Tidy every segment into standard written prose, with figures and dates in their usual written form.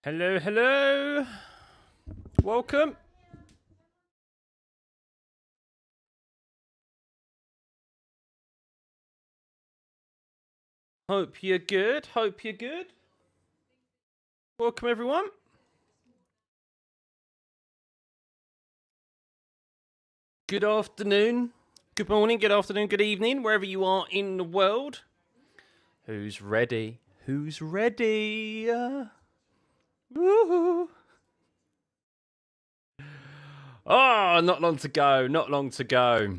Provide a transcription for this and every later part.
Hello, hello. Welcome. Hope you're good. Hope you're good. Welcome, everyone. Good afternoon. Good morning. Good afternoon. Good evening. Wherever you are in the world. Who's ready? Who's ready? Woohoo. Oh, not long to go. Not long to go.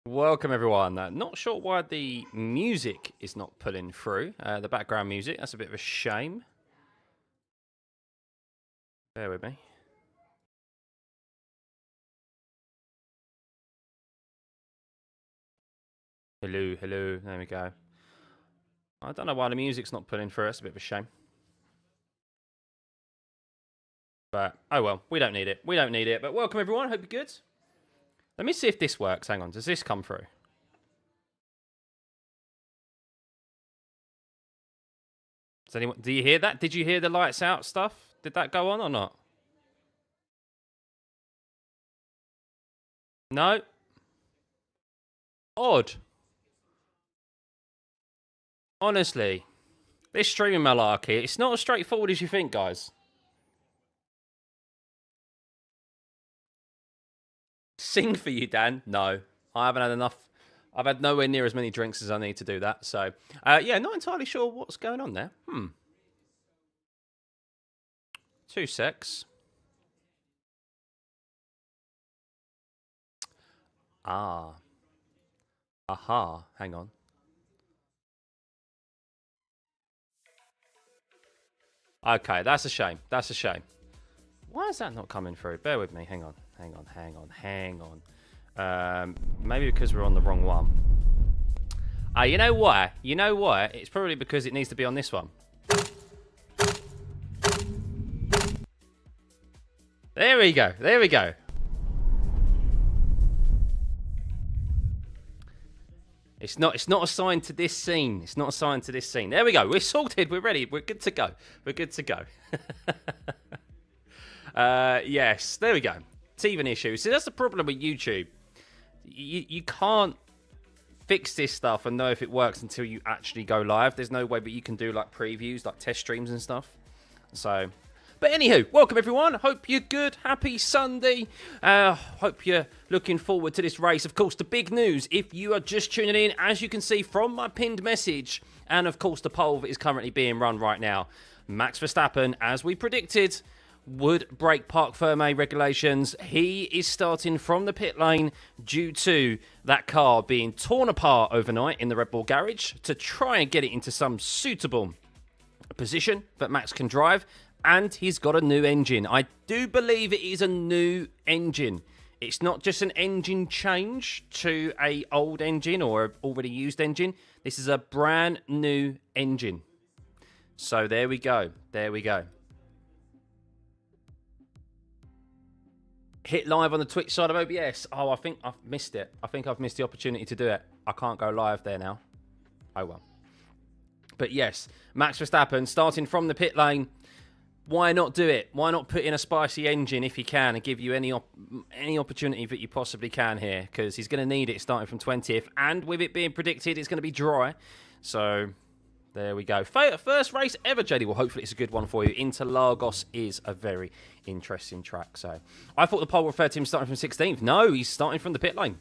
Welcome, everyone. Not sure why the music is not pulling through. The background music. That's a bit of a shame. Bear with me. Hello, hello. There we go. I don't know why the music's not pulling through. That's a bit of a shame. But, oh well. We don't need it. We don't need it. But welcome, everyone. Hope you're good. Let me see if this works. Hang on. Does this come through? Does anyone? Do you hear that? Did you hear the lights out stuff? Did that go on or not? No. Odd. Honestly, this streaming malarkey, it's not as straightforward as you think, guys. Sing for you, Dan. No, I haven't had enough. I've had nowhere near as many drinks as I need to do that. So, yeah, not entirely sure what's going on there. 2 secs. Ah. Aha. Hang on. Okay, that's a shame. That's a shame. Why is that not coming through? Bear with me. Hang on. Hang on. Hang on. Hang on. Maybe because we're on the wrong one. You know why? You know why? It's probably because it needs to be on this one. There we go. There we go. It's not assigned to this scene. It's not assigned to this scene. There we go. We're sorted. We're ready. We're good to go. We're good to go. Yes, there we go. Teething issues. See, that's the problem with YouTube. You can't fix this stuff and know if it works until you actually go live. There's no way, but you can do like previews, like test streams and stuff. So, but anywho, welcome everyone. Hope you're good. Happy Sunday. Hope you're looking forward to this race. Of course, the big news, if you are just tuning in, as you can see from my pinned message, and of course the poll that is currently being run right now, Max Verstappen, as we predicted, would break Parc Fermé regulations. He is starting from the pit lane due to that car being torn apart overnight in the Red Bull garage to try and get it into some suitable position that Max can drive. And he's got a new engine. I do believe it is a new engine. It's not just an engine change to an old engine or an already used engine. This is a brand new engine. So there we go. There we go. Hit live on the Twitch side of OBS. Oh, I think I've missed it. I think I've missed the opportunity to do it. I can't go live there now. Oh, well. But yes, Max Verstappen starting from the pit lane. Why not do it? Why not put in a spicy engine if he can and give you any opportunity that you possibly can here? Because he's going to need it starting from 20th. And with it being predicted, it's going to be dry. So there we go. First race ever, JD. Well, hopefully it's a good one for you. Interlagos is a very interesting track. So I thought the poll referred to him starting from 16th. No, he's starting from the pit lane.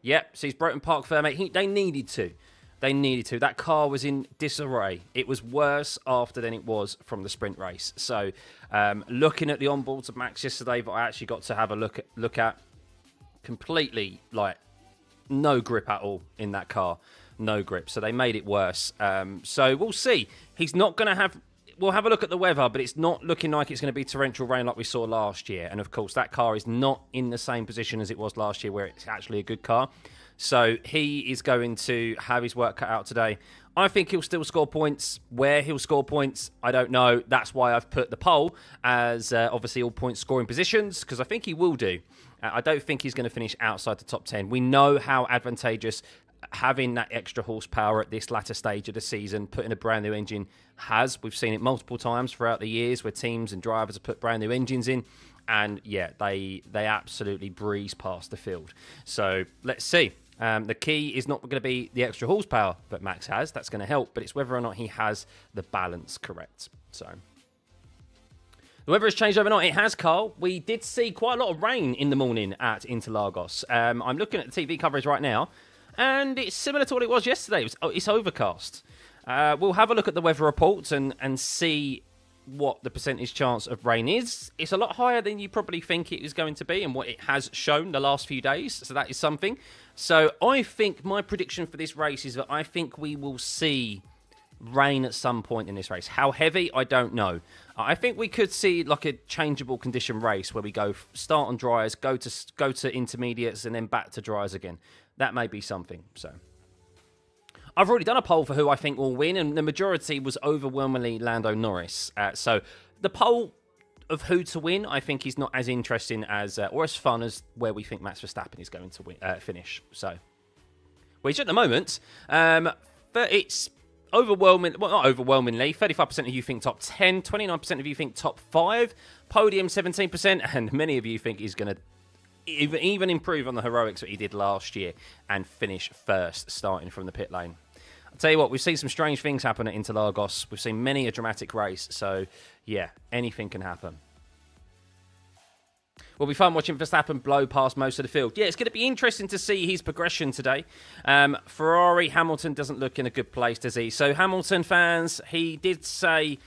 Yep, so he's broken Parc Fermé. They needed to. They needed to. That car was in disarray. It was worse after than it was from the sprint race. So looking at the onboards of Max yesterday that I actually got to have a look at, completely like no grip at all in that car. No grip. So they made it worse. So we'll see. He's not going to have... We'll have a look at the weather, but it's not looking like it's going to be torrential rain like we saw last year. And, of course, that car is not in the same position as it was last year where it's actually a good car. So he is going to have his work cut out today. I think he'll still score points. Where he'll score points, I don't know. That's why I've put the poll as obviously all point scoring positions, because I think he will do. I don't think he's going to finish outside the top 10. We know how advantageous having that extra horsepower at this latter stage of the season, putting a brand new engine we've seen it multiple times throughout the years where teams and drivers have put brand new engines in, and yeah, they absolutely breeze past the field. So let's see. The key is not going to be the extra horsepower that Max has. That's going to help, but it's whether or not he has the balance correct. So the weather has changed overnight. It has, Carl. We did see quite a lot of rain in the morning at Interlagos. I'm looking at the TV coverage right now, and it's similar to what it was yesterday. It's overcast. We'll have a look at the weather reports and see what the percentage chance of rain is. It's a lot higher than you probably think it is going to be and what it has shown the last few days. So that is something. So I think my prediction for this race is that I think we will see rain at some point in this race. How heavy, I don't know. I think we could see like a changeable condition race where we go start on dryers, go to intermediates, and then back to dryers again. That may be something. So I've already done a poll for who I think will win, and the majority was overwhelmingly Lando Norris. So the poll of who to win, I think, is not as interesting as or as fun as where we think Max Verstappen is going to finish. So, which at the moment, but it's overwhelming. Well, not overwhelmingly. 35% of you think top 10, 29% of you think top 5, podium 17%, and many of you think he's going to even improve on the heroics that he did last year and finish first, starting from the pit lane. I'll tell you what, we've seen some strange things happen at Interlagos. We've seen many a dramatic race. So, yeah, anything can happen. Will be fun watching Verstappen blow past most of the field. Yeah, it's going to be interesting to see his progression today. Ferrari, Hamilton doesn't look in a good place, does he? So, Hamilton fans, he did say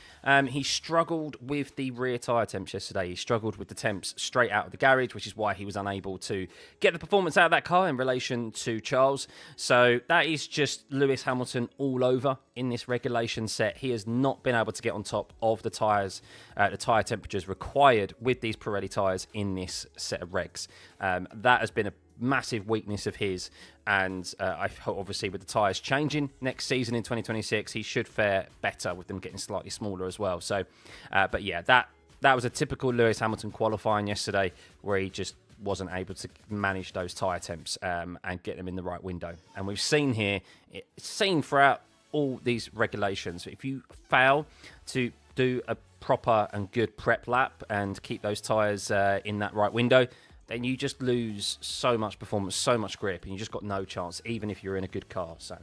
he struggled with the rear tyre temps yesterday. He struggled with the temps straight out of the garage, which is why he was unable to get the performance out of that car in relation to Charles. So, that is just Lewis Hamilton all over in this regulation set. He has not been able to get on top of the tyres, the tyre temperatures required with these Pirelli tyres in this set of regs. That has been a massive weakness of his, and I hope obviously with the tyres changing next season in 2026, he should fare better with them getting slightly smaller as well. So, but yeah, that was a typical Lewis Hamilton qualifying yesterday, where he just wasn't able to manage those tyre temps and get them in the right window. And we've seen here, it's seen throughout all these regulations, if you fail to do a proper and good prep lap and keep those tyres in that right window, then you just lose so much performance, so much grip, and you just got no chance, even if you're in a good car. So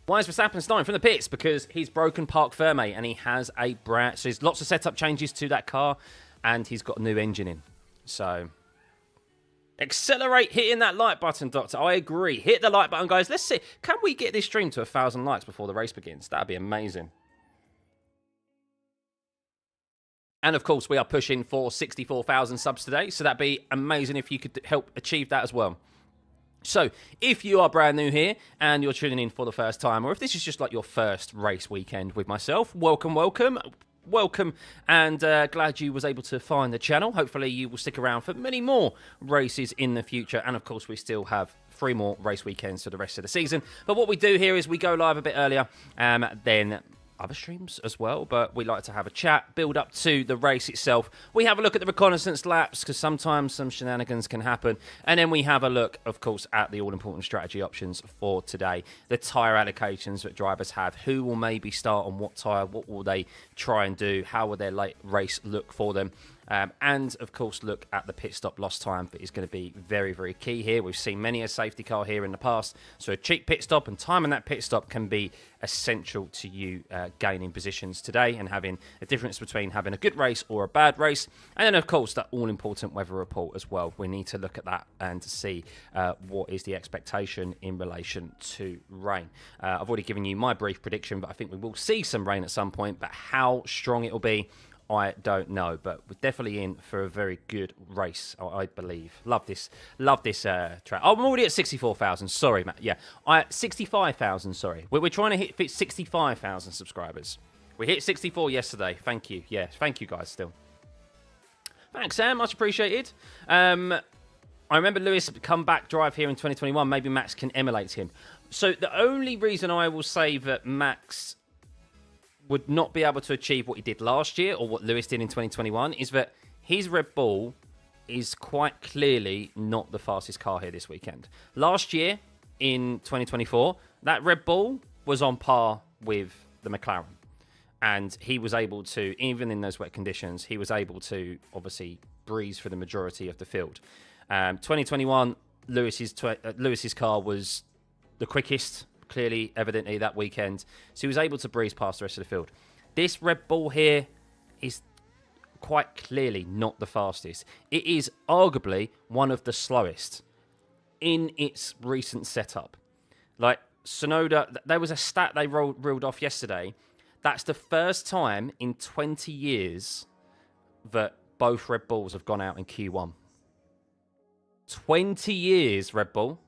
why is Verstappen starting from the pits? Because he's broken Parc Ferme, and he has a brand. So there's lots of setup changes to that car, and he's got a new engine in. So accelerate hitting that like button, Doctor. I agree. Hit the like button, guys. Let's see. Can we get this stream to 1,000 likes before the race begins? That'd be amazing. And of course, we are pushing for 64,000 subs today, so that'd be amazing if you could help achieve that as well. So, if you are brand new here and you're tuning in for the first time, or if this is just like your first race weekend with myself, welcome, and glad you was able to find the channel. Hopefully, you will stick around for many more races in the future, and of course, we still have 3 more race weekends for the rest of the season. But what we do here is we go live a bit earlier than other streams as well, but we like to have a chat, build up to the race itself. We have a look at the reconnaissance laps, because sometimes some shenanigans can happen. And then we have a look, of course, at the all-important strategy options for today. The tyre allocations that drivers have. Who will maybe start on what tyre? What will they try and do? How will their late race look for them? And, of course, look at the pit stop lost time that is going to be very, very key here. We've seen many a safety car here in the past. So a cheap pit stop and time on that pit stop can be essential to you gaining positions today and having a difference between having a good race or a bad race. And then, of course, that all-important weather report as well. We need to look at that and to see what is the expectation in relation to rain. I've already given you my brief prediction, but I think we will see some rain at some point. But how strong it will be, I don't know, but we're definitely in for a very good race, I believe. Love this track. Oh, I'm already at 64,000. Sorry, Matt. Yeah, 65,000. Sorry, we're trying to hit 65,000 subscribers. We hit 64 yesterday. Thank you. Yeah, thank you guys. Still, thanks, Sam. Much appreciated. I remember Lewis comeback drive here in 2021. Maybe Max can emulate him. So the only reason I will say that Max would not be able to achieve what he did last year or what Lewis did in 2021 is that his Red Bull is quite clearly not the fastest car here this weekend. Last year, in 2024, that Red Bull was on par with the McLaren. And he was able to, even in those wet conditions, he was able to obviously breeze for the majority of the field. 2021, Lewis's car was the quickest, clearly, evidently, that weekend. So he was able to breeze past the rest of the field. This Red Bull here is quite clearly not the fastest. It is arguably one of the slowest in its recent setup. Like, Sonoda, there was a stat they reeled off yesterday. That's the first time in 20 years that both Red Bulls have gone out in Q1. 20 years, Red Bull.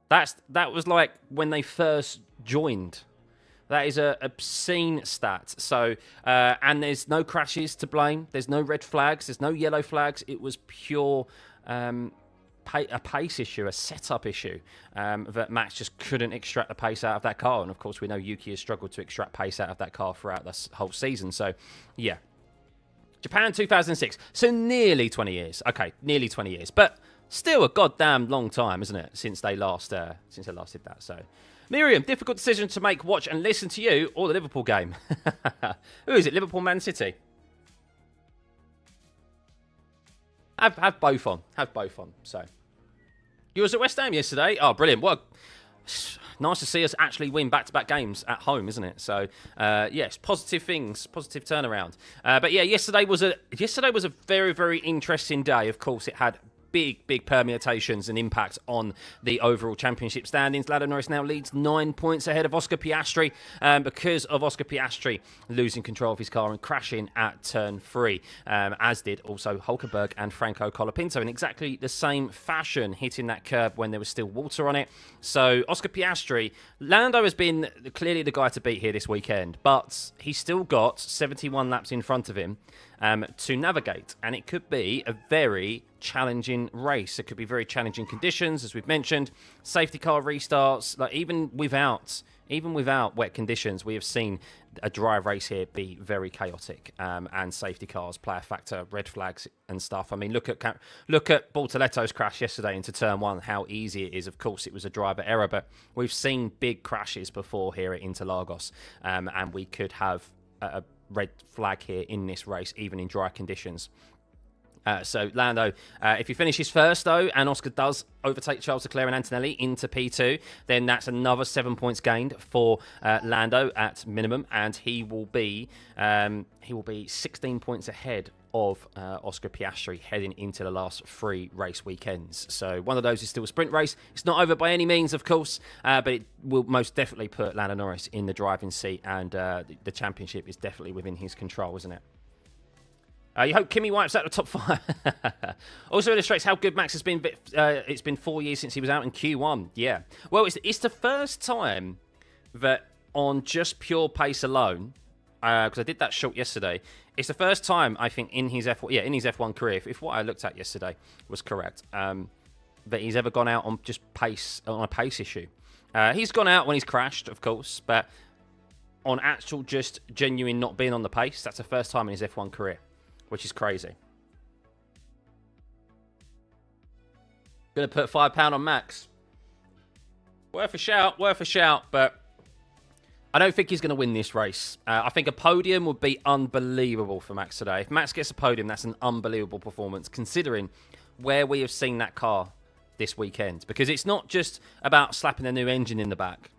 That was like when they first joined. That is a obscene stat. So, and there's no crashes to blame. There's no red flags. There's no yellow flags. It was pure a pace issue, a setup issue, that Max just couldn't extract the pace out of that car. And of course, we know Yuki has struggled to extract pace out of that car throughout this whole season. So, yeah. Japan 2006. So nearly 20 years. Okay, nearly 20 years. But still a goddamn long time, isn't it, since they last did that. So, Miriam, difficult decision to make, watch and listen to you or the Liverpool game. Who is it? Liverpool, Man City? Have both on. Have both on. So, you was at West Ham yesterday. Oh, brilliant. Well, nice to see us actually win back-to-back games at home, isn't it? So, yes, positive things, positive turnaround. But yeah, yesterday was a very, very interesting day. Of course, it had big permutations and impact on the overall championship standings. Lando Norris now leads 9 points ahead of Oscar Piastri because of Oscar Piastri losing control of his car and crashing at turn 3, as did also Hulkenberg and Franco Colapinto in exactly the same fashion, hitting that curb when there was still water on it. So Oscar Piastri, Lando has been clearly the guy to beat here this weekend, but he's still got 71 laps in front of him to navigate, and it could be a very challenging race. It could be very challenging conditions, as we've mentioned. Safety car restarts, like even without wet conditions, we have seen a dry race here be very chaotic, and safety cars play a factor, red flags and stuff. I mean, look at Bortoletto's crash yesterday into turn 1, how easy it is. Of course, it was a driver error, but we've seen big crashes before here at Interlagos, and we could have a red flag here in this race, even in dry conditions. So Lando, if he finishes first though, and Oscar does overtake Charles Leclerc and Antonelli into P2, then that's another 7 points gained for Lando at minimum, and he will be 16 points ahead of Oscar Piastri heading into the last 3 race weekends. So one of those is still a sprint race. It's not over by any means, of course, but it will most definitely put Lando Norris in the driving seat, and the championship is definitely within his control, isn't it? You hope Kimi wipes out the top 5. Also illustrates how good Max has been. It's been 4 years since he was out in Q1. Yeah. Well, it's the first time that on just pure pace alone, because I did that short yesterday, it's the first time, I think, in his F1 career, if what I looked at yesterday was correct, that he's ever gone out on just pace, on a pace issue. He's gone out when he's crashed, of course, but on actual just genuine not being on the pace, that's the first time in his F1 career, which is crazy. Gonna put £5 on Max. Worth a shout, but I don't think he's going to win this race. I think a podium would be unbelievable for Max today. If Max gets a podium, that's an unbelievable performance, considering where we have seen that car this weekend. Because it's not just about slapping a new engine in the back.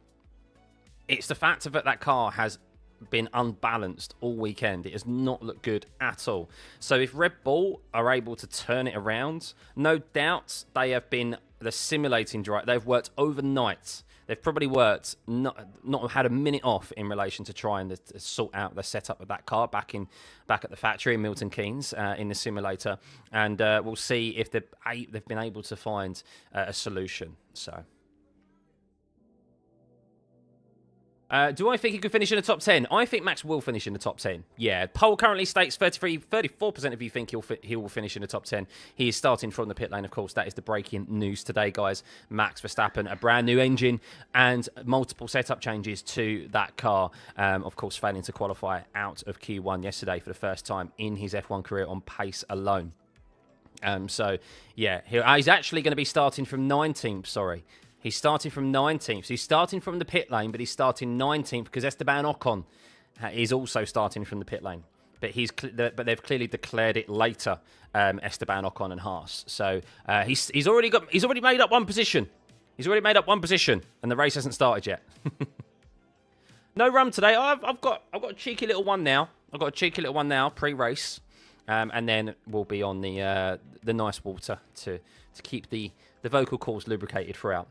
It's the fact that car has been unbalanced all weekend. It has not looked good at all. So if Red Bull are able to turn it around, no doubt they have been the simulating drive. They've worked overnight. They've probably worked, not had a minute off in relation to trying to sort out the setup of that car back at the factory in Milton Keynes in the simulator, and we'll see if they've been able to find a solution. So. Do I think he could finish in the top 10? I think Max will finish in the top 10. Yeah, poll currently states 34% of you think he will finish in the top 10. He is starting from the pit lane, of course. That is the breaking news today, guys. Max Verstappen, a brand new engine and multiple setup changes to that car. Of course, failing to qualify out of Q1 yesterday for the first time in his F1 career on pace alone. So, yeah, he's actually going to be starting from 19th, sorry. He's starting from 19th. So he's starting from the pit lane, but he's starting 19th because Esteban Ocon is also starting from the pit lane. But they've clearly declared it later, Esteban Ocon and Haas. So he's already made up one position. He's already made up one position, and the race hasn't started yet. No rum today. I've got a cheeky little one now. I've got a cheeky little one now, pre-race, and then we'll be on the nice water to keep the vocal cords lubricated throughout.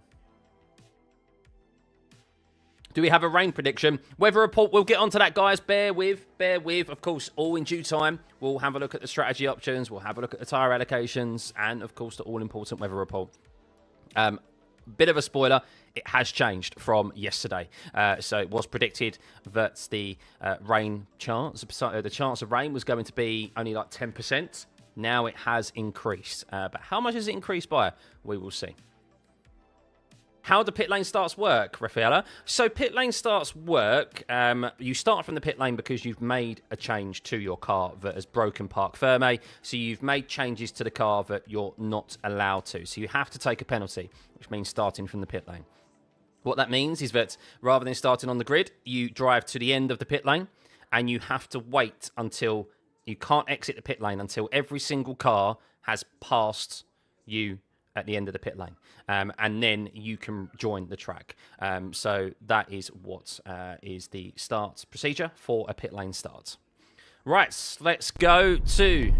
Do we have a rain prediction? Weather report, we'll get onto that, guys. Bear with. Of course, all in due time. We'll have a look at the strategy options. We'll have a look at the tyre allocations. And, of course, the all-important weather report. Bit of a spoiler. It has changed from yesterday. So it was predicted that the rain chance, the chance of rain was going to be only like 10%. Now it has increased. But how much has it increased by? We will see. How do pit lane starts work, Rafaela? So pit lane starts work. You start from the pit lane because you've made a change to your car that has broken parc ferme. So you've made changes to the car that you're not allowed to. So you have to take a penalty, which means starting from the pit lane. What that means is that rather than starting on the grid, you drive to the end of the pit lane and you have to wait until you can't exit the pit lane until every single car has passed you at the end of the pit lane. And then you can join the track. So that is what is the start procedure for a pit lane start. Right, let's go to...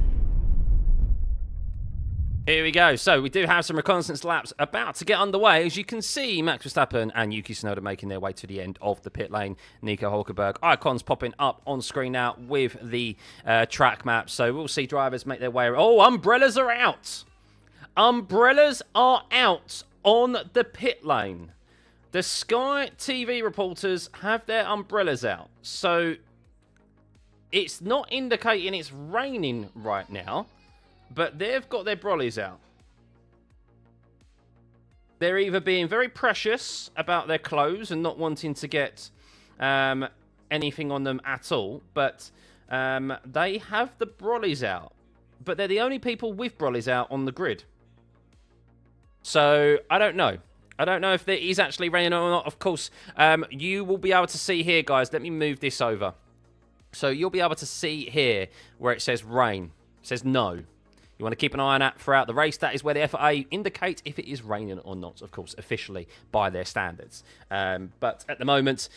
Here we go. So we do have some reconnaissance laps about to get underway. As you can see, Max Verstappen and Yuki Tsunoda making their way to the end of the pit lane. Nico Hulkenberg icons popping up on screen now with the track map. So we'll see drivers make their way. Oh, umbrellas are out. Umbrellas are out on the pit lane. The Sky TV reporters have their umbrellas out. So it's not indicating it's raining right now, but they've got their brollies out. They're either being very precious about their clothes and not wanting to get anything on them at all, but they have the brollies out. But they're the only people with brollies out on the grid. So, I don't know. I don't know if there is actually raining or not. Of course, you will be able to see here, guys. Let me move this over. So, you'll be able to see here where it says rain. It says no. You want to keep an eye on that throughout the race. That is where the FIA indicate if it is raining or not, of course, officially by their standards. But at the moment,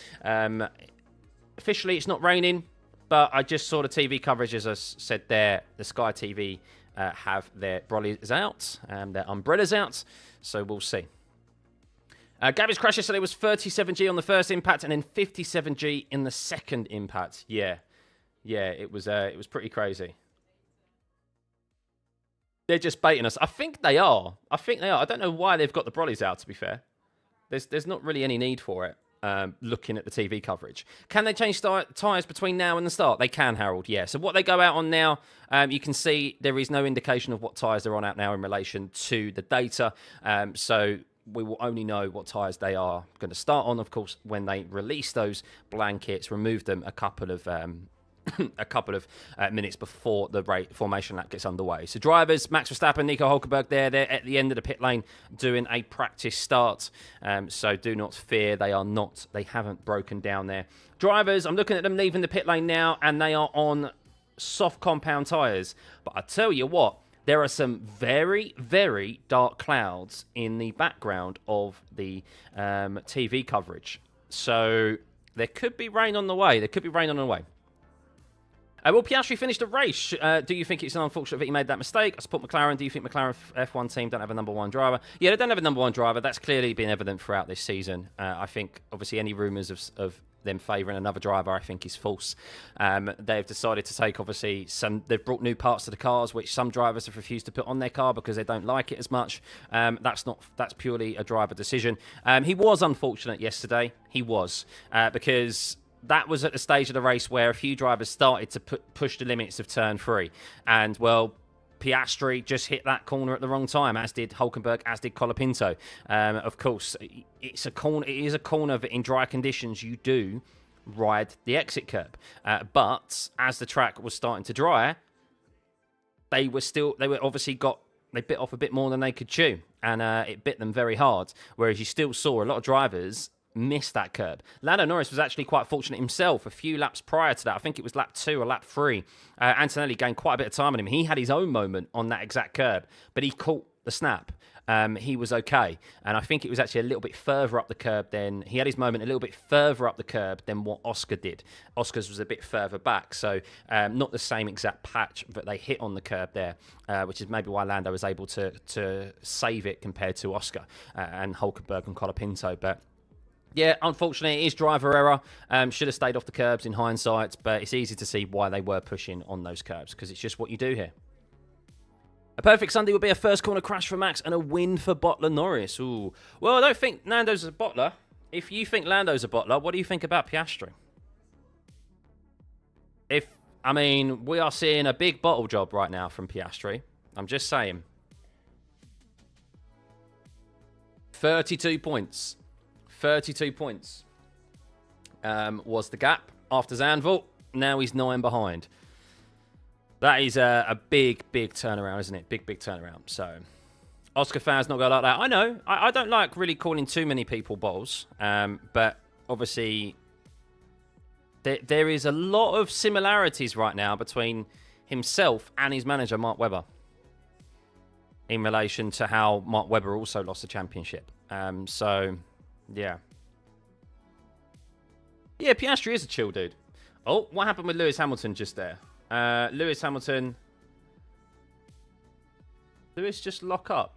officially it's not raining. But I just saw the TV coverage, as I said there, the Sky TV have their brollies out, their umbrellas out, so we'll see. Gabby's crash yesterday was 37G on the first impact and then 57G in the second impact. Yeah, it was pretty crazy. They're just baiting us. I think they are. I don't know why they've got the brollies out, to be fair. There's not really any need for it. Looking at the TV coverage. Can they change tyres between now and the start? They can, Harold, yeah. So what they go out on now, you can see there is no indication of what tyres they're on out now in relation to the data. So we will only know what tyres they are going to start on, of course, when they release those blankets, remove them a couple of minutes before the formation lap gets underway. So drivers, Max Verstappen, Nico Hulkenberg, they're at the end of the pit lane doing a practice start. So do not fear, they haven't broken down there. Drivers, I'm looking at them leaving the pit lane now, and they are on soft compound tyres. But I tell you what, there are some very, very dark clouds in the background of the TV coverage. So there could be rain on the way. Will Piastri finish the race? Do you think it's unfortunate that he made that mistake? I support McLaren. Do you think McLaren F1 team don't have a number one driver? Yeah, they don't have a number one driver. That's clearly been evident throughout this season. I think, obviously, any rumours of them favouring another driver, I think, is false. They've decided to take, obviously, they've brought new parts to the cars, which some drivers have refused to put on their car because they don't like it as much. That's purely a driver decision. He was unfortunate yesterday. He was, because that was at the stage of the race where a few drivers started to push the limits of turn 3. And, well, Piastri just hit that corner at the wrong time, as did Hulkenberg, as did Colapinto. Of course, it is a corner that in dry conditions you do ride the exit curb. But as the track was starting to dry, they bit off a bit more than they could chew. and it bit them very hard, whereas you still saw a lot of drivers miss that curb. Lando Norris was actually quite fortunate himself a few laps prior to that. I think it was lap 2 or lap 3. Antonelli gained quite a bit of time on him. He had his own moment on that exact curb, but he caught the snap. He was okay. And I think it was actually a little bit further up the curb than... He had his moment a little bit further up the curb than what Oscar did. Oscar's was a bit further back, so not the same exact patch that they hit on the curb there, which is maybe why Lando was able to save it compared to Oscar and Hulkenberg and Colapinto. But yeah, unfortunately, it is driver error. Should have stayed off the curbs in hindsight, but it's easy to see why they were pushing on those curbs, because it's just what you do here. A perfect Sunday would be a first corner crash for Max and a win for bottler Norris. Ooh. Well, I don't think Lando's a bottler. If you think Lando's a bottler, what do you think about Piastri? I mean, we are seeing a big bottle job right now from Piastri. I'm just saying. 32 points. 32 points was the gap after Zandvoort. Now he's 9 behind. That is a big, big turnaround, isn't it? Big, big turnaround. So, Oscar fans not going to like that. I know. I don't like really calling too many people bottles. But obviously, there is a lot of similarities right now between himself and his manager, Mark Webber, in relation to how Mark Webber also lost the championship. So... yeah. Yeah, Piastri is a chill dude. Oh, what happened with Lewis Hamilton just there? Lewis Hamilton... Lewis just lock up.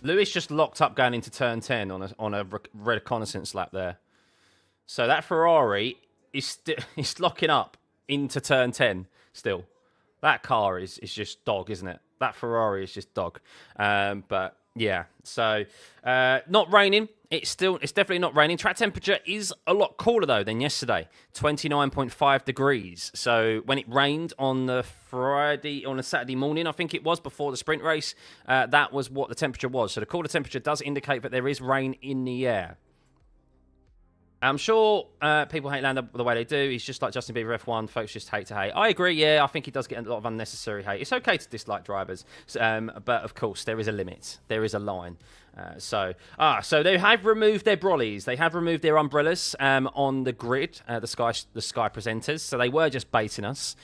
Lewis just locked up going into turn 10 on a reconnaissance lap there. So that Ferrari is locking up into turn 10 still. That car is just dog, isn't it? That Ferrari is just dog. But... yeah, so not raining. It's definitely not raining. Track temperature is a lot cooler though than yesterday. 29.5 degrees. So when it rained on the Saturday morning, I think it was before the sprint race, that was what the temperature was. So the cooler temperature does indicate that there is rain in the air. I'm sure people hate Lando the way they do. He's just like Justin Bieber F1. Folks just hate to hate. I agree, yeah. I think he does get a lot of unnecessary hate. It's okay to dislike drivers. But, of course, there is a limit. There is a line. So they have removed their brollies. They have removed their umbrellas on the grid, the Sky presenters. So they were just baiting us.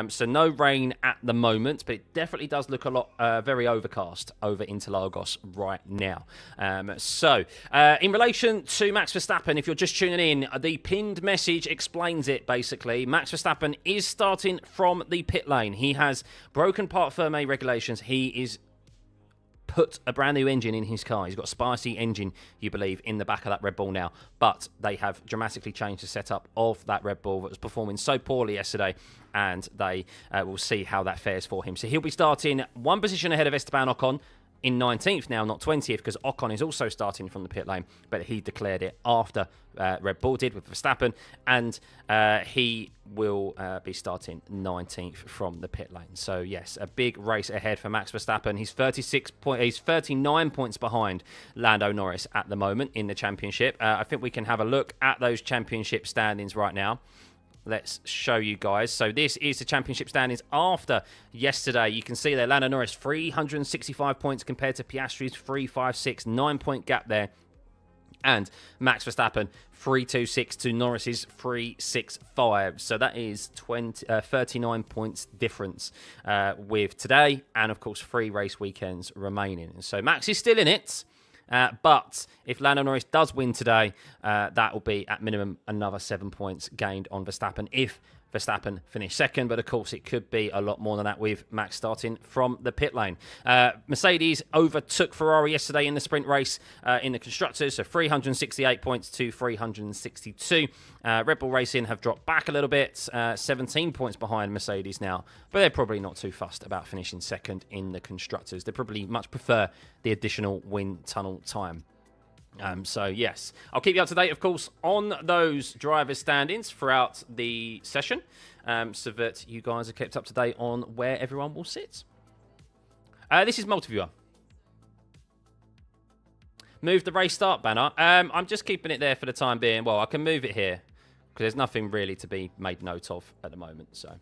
So no rain at the moment, but it definitely does look a lot very overcast over Interlagos right now. In relation to Max Verstappen, if you're just tuning in, the pinned message explains it basically. Max Verstappen is starting from the pit lane. He has broken Part Fermé regulations. He is put a brand new engine in his car. He's got a spicy engine, you believe, in the back of that Red Bull now. But they have dramatically changed the setup of that Red Bull that was performing so poorly yesterday, and they will see how that fares for him. So he'll be starting one position ahead of Esteban Ocon in 19th now, not 20th, because Ocon is also starting from the pit lane, but he declared it after Red Bull did with Verstappen, and he will be starting 19th from the pit lane. So yes, a big race ahead for Max Verstappen. He's 39 points behind Lando Norris at the moment in the championship. I think we can have a look at those championship standings right now. Let's show you guys. So this is the championship standings after yesterday. You can see there, Lando Norris 365 points compared to Piastri's 356, 9-point gap there. And Max Verstappen 326 to Norris's 365. So that is 39 points difference with today, and of course 3 race weekends remaining. So Max is still in it. But if Lando Norris does win today, that will be at minimum another 7 points gained on Verstappen if Verstappen finished second. But of course, it could be a lot more than that with Max starting from the pit lane. Mercedes overtook Ferrari yesterday in the sprint race in the constructors, so 368 points to 362. Red Bull Racing have dropped back a little bit, 17 points behind Mercedes now, but they're probably not too fussed about finishing second in the constructors. They probably much prefer the additional wind tunnel time. So, yes, I'll keep you up to date, of course, on those drivers' standings throughout the session so that you guys are kept up to date on where everyone will sit. This is Multiviewer. Move the race start banner. I'm just keeping it there for the time being. Well, I can move it here because there's nothing really to be made note of at the moment. So,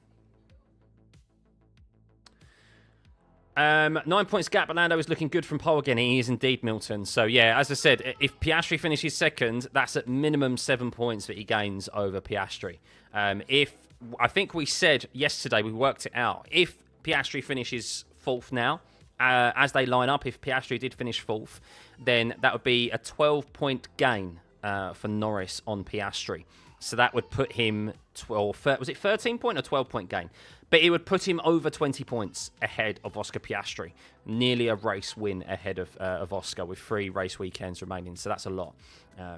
9 points gap. Lando is looking good from pole again. He is indeed, Milton. So, yeah, as I said, if Piastri finishes second, that's at minimum 7 points that he gains over Piastri. If I think we said yesterday, we worked it out. If Piastri finishes fourth now, as they line up, if Piastri did finish fourth, then that would be a 12-point gain for Norris on Piastri. So that would put him 12. Was it 13-point or 12-point gain? But it would put him over 20 points ahead of Oscar Piastri. Nearly a race win ahead of Oscar with 3 race weekends remaining. So that's a lot.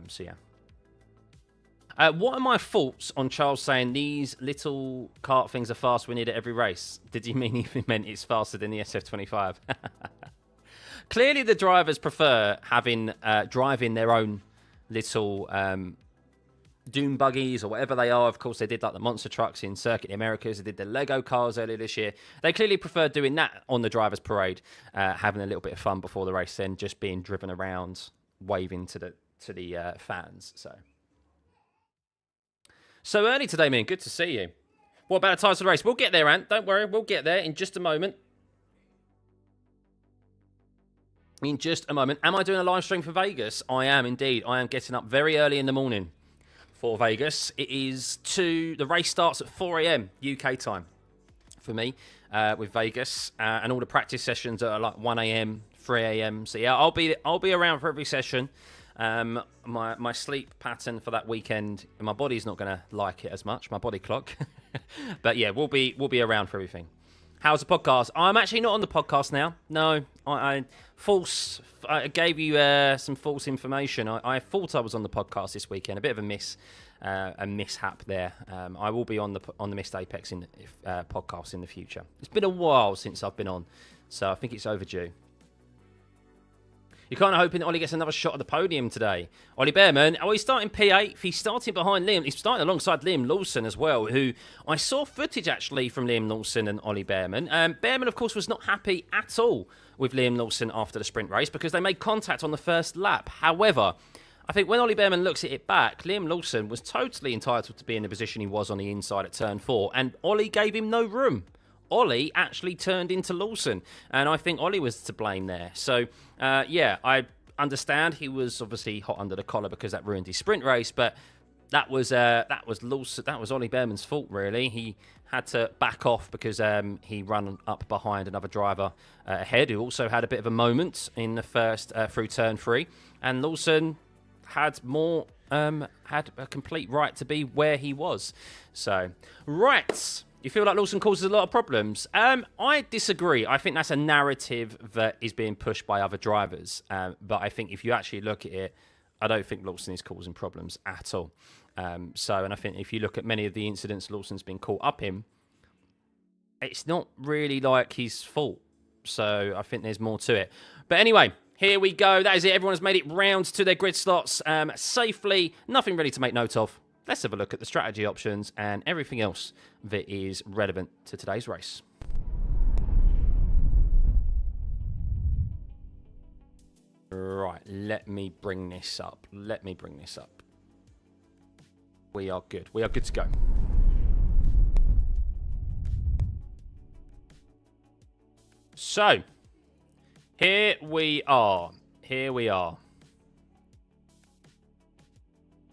So, yeah. What are my thoughts on Charles saying these little kart things are fast, we need it every race? Did he mean he meant it's faster than the SF25? Clearly the drivers prefer having driving their own little dune buggies or whatever they are. Of course, they did like the monster trucks in Circuit of the Americas. They did the Lego cars earlier this year. They clearly prefer doing that on the drivers' parade, having a little bit of fun before the race, then just being driven around, waving to the fans. So early today, man. Good to see you. What about the title of the race? We'll get there, Ant. Don't worry. We'll get there in just a moment. In just a moment. Am I doing a live stream for Vegas? I am indeed. I am getting up very early in the morning for Vegas. The race starts at 4 a.m. UK time for me with Vegas. And all the practice sessions are like 1 a.m., 3 a.m. So yeah, I'll be around for every session. My sleep pattern for that weekend, my body's not going to like it as much, my body clock. But yeah, we'll be around for everything. How's the podcast? I'm actually not on the podcast now. No, I gave you some false information. I thought I was on the podcast this weekend. A bit of a mishap there. I will be on the Missed Apex podcast in the future. It's been a while since I've been on, so I think it's overdue. You're kind of hoping that Ollie gets another shot at the podium today. Ollie Behrman, he's starting P8. He's starting behind Liam. He's starting alongside Liam Lawson as well, who I saw footage actually from Liam Lawson and Ollie Behrman. Behrman, of course, was not happy at all with Liam Lawson after the sprint race because they made contact on the first lap. However, I think when Ollie Behrman looks at it back, Liam Lawson was totally entitled to be in the position he was on the inside at turn 4, and Ollie gave him no room. Ollie actually turned into Lawson, and I think Ollie was to blame there. So, yeah, I understand he was obviously hot under the collar because that ruined his sprint race, but that was Lawson, that was Ollie Behrman's fault, really. He had to back off because he ran up behind another driver ahead who also had a bit of a moment in the first through turn 3, and Lawson had a complete right to be where he was. So, right. You feel like Lawson causes a lot of problems? I disagree. I think that's a narrative that is being pushed by other drivers. But I think if you actually look at it, I don't think Lawson is causing problems at all. And I think if you look at many of the incidents Lawson's been caught up in, it's not really like his fault. So I think there's more to it. But anyway, here we go. That is it. Everyone has made it round to their grid slots safely. Nothing really to make note of. Let's have a look at the strategy options and everything else that is relevant to today's race. Right, let me bring this up. We are good. We are good to go. So, here we are.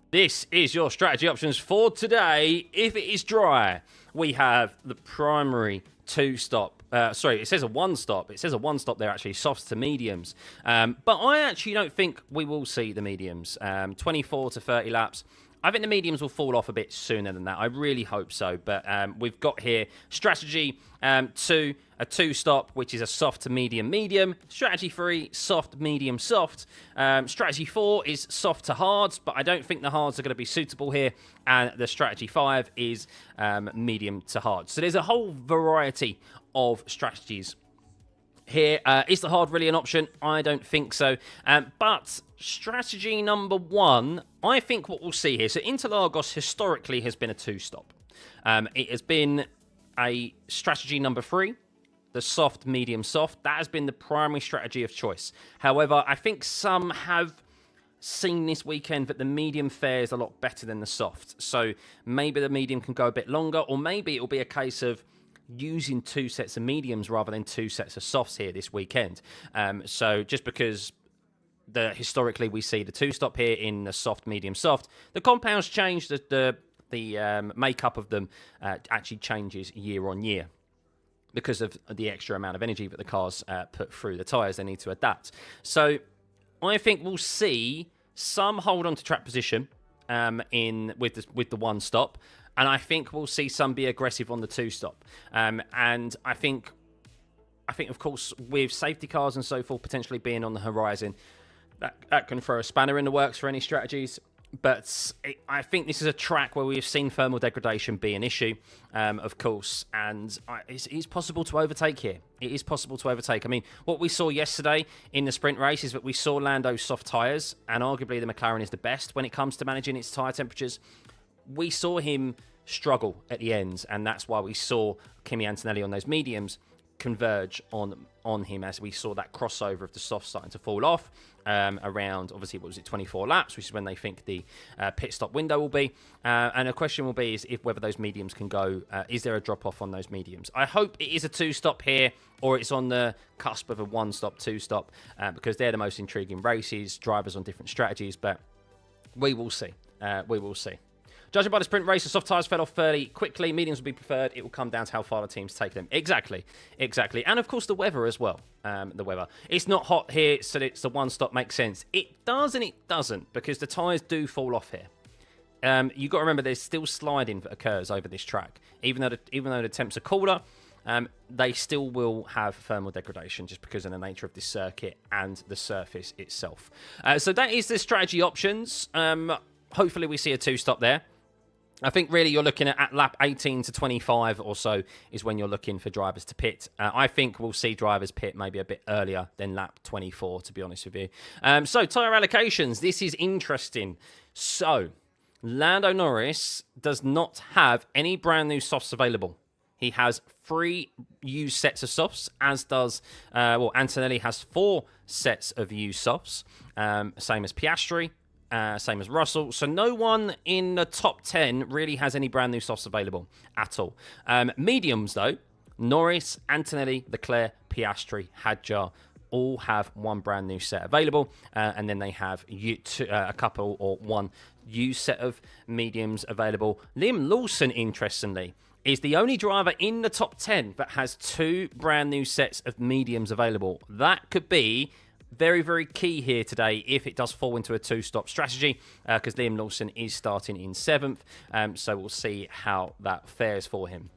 This is your strategy options for today. If it is dry, we have the primary 2-stop. Sorry, it says a 1-stop. It says a 1-stop there, actually, softs to mediums. But I actually don't think we will see the mediums. 24 to 30 laps. I think the mediums will fall off a bit sooner than that. I really hope so. But we've got here strategy 2, a 2-stop, which is a soft to medium medium. Strategy 3, soft, medium, soft. Strategy 4 is soft to hards, but I don't think the hards are going to be suitable here. And the strategy 5 is medium to hard. So there's a whole variety of strategies here. Is the hard really an option? I don't think so. But strategy number 1, I think what we'll see here. So Interlagos historically has been a 2-stop. It has been a strategy number 3, the soft, medium, soft. That has been the primary strategy of choice. However, I think some have seen this weekend that the medium fares a lot better than the soft. So maybe the medium can go a bit longer, or maybe it'll be a case of using 2 sets of mediums rather than 2 sets of softs here this weekend. So just because historically we see the 2-stop here in the soft, medium, soft, the compounds change, the makeup of them actually changes year on year because of the extra amount of energy that the cars put through the tyres. They need to adapt. So I think we'll see some hold on to track position with the 1-stop, and I think we'll see some be aggressive on the 2-stop. And I think, of course, with safety cars and so forth potentially being on the horizon, that can throw a spanner in the works for any strategies. But I think this is a track where we've seen thermal degradation be an issue, of course, and it's possible to overtake here. It is possible to overtake. I mean, what we saw yesterday in the sprint race is that we saw Lando's soft tyres, and arguably the McLaren is the best when it comes to managing its tyre temperatures. We saw him struggle at the ends, and that's why we saw Kimi Antonelli on those mediums converge on him as we saw that crossover of the soft starting to fall off around, obviously, what was it, 24 laps, which is when they think the pit stop window will be. And a question will be is whether those mediums can go, is there a drop-off on those mediums? I hope it is a 2-stop here, or it's on the cusp of a 1-stop, 2-stop, because they're the most intriguing races, drivers on different strategies, but we will see. We will see. Judging by the sprint race, the soft tyres fell off fairly quickly. Mediums will be preferred. It will come down to how far the teams take them. Exactly. And, of course, the weather as well. The weather. It's not hot here, so it's the 1-stop makes sense. It does and it doesn't, because the tyres do fall off here. You've got to remember there's still sliding that occurs over this track. Even though the temps are cooler, they still will have thermal degradation just because of the nature of this circuit and the surface itself. So that is the strategy options. Hopefully we see a 2-stop there. I think really you're looking at lap 18 to 25 or so is when you're looking for drivers to pit. I think we'll see drivers pit maybe a bit earlier than lap 24, to be honest with you. So tyre allocations. This is interesting. So Lando Norris does not have any brand new softs available. He has 3 used sets of softs, as does, Antonelli has 4 sets of used softs, same as Piastri. Same as Russell. So no one in the top 10 really has any brand new softs available at all. Mediums, though, Norris, Antonelli, Leclerc, Piastri, Hadjar, all have 1 brand new set available. And then they have a couple or 1 used set of mediums available. Liam Lawson, interestingly, is the only driver in the top 10 that has 2 brand new sets of mediums available. That could be very, very key here today if it does fall into a 2-stop strategy, because Liam Lawson is starting in 7th. So we'll see how that fares for him.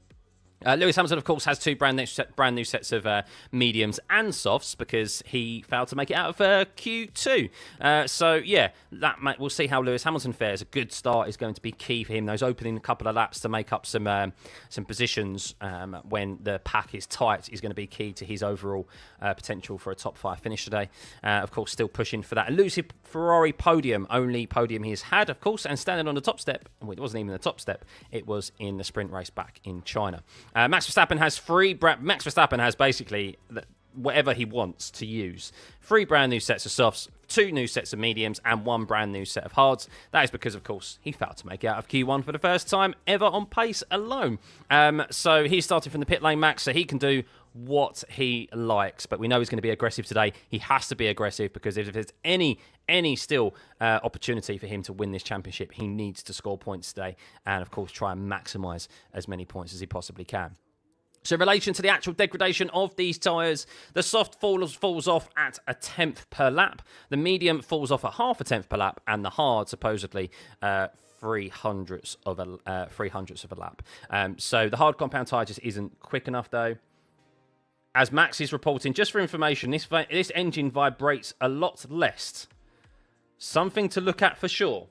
Lewis Hamilton, of course, has 2 brand new sets of mediums and softs because he failed to make it out of Q2. So, yeah, we'll see how Lewis Hamilton fares. A good start is going to be key for him. Those opening couple of laps to make up some positions when the pack is tight is going to be key to his overall potential for a top 5 finish today. Of course, still pushing for that elusive Ferrari podium. Only podium he has had, of course, and standing on the top step. Well, it wasn't even the top step. It was in the sprint race back in China. Max Verstappen has Max Verstappen has basically whatever he wants to use. 3 brand new sets of softs, 2 new sets of mediums, and 1 brand new set of hards. That is because, of course, he failed to make it out of Q1 for the first time ever on pace alone. So he's starting from the pit lane, Max, so he can do what he likes. But we know he's going to be aggressive today. He has to be aggressive because if there's any still opportunity for him to win this championship, he needs to score points today and, of course, try and maximise as many points as he possibly can. So in relation to the actual degradation of these tyres, the soft falls off at 1/10 per lap, the medium falls off at 1/2 tenth per lap, and the hard supposedly 3/100ths of a lap. So the hard compound tyre just isn't quick enough though. As Max is reporting, just for information, this engine vibrates a lot less. Something to look at for sure.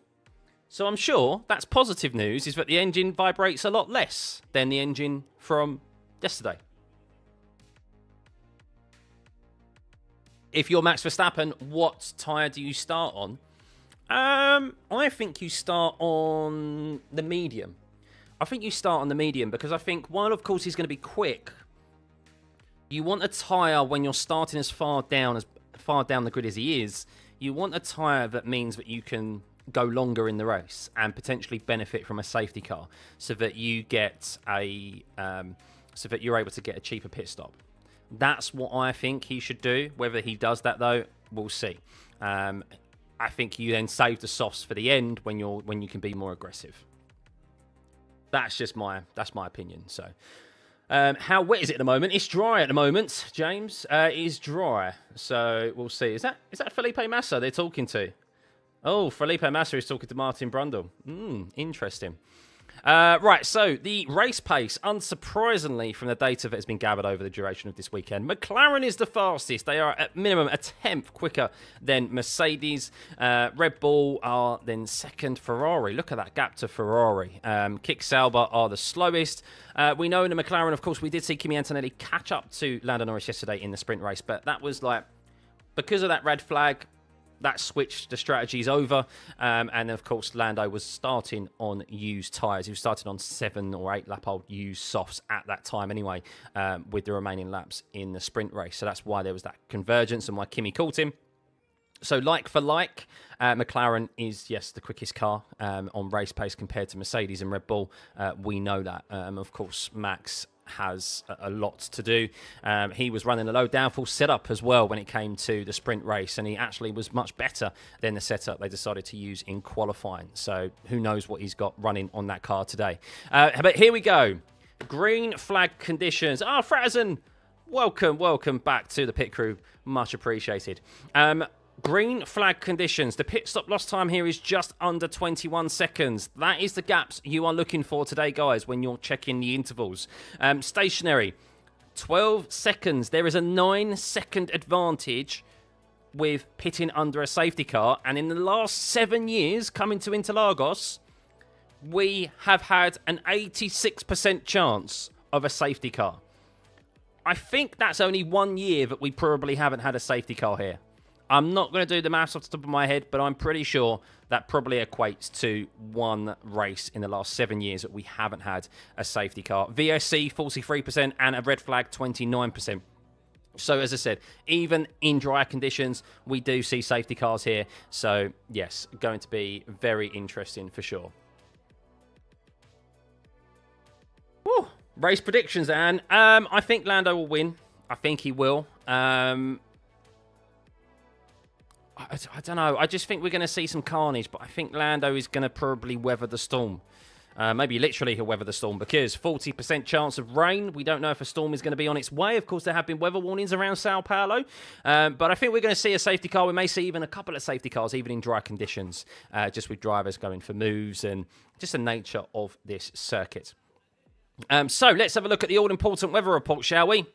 So I'm sure that's positive news, is that the engine vibrates a lot less than the engine from yesterday. If you're Max Verstappen, what tyre do you start on? I think you start on the medium. Because I think, while of course he's going to be quick, you want a tyre when you're starting as far down the grid as he is. You want a tyre that means that you can go longer in the race and potentially benefit from a safety car, so that you get a so that you're able to get a cheaper pit stop. That's what I think he should do. Whether he does that, though, we'll see. I think you then save the softs for the end when you can be more aggressive. That's my opinion. So, how wet is it at the moment? It's dry at the moment, James. It is dry. So we'll see. Is that Felipe Massa they're talking to? Oh, Felipe Massa is talking to Martin Brundle. Interesting. Right, so the race pace, unsurprisingly, from the data that has been gathered over the duration of this weekend, McLaren is the fastest. They are at minimum a tenth quicker than Mercedes. Red Bull are then second. Ferrari, look at that gap to Ferrari. Kick Sauber are the slowest. We know in the McLaren, of course, we did see Kimi Antonelli catch up to Lando Norris yesterday in the sprint race, but that was like, because of that red flag, that switched the strategies over. And, of course, Lando was starting on used tyres. He was starting on 7 or 8 lap-old used softs at that time anyway, with the remaining laps in the sprint race. So that's why there was that convergence and why Kimi caught him. So like for like, McLaren is, yes, the quickest car on race pace compared to Mercedes and Red Bull. We know that. Of course, Max has a lot to do. He was running a low downforce setup as well when it came to the sprint race, and he actually was much better than the setup they decided to use in qualifying. So who knows what he's got running on that car today. But here we go. Green flag conditions. Frazen, welcome back to the pit crew. Much appreciated. Green flag conditions. The pit stop lost time here is just under 21 seconds. That is the gaps you are looking for today, guys, when you're checking the intervals. Stationary, 12 seconds. There is a 9-second advantage with pitting under a safety car. And in the last 7 years, coming to Interlagos, we have had an 86% chance of a safety car. I think that's only 1 year that we probably haven't had a safety car here. I'm not going to do the maths off the top of my head, but I'm pretty sure that probably equates to 1 race in the last 7 years that we haven't had a safety car. VSC, 43%, and a red flag, 29%. So, as I said, even in dry conditions, we do see safety cars here. So, yes, going to be very interesting for sure. Woo. Race predictions, Anne. I think Lando will win. I think he will. I don't know. I just think we're going to see some carnage, but I think Lando is going to probably weather the storm. Maybe literally he'll weather the storm, because 40% chance of rain. We don't know if a storm is going to be on its way. Of course, there have been weather warnings around Sao Paulo. But I think we're going to see a safety car. We may see even a couple of safety cars, even in dry conditions, just with drivers going for moves and just the nature of this circuit. So let's have a look at the all-important weather report, shall we?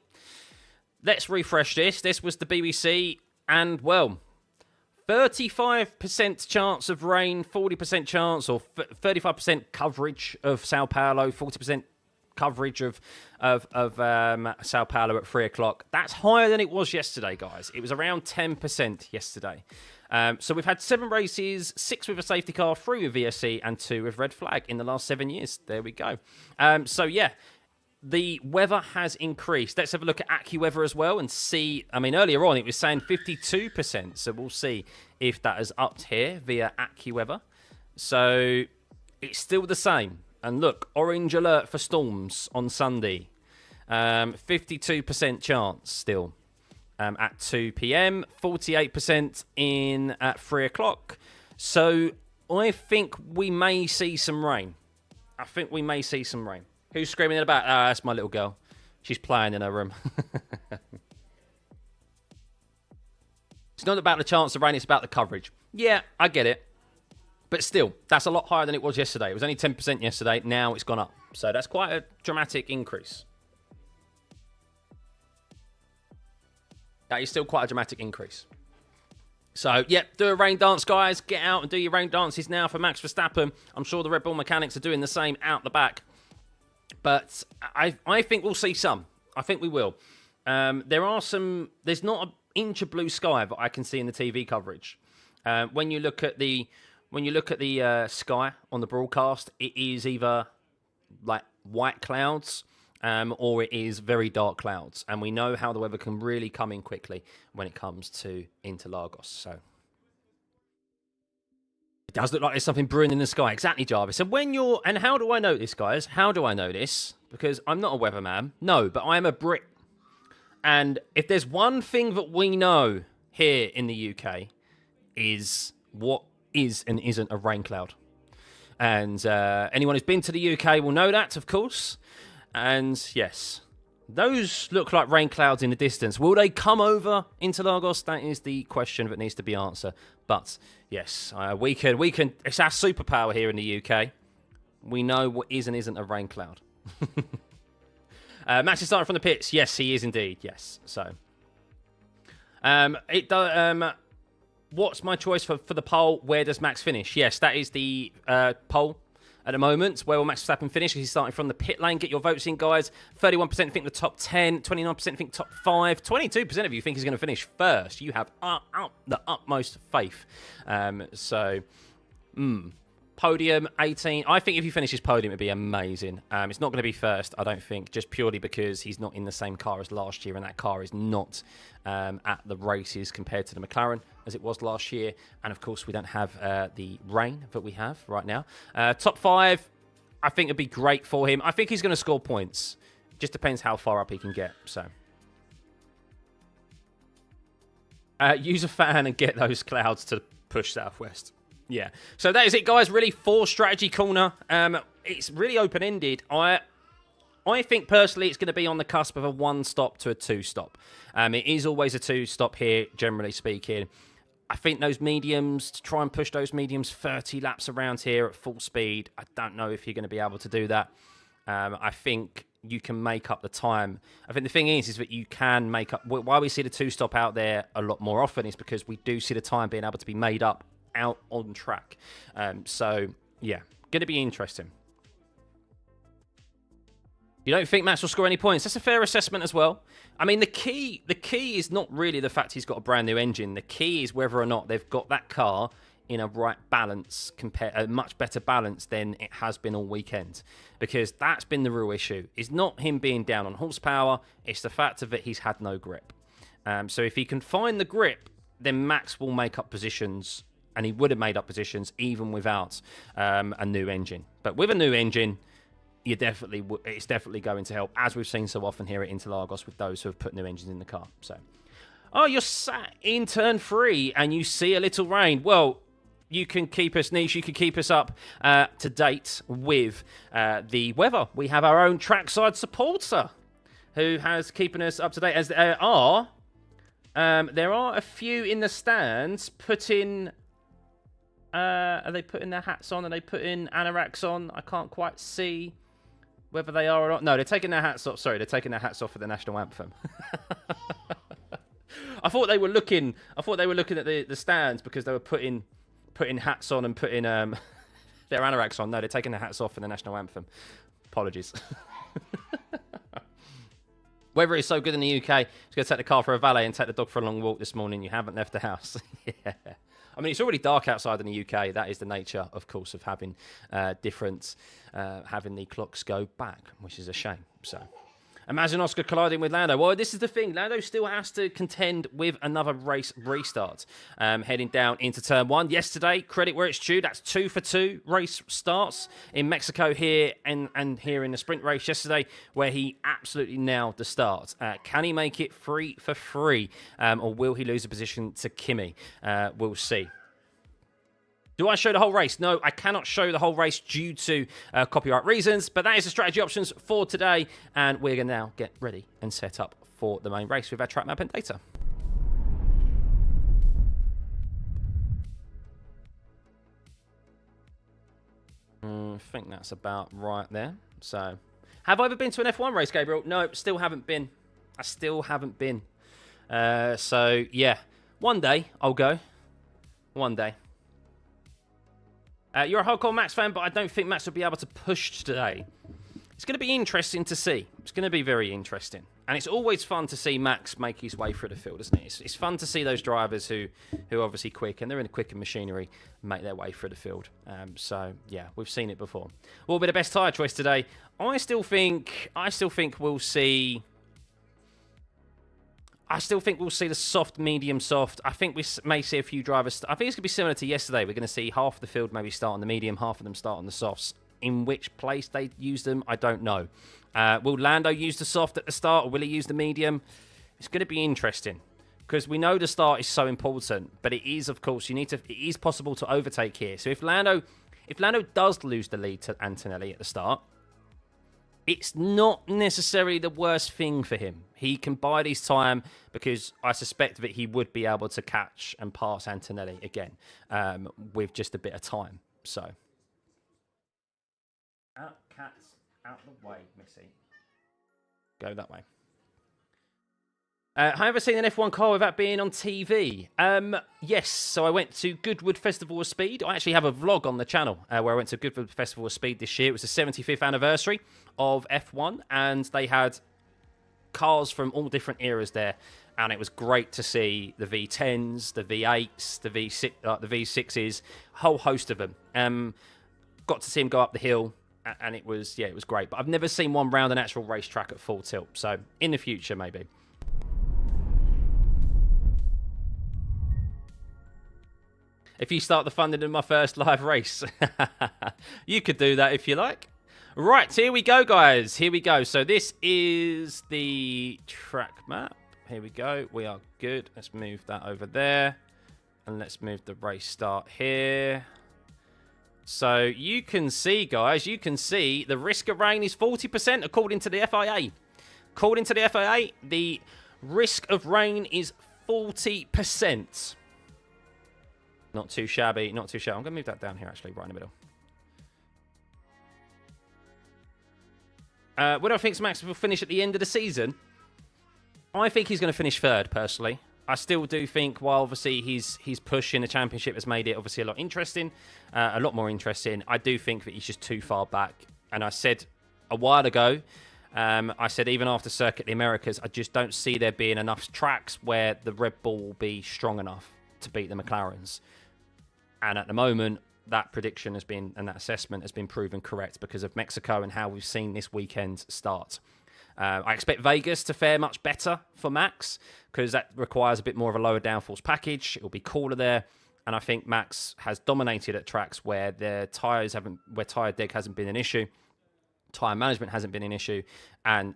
Let's refresh this. This was the BBC, and, well, 35% chance of rain, 40% chance, or 35% coverage of Sao Paulo, 40% coverage of Sao Paulo at 3 o'clock. That's higher than it was yesterday, guys. It was around 10% yesterday. So we've had 7 races, 6 with a safety car, 3 with VSC, and 2 with red flag in the last 7 years. There we go. So, yeah. The weather has increased. Let's have a look at AccuWeather as well and see. I mean, earlier on it was saying 52%. So we'll see if that is upped here via AccuWeather. So it's still the same. And look, orange alert for storms on Sunday. 52% chance still at 2 p.m. 48% in at 3 o'clock. So I think we may see some rain. I think we may see some rain. Who's screaming in the back? Ah, that's my little girl. She's playing in her room. It's not about the chance of rain, it's about the coverage. Yeah, I get it. But still, that's a lot higher than it was yesterday. It was only 10% yesterday. Now it's gone up. So that's quite a dramatic increase. That is still quite a dramatic increase. So, yep, do a rain dance, guys. Get out and do your rain dances now for Max Verstappen. I'm sure the Red Bull mechanics are doing the same out the back. But I think we'll see some. I think we will. There's not an inch of blue sky that I can see in the TV coverage. When you look at the sky on the broadcast, it is either like white clouds or it is very dark clouds. And we know how the weather can really come in quickly when it comes to Interlagos. So does look like there's something brewing in the sky. Exactly, Jarvis. So when you're... And how do I know this, guys? How do I know this? Because I'm not a weatherman. No, but I am a Brit. And if there's one thing that we know here in the UK is what is and isn't a rain cloud. And anyone who's been to the UK will know that, of course. And yes, those look like rain clouds in the distance. Will they come over into Lagos? That is the question that needs to be answered. But yes, we can. It's our superpower here in the UK. We know what is and isn't a rain cloud. Max is starting from the pits. Yes, he is indeed. Yes. So, what's my choice for the poll? Where does Max finish? Yes, that is the poll at the moment. Where will Max Verstappen finish? He's starting from the pit lane. Get your votes in, guys. 31% think the top 10. 29% think top 5. 22% of you think he's going to finish first. You have the utmost faith. Podium, 18. I think if he finishes podium, it'd be amazing. It's not going to be first, I don't think, just purely because he's not in the same car as last year, and that car is not at the races compared to the McLaren as it was last year. And, of course, we don't have the rain that we have right now. Top 5, I think it'd be great for him. I think he's going to score points. Just depends how far up he can get. So, use a fan and get those clouds to push southwest. Yeah, so that is it, guys. Really, for strategy corner, it's really open-ended. I think personally, it's going to be on the cusp of a 1-stop to a 2-stop. It is always a 2-stop here, generally speaking. I think those mediums, to try and push those mediums 30 laps around here at full speed, I don't know if you're going to be able to do that. I think you can make up the time. I think the thing is that you can make up. Why we see the 2-stop out there a lot more often is because we do see the time being able to be made up out on track. So, yeah, going to be interesting. You don't think Max will score any points? That's a fair assessment as well. I mean, the key is not really the fact he's got a brand new engine. The key is whether or not they've got that car in a right balance, a much better balance than it has been all weekend. Because that's been the real issue. It's not him being down on horsepower. It's the fact of that he's had no grip. So if he can find the grip, then Max will make up positions. And he would have made up positions even without a new engine. But with a new engine, it's definitely going to help, as we've seen so often here at Interlagos with those who have put new engines in the car. So, oh, you're sat in turn 3 and you see a little rain. Well, you can keep us niche. You can keep us up to date with the weather. We have our own trackside supporter who has keeping us up to date. As there are a few in the stands putting. Are they putting their hats on? Are they putting anoraks on? I can't quite see whether they are or not. No, they're taking their hats off. Sorry, they're taking their hats off for the national anthem. I thought they were looking. At the stands because they were putting hats on and putting their anoraks on. No, they're taking their hats off for the national anthem. Apologies. Weather is so good in the UK. Just going to take the car for a valet and take the dog for a long walk this morning. You haven't left the house. Yeah. I mean, it's already dark outside in the UK. That is the nature, of course, of having having the clocks go back, which is a shame. So, imagine Oscar colliding with Lando. Well, this is the thing. Lando still has to contend with another race restart. Heading down into turn 1. Yesterday, credit where it's due. That's 2 for 2 race starts in Mexico here and here in the sprint race yesterday, where he absolutely nailed the start. Can he make it 3 for 3? Or will he lose a position to Kimi? We'll see. Do I show the whole race? No, I cannot show the whole race due to copyright reasons, but that is the strategy options for today, and we're going to now get ready and set up for the main race with our track map and data. I think that's about right there. So, have I ever been to an F1 race, Gabriel? No, still haven't been. I still haven't been. So, yeah, one day I'll go. One day. You're a hardcore Max fan, but I don't think Max will be able to push today. It's going to be interesting to see. It's going to be very interesting. And it's always fun to see Max make his way through the field, isn't it? It's fun to see those drivers who are obviously quick, and they're in the quicker machinery, make their way through the field. So, yeah, we've seen it before. What will be the best tyre choice today? I still think we'll see... I still think we'll see the soft, medium, soft. I think we may see a few drivers. I think it's going to be similar to yesterday. We're going to see half the field maybe start on the medium, half of them start on the softs. In which place they use them, I don't know. Will Lando use the soft at the start, or will he use the medium? It's going to be interesting. Because we know the start is so important, but it is, of course, it is possible to overtake here. So if Lando does lose the lead to Antonelli at the start, it's not necessarily the worst thing for him. He can bide his time because I suspect that he would be able to catch and pass Antonelli again with just a bit of time. So, cats out the way, Missy. Go that way. Have I ever seen an F1 car without being on TV? Yes, so I went to Goodwood Festival of Speed. I actually have a vlog on the channel where I went to Goodwood Festival of Speed this year. It was the 75th anniversary of F1, and they had cars from all different eras there, and it was great to see the V10s, the V8s, the V6s, a whole host of them. Got to see them go up the hill, and it was great. But I've never seen one round an actual racetrack at full tilt, so in the future, maybe. If you start the funding in my first live race. You could do that if you like. Right, here we go, guys. Here we go. So this is the track map. Here we go. We are good. Let's move that over there. And let's move the race start here. So you can see, guys, you can see the risk of rain is 40% according to the FIA. According to the FIA, the risk of rain is 40%. Not too shabby, not too shabby. I'm going to move that down here, actually, right in the middle. Where do I think Max will finish at the end of the season? I think he's going to finish third, personally. I still do think, while obviously his push in the championship has made it obviously a lot interesting, a lot more interesting, I do think that he's just too far back. And I said a while ago, I said even after Circuit the Americas, I just don't see there being enough tracks where the Red Bull will be strong enough to beat the McLarens. And at the moment, that prediction has been, and that assessment has been proven correct because of Mexico and how we've seen this weekend start. I expect Vegas to fare much better for Max because that requires a bit more of a lower downforce package. It will be cooler there. And I think Max has dominated at tracks where their tyres where tyre deg hasn't been an issue, tyre management hasn't been an issue, and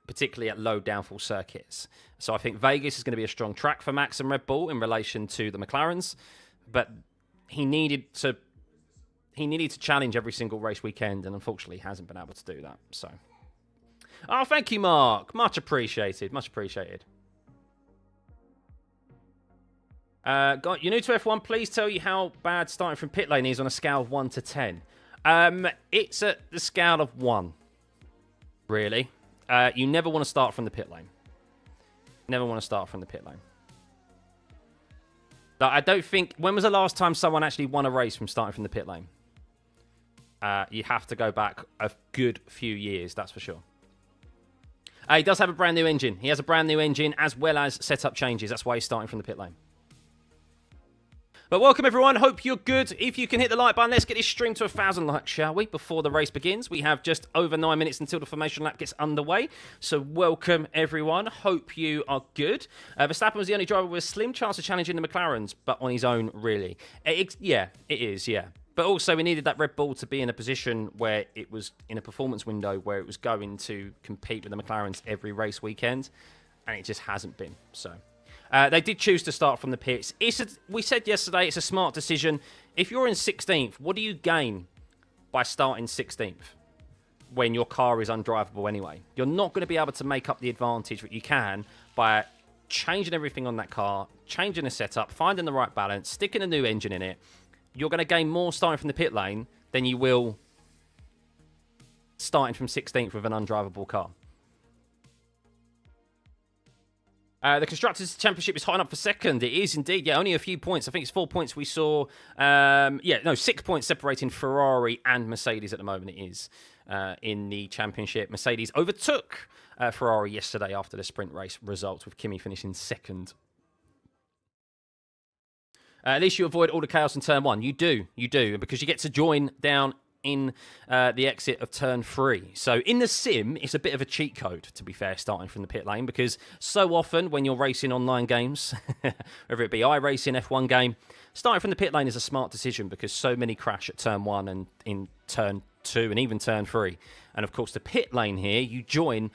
particularly at low downforce circuits. So I think Vegas is going to be a strong track for Max and Red Bull in relation to the McLarens, but he needed to challenge every single race weekend, and unfortunately hasn't been able to do that. So, oh, thank you, Mark. Much appreciated. Much appreciated. You're new to F1. Please tell you how bad starting from pit lane is on a scale of 1 to 10. It's at the scale of 1. Really, you never want to start from the pit lane. Never want to start from the pit lane. I don't think... When was the last time someone actually won a race from starting from the pit lane? You have to go back a good few years, that's for sure. He does have a brand new engine. He has a brand new engine as well as setup changes. That's why he's starting from the pit lane. But welcome, everyone. Hope you're good. If you can hit the like button, let's get this stream to 1,000 likes, shall we? Before the race begins. We have just over 9 minutes until the formation lap gets underway. So welcome, everyone. Hope you are good. Verstappen was the only driver with a slim chance of challenging the McLarens, but on his own, really. Yeah, it is, yeah. But also, we needed that Red Bull to be in a position where it was in a performance window where it was going to compete with the McLarens every race weekend, and it just hasn't been, so... they did choose to start from the pits. We said yesterday it's a smart decision. If you're in 16th, what do you gain by starting 16th when your car is undrivable anyway? You're not going to be able to make up the advantage that you can by changing everything on that car, changing the setup, finding the right balance, sticking a new engine in it. You're going to gain more starting from the pit lane than you will starting from 16th with an undrivable car. The Constructors' Championship is hotting up for second. It is indeed. Yeah, only a few points. I think it's 4 points we saw. 6 points separating Ferrari and Mercedes at the moment. It is in the championship. Mercedes overtook Ferrari yesterday after the sprint race results, with Kimi finishing second. At least you avoid all the chaos in turn one. You do, because you get to join down in the exit of turn 3. So in the sim, it's a bit of a cheat code, to be fair, starting from the pit lane, because so often when you're racing online games, whether it be iRacing, F1 game, starting from the pit lane is a smart decision because so many crash at turn 1 and in turn 2 and even turn 3. And of course, the pit lane here, you join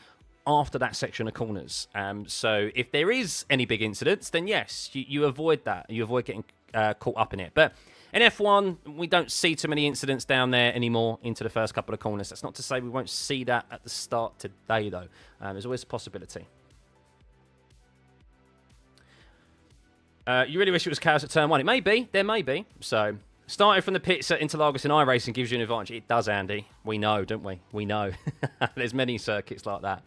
after that section of corners. So if there is any big incidents, then yes, you avoid that. You avoid getting caught up in it. But in F1, we don't see too many incidents down there anymore into the first couple of corners. That's not to say we won't see that at the start today, though. There's always a possibility. You really wish it was chaos at turn 1. It may be. There may be. So starting from the pits at Interlagos in iRacing gives you an advantage. It does, Andy. We know, don't we? We know. There's many circuits like that.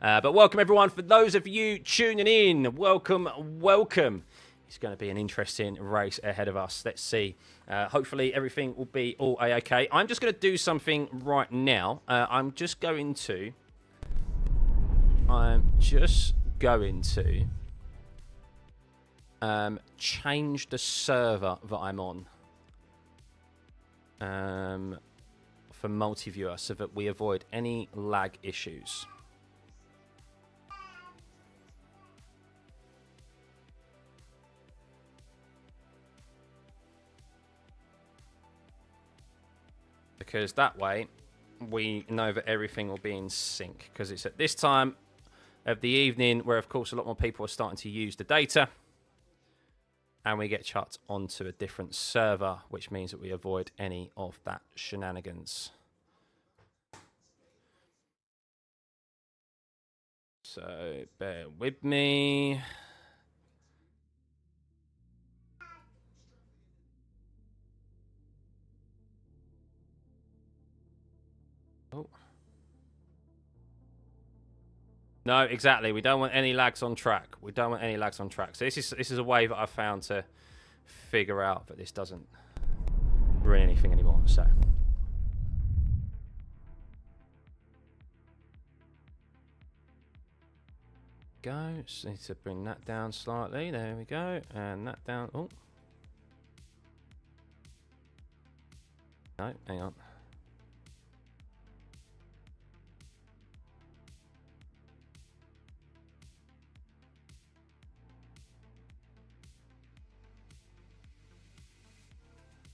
But welcome, everyone. For those of you tuning in, welcome, welcome. It's going to be an interesting race ahead of us. Let's see. Hopefully, everything will be all A-OK. I'm just going to do something right now. I'm just going to change the server that I'm on for multi-viewer so that we avoid any lag issues. Because that way we know that everything will be in sync, because it's at this time of the evening where of course a lot more people are starting to use the data. And we get chucked onto a different server, which means that we avoid any of that shenanigans. So bear with me. Oh. No, exactly. We don't want any lags on track. We don't want any lags on track. So this is a way that I've found to figure out that this doesn't ruin anything anymore. So go. Just need to bring that down slightly. There we go. And that down. Oh. No, hang on.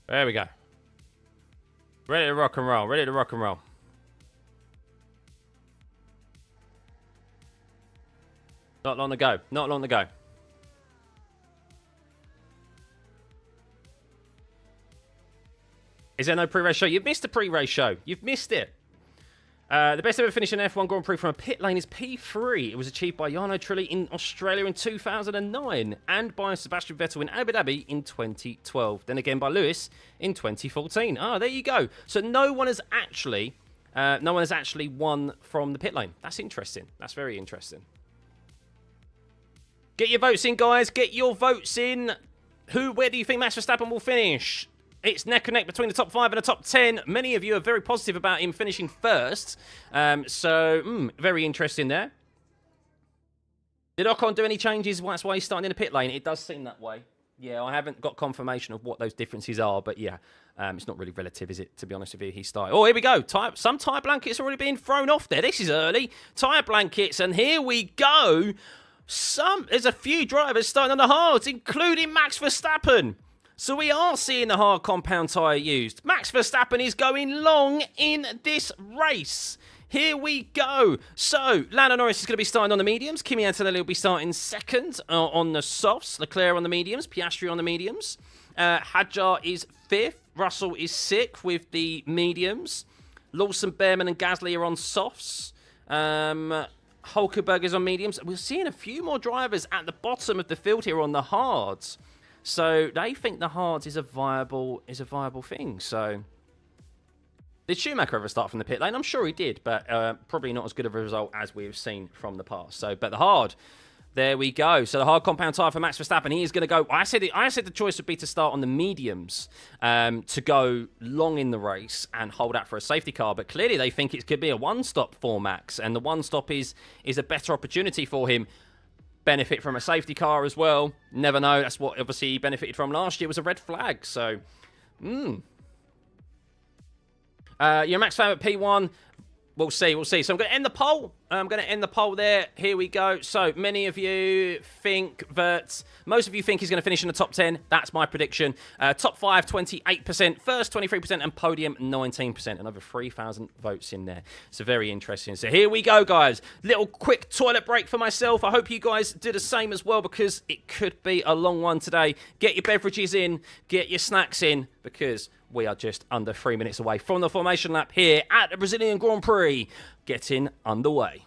There we go. Ready to rock and roll. Ready to rock and roll. Not long to go. Not long to go. Is there no pre-race show? You've missed a pre-race show. You've missed it. The best ever finish in F1 Grand Prix from a pit lane is P3. It was achieved by Jarno Trulli in Australia in 2009 and by Sebastian Vettel in Abu Dhabi in 2012. Then again by Lewis in 2014. Ah, there you go. So no one has actually won from the pit lane. That's interesting. That's very interesting. Get your votes in, guys. Get your votes in. Where do you think Max Verstappen will finish? It's neck and neck between the top 5 and the top 10. Many of you are very positive about him finishing first. Very interesting there. Did Ocon do any changes? That's why he's starting in the pit lane. It does seem that way. Yeah, I haven't got confirmation of what those differences are, but yeah, it's not really relative, is it? To be honest with you, he started. Oh, here we go. Some tyre blankets are already being thrown off there. This is early. Tyre blankets, and here we go. There's a few drivers starting on the hards, including Max Verstappen. So we are seeing the hard compound tyre used. Max Verstappen is going long in this race. Here we go. So Lando Norris is going to be starting on the mediums. Kimi Antonelli will be starting second on the softs. Leclerc on the mediums. Piastri on the mediums. Hadjar is 5th. Russell is 6th with the mediums. Lawson, Behrman and Gasly are on softs. Hulkenberg is on mediums. We're seeing a few more drivers at the bottom of the field here on the hards. So they think the hards is a viable thing. So did Schumacher ever start from the pit lane? I'm sure he did, but probably not as good of a result as we've seen from the past. So, but the hard, there we go. So the hard compound tyre for Max Verstappen, he is going to go. I said the choice would be to start on the mediums to go long in the race and hold out for a safety car. But clearly they think it could be a one-stop for Max, and the one-stop is a better opportunity for him. Benefit from a safety car as well. Never know. That's what obviously he benefited from last year, was a red flag. So, Your max fame at P1. We'll see, we'll see. So I'm going to end the poll. I'm going to end the poll there. Here we go. So many of you think that... Most of you think he's going to finish in the top 10. That's my prediction. Top 5, 28%. First, 23%. And podium, 19%. Another 3,000 votes in there. So very interesting. So here we go, guys. Little quick toilet break for myself. I hope you guys do the same as well, because it could be a long one today. Get your beverages in. Get your snacks in, because... we are just under 3 minutes away from the formation lap here at the Brazilian Grand Prix getting underway.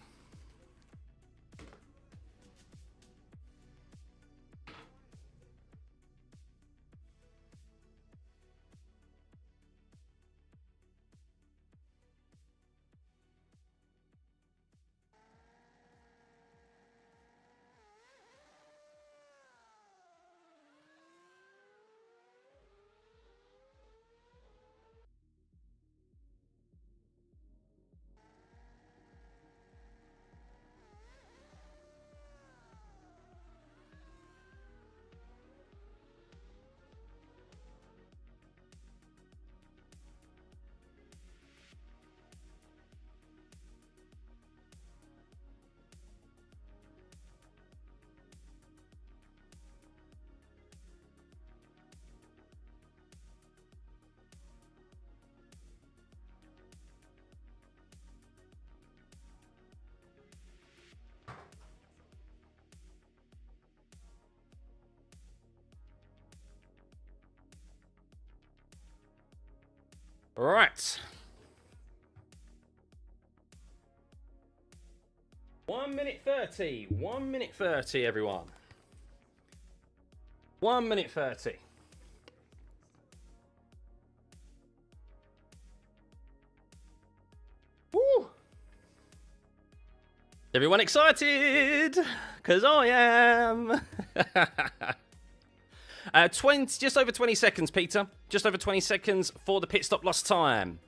Right. 1 minute 30. 1 minute 30, everyone. 1 minute 30. Woo! Everyone excited? Because I am. 20, just over 20 seconds, Peter. Just over 20 seconds for the pit stop lost time.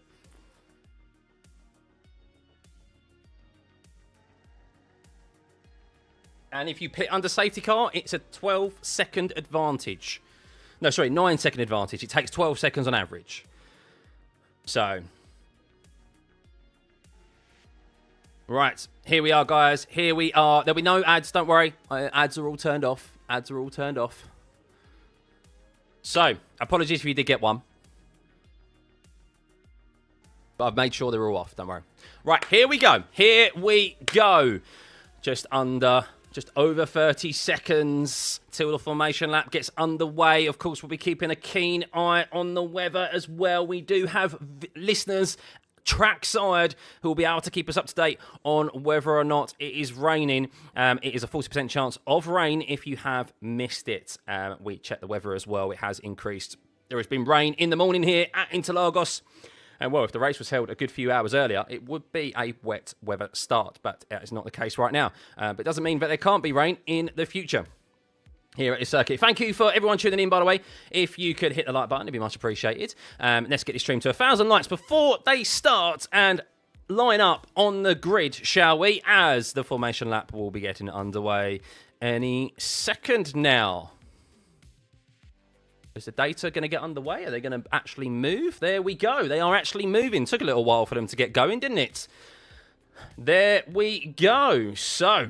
And if you pit under safety car, it's a 12-second advantage. No, sorry, 9-second advantage. It takes 12 seconds on average. So. Right, here we are, guys. Here we are. There'll be no ads, don't worry. Ads are all turned off. Ads are all turned off. So, apologies if you did get one. But I've made sure they're all off, don't worry. Right, here we go. Here we go. Just over 30 seconds till the formation lap gets underway. Of course, we'll be keeping a keen eye on the weather as well. We do have listeners trackside who will be able to keep us up to date on whether or not it is raining. It is a 40% chance of rain if you have missed it. We checked the weather as well. It has increased. There has been rain in the morning here at Interlagos. And well, if the race was held a good few hours earlier, it would be a wet weather start. But it's not the case right now. But it doesn't mean that there can't be rain in the future here at the circuit. Thank you for everyone tuning in, by the way. If you could hit the like button, it'd be much appreciated. Let's get this stream to 1,000 likes before they start and line up on the grid, shall we? As the formation lap will be getting underway any second now. Is the data going to get underway? Are they going to actually move? There we go. They are actually moving. Took a little while for them to get going, didn't it? There we go. So.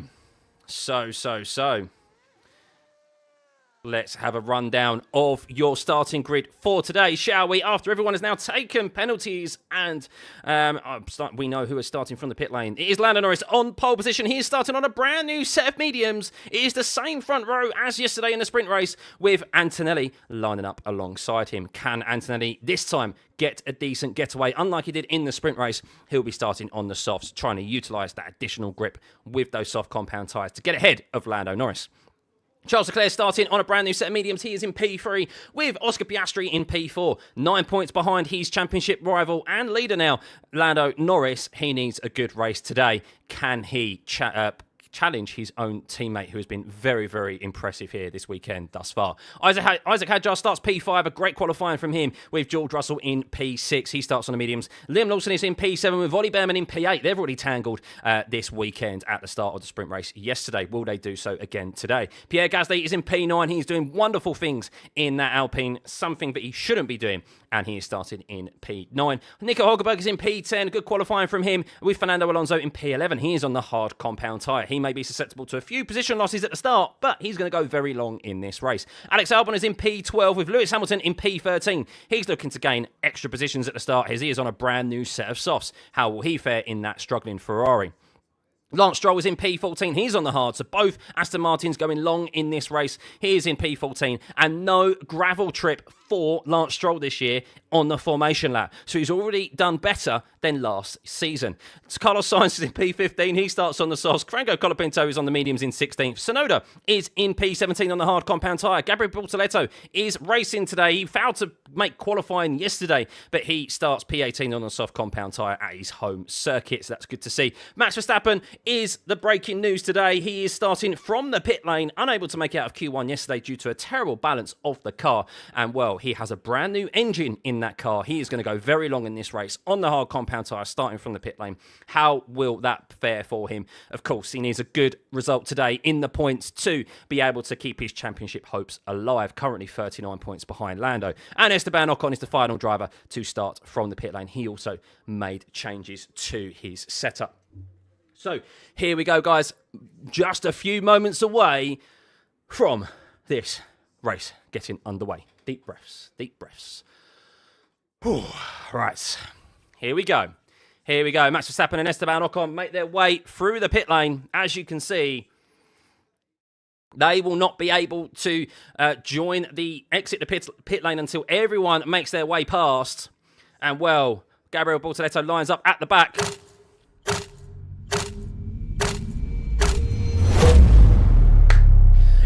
Let's have a rundown of your starting grid for today, shall we? After everyone has now taken penalties and we know who is starting from the pit lane. It is Lando Norris on pole position. He is starting on a brand new set of mediums. It is the same front row as yesterday in the sprint race with Antonelli lining up alongside him. Can Antonelli this time get a decent getaway? Unlike he did in the sprint race, he'll be starting on the softs, trying to utilise that additional grip with those soft compound tyres to get ahead of Lando Norris. Charles Leclerc starting on a brand new set of mediums. He is in P3 with Oscar Piastri in P4. 9 points behind his championship rival and leader now, Lando Norris. He needs a good race today. Can he challenge his own teammate, who has been very, very impressive here this weekend thus far. Isaac Hadjar starts P5, a great qualifying from him with George Russell in P6. He starts on the mediums. Liam Lawson is in P7 with Ollie Behrman in P8. They've already tangled this weekend at the start of the sprint race yesterday. Will they do so again today? Pierre Gasly is in P9. He's doing wonderful things in that Alpine, something that he shouldn't be doing, and he is starting in P9. Nico Hülkenberg is in P10. Good qualifying from him with Fernando Alonso in P11. He is on the hard compound tyre. He may be susceptible to a few position losses at the start, but he's going to go very long in this race. Alex Albon is in P12 with Lewis Hamilton in P13. He's looking to gain extra positions at the start as he is on a brand new set of softs. How will he fare in that struggling Ferrari? Lance Stroll is in P14. He's on the hard, so both Aston Martins going long in this race. He is in P14, and no gravel trip for Lance Stroll this year on the formation lap. So he's already done better than last season. Carlos Sainz is in P15. He starts on the softs. Franco Colapinto is on the mediums in 16th. Tsunoda is in P17 on the hard compound tyre. Gabriel Bortoleto is racing today. He failed to make qualifying yesterday, but he starts P18 on the soft compound tyre at his home circuit, so that's good to see. Max Verstappen is the breaking news today. He is starting from the pit lane, unable to make out of Q1 yesterday due to a terrible balance of the car. And, well, he has a brand new engine in that car. He is going to go very long in this race on the hard compound tyre, starting from the pit lane. How will that fare for him? Of course, he needs a good result today in the points to be able to keep his championship hopes alive. Currently 39 points behind Lando. And Esteban Ocon is the final driver to start from the pit lane. He also made changes to his setup. So here we go, guys. Just a few moments away from this race getting underway. Deep breaths, deep breaths. Whew. Right, here we go. Here we go. Max Verstappen and Esteban Ocon make their way through the pit lane. As you can see, they will not be able to exit the pit lane until everyone makes their way past. And, well, Gabriel Bortoleto lines up at the back.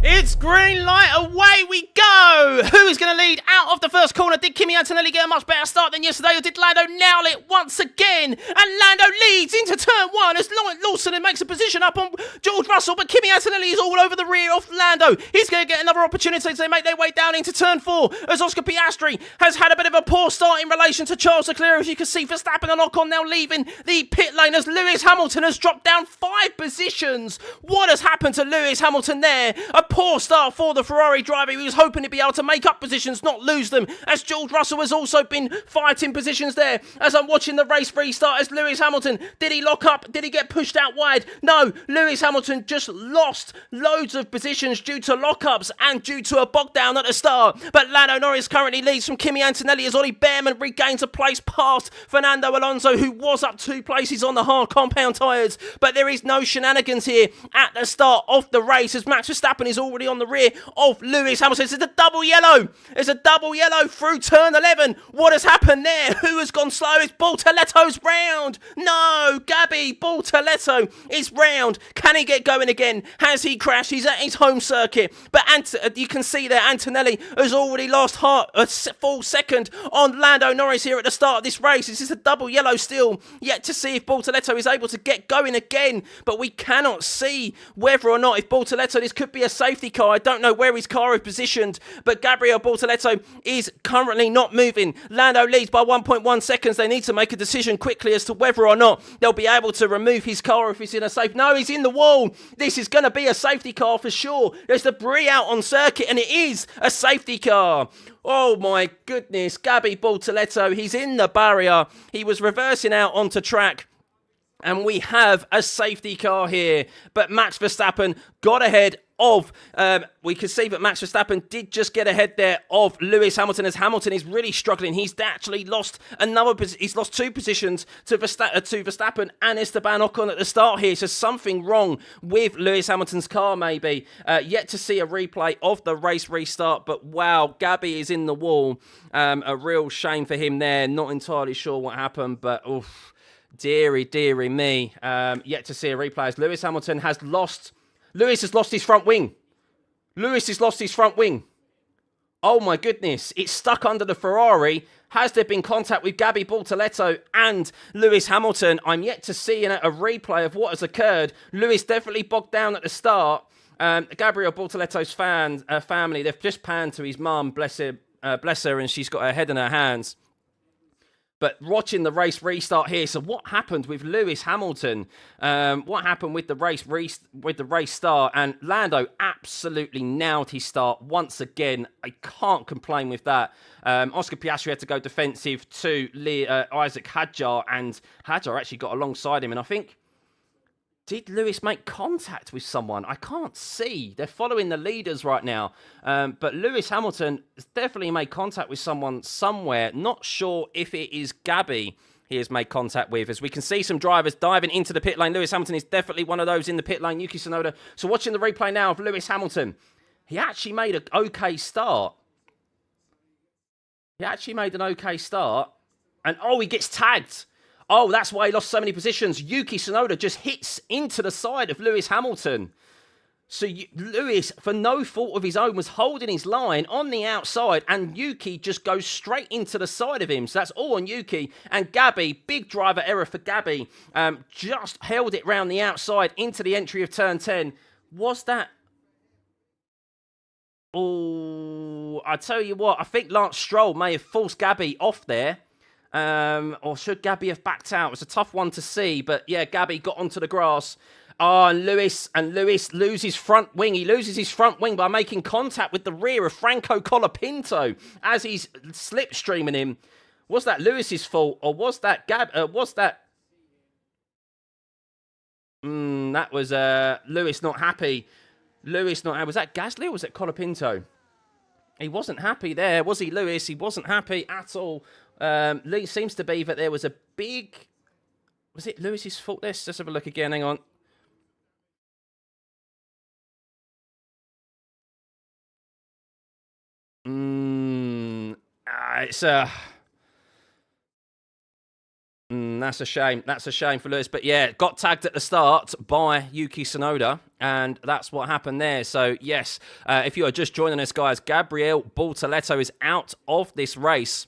It's green light, away we go! Who is going to lead out of the first corner? Did Kimi Antonelli get a much better start than yesterday, or did Lando nail it once again? And Lando leads into turn one as Lawson makes a position up on George Russell, but Kimi Antonelli is all over the rear of Lando. He's going to get another opportunity as they make their way down into turn four, as Oscar Piastri has had a bit of a poor start in relation to Charles Leclerc. As you can see, Verstappen and Ocon now leaving the pit lane as Lewis Hamilton has dropped down 5 positions. What has happened to Lewis Hamilton there? A poor start for the Ferrari driver. He was hoping to be able to make up positions, not lose them, as George Russell has also been fighting positions there. As I'm watching the race restart, as Lewis Hamilton, did he lock up? Did he get pushed out wide? No, Lewis Hamilton just lost loads of positions due to lockups and due to a bog down at the start. But Lando Norris currently leads from Kimi Antonelli as Ollie Behrman regains a place past Fernando Alonso, who was up 2 places on the hard compound tyres. But there is no shenanigans here at the start of the race, as Max Verstappen is already on the rear of Lewis Hamilton. It's a double yellow. It's a double yellow through turn 11. What has happened there? Who has gone slow? It's Bortoleto's round. No, Gabby Bortoleto is round. Can he get going again? Has he crashed? He's at his home circuit. But you can see there, Antonelli has already lost a full second on Lando Norris here at the start of this race. This is a double yellow still. Yet to see if Bortoleto is able to get going again. But we cannot see whether or not if Bortoleto, this could be a safety car. I don't know where his car is positioned, but Gabriel Bortoleto is currently not moving. Lando leads by 1.1 seconds. They need to make a decision quickly as to whether or not they'll be able to remove his car if he's in a safe. No, he's in the wall. This is going to be a safety car for sure. There's debris out on circuit, and it is a safety car. Oh my goodness, Gabby Bortoleto, he's in the barrier. He was reversing out onto track. And we have a safety car here. But Max Verstappen got ahead of, we could see that Max Verstappen did just get ahead there of Lewis Hamilton, as Hamilton is really struggling. He's actually lost he's lost 2 positions to Verstappen and Esteban Ocon at the start here. So something wrong with Lewis Hamilton's car maybe. Yet to see a replay of the race restart, but wow, Gabby is in the wall. A real shame for him there. Not entirely sure what happened, but oof. Deary me. Yet to see a replay as Lewis Hamilton has lost. Lewis has lost his front wing. Lewis has lost his front wing. Oh my goodness. It's stuck under the Ferrari. Has there been contact with Gabby Bortoleto and Lewis Hamilton? I'm yet to see a replay of what has occurred. Lewis definitely bogged down at the start. Gabriel Bortoleto's family, they've just panned to his mum, bless her, and she's got her head in her hands. But watching the race restart here, so what happened with Lewis Hamilton? What happened with the race start? And Lando absolutely nailed his start once again. I can't complain with that. Oscar Piastri had to go defensive to Isaac Hadjar, and Hadjar actually got alongside him. And I think, did Lewis make contact with someone? I can't see. They're following the leaders right now. But Lewis Hamilton has definitely made contact with someone somewhere. Not sure if it is Gabby he has made contact with. As we can see some drivers diving into the pit lane. Lewis Hamilton is definitely one of those in the pit lane. Yuki Tsunoda. So watching the replay now of Lewis Hamilton. He actually made an okay start. And oh, he gets tagged. Oh, that's why he lost so many positions. Yuki Tsunoda just hits into the side of Lewis Hamilton. So Lewis, for no fault of his own, was holding his line on the outside, and Yuki just goes straight into the side of him. So that's all on Yuki. And Gabby, big driver error for Gabby, just held it round the outside into the entry of turn 10. Was that... Oh, I tell you what, I think Lance Stroll may have forced Gabby off there. Or should Gabby have backed out? It was a tough one to see, but yeah, Gabby got onto the grass. Oh, and Lewis loses front wing. He loses his front wing by making contact with the rear of Franco Colapinto as he's slipstreaming him. Was that Lewis's fault, or was that that was Lewis not happy? Was that Gasly or was it Colapinto? He wasn't happy there, was he, Lewis? He wasn't happy at all. Lee seems to be that there was a big... Was it Lewis's fault? Let's just have a look again. Hang on. That's a shame. That's a shame for Lewis. But yeah, got tagged at the start by Yuki Tsunoda, and that's what happened there. So yes, if you are just joining us, guys, Gabriel Bortoleto is out of this race.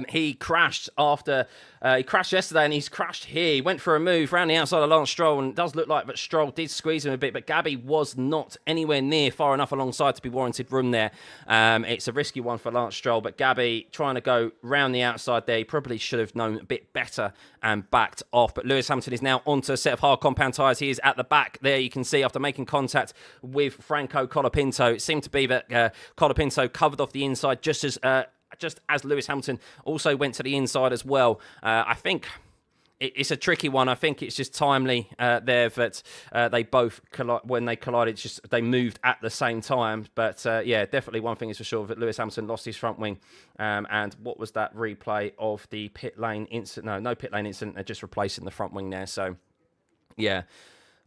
He crashed he crashed yesterday, and he's crashed here. He went for a move around the outside of Lance Stroll, and it does look like that Stroll did squeeze him a bit, but Gabby was not anywhere near far enough alongside to be warranted room there. It's a risky one for Lance Stroll, but Gabby trying to go round the outside there. He probably should have known a bit better and backed off. But Lewis Hamilton is now onto a set of hard compound tyres. He is at the back there. You can see after making contact with Franco Colapinto, it seemed to be that Colapinto covered off the inside just as Lewis Hamilton also went to the inside as well. I think it's a tricky one. I think it's just timely there that they both when they collided, it's just they moved at the same time. But yeah, definitely one thing is for sure that Lewis Hamilton lost his front wing. And what was that replay of the pit lane incident? No pit lane incident. They're just replacing the front wing there. So yeah.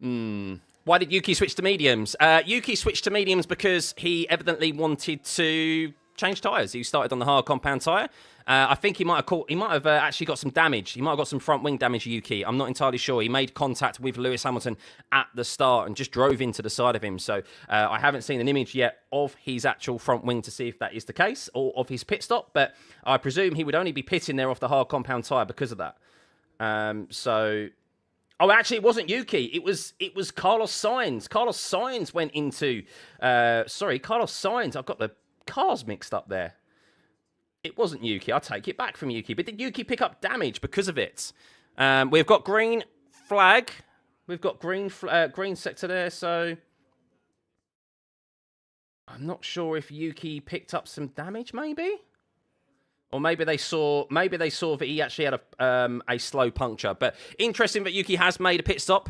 Why did Yuki switch to mediums? Yuki switched to mediums because he evidently wanted to change tyres. He started on the hard compound tyre. I think he might have actually got some damage. He might have got some front wing damage, Yuki. I'm not entirely sure. He made contact with Lewis Hamilton at the start and just drove into the side of him. So I haven't seen an image yet of his actual front wing to see if that is the case, or of his pit stop, but I presume he would only be pitting there off the hard compound tyre because of that. Oh, actually, it wasn't Yuki. It was Carlos Sainz. Carlos Sainz went into... Carlos Sainz. I've got the cars mixed up there. It wasn't Yuki. I'll take it back from Yuki. But did Yuki pick up damage because of it? We've got green flag. We've got green sector there, so... I'm not sure if Yuki picked up some damage, maybe? Or maybe they saw that he actually had a slow puncture. But interesting that Yuki has made a pit stop.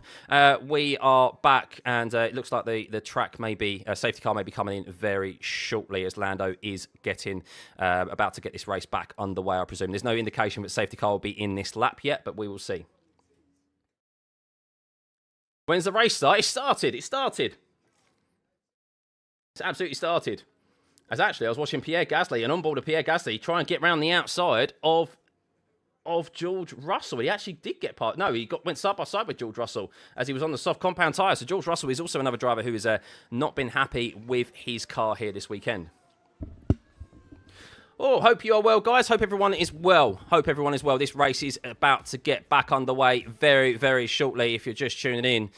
We are back, and it looks like the track may be safety car may be coming in very shortly as Lando is getting about to get this race back underway. I presume there's no indication that safety car will be in this lap yet, but we will see. When's the race start? It started. It's absolutely started. As actually, I was watching Pierre Gasly, and on board of Pierre Gasly, try and get round the outside of George Russell. He actually did get part. No, he went side by side with George Russell as he was on the soft compound tyre. So George Russell is also another driver who has not been happy with his car here this weekend. Oh, hope you are well, guys. Hope everyone is well. Hope everyone is well. This race is about to get back underway very, very shortly. If you're just tuning in,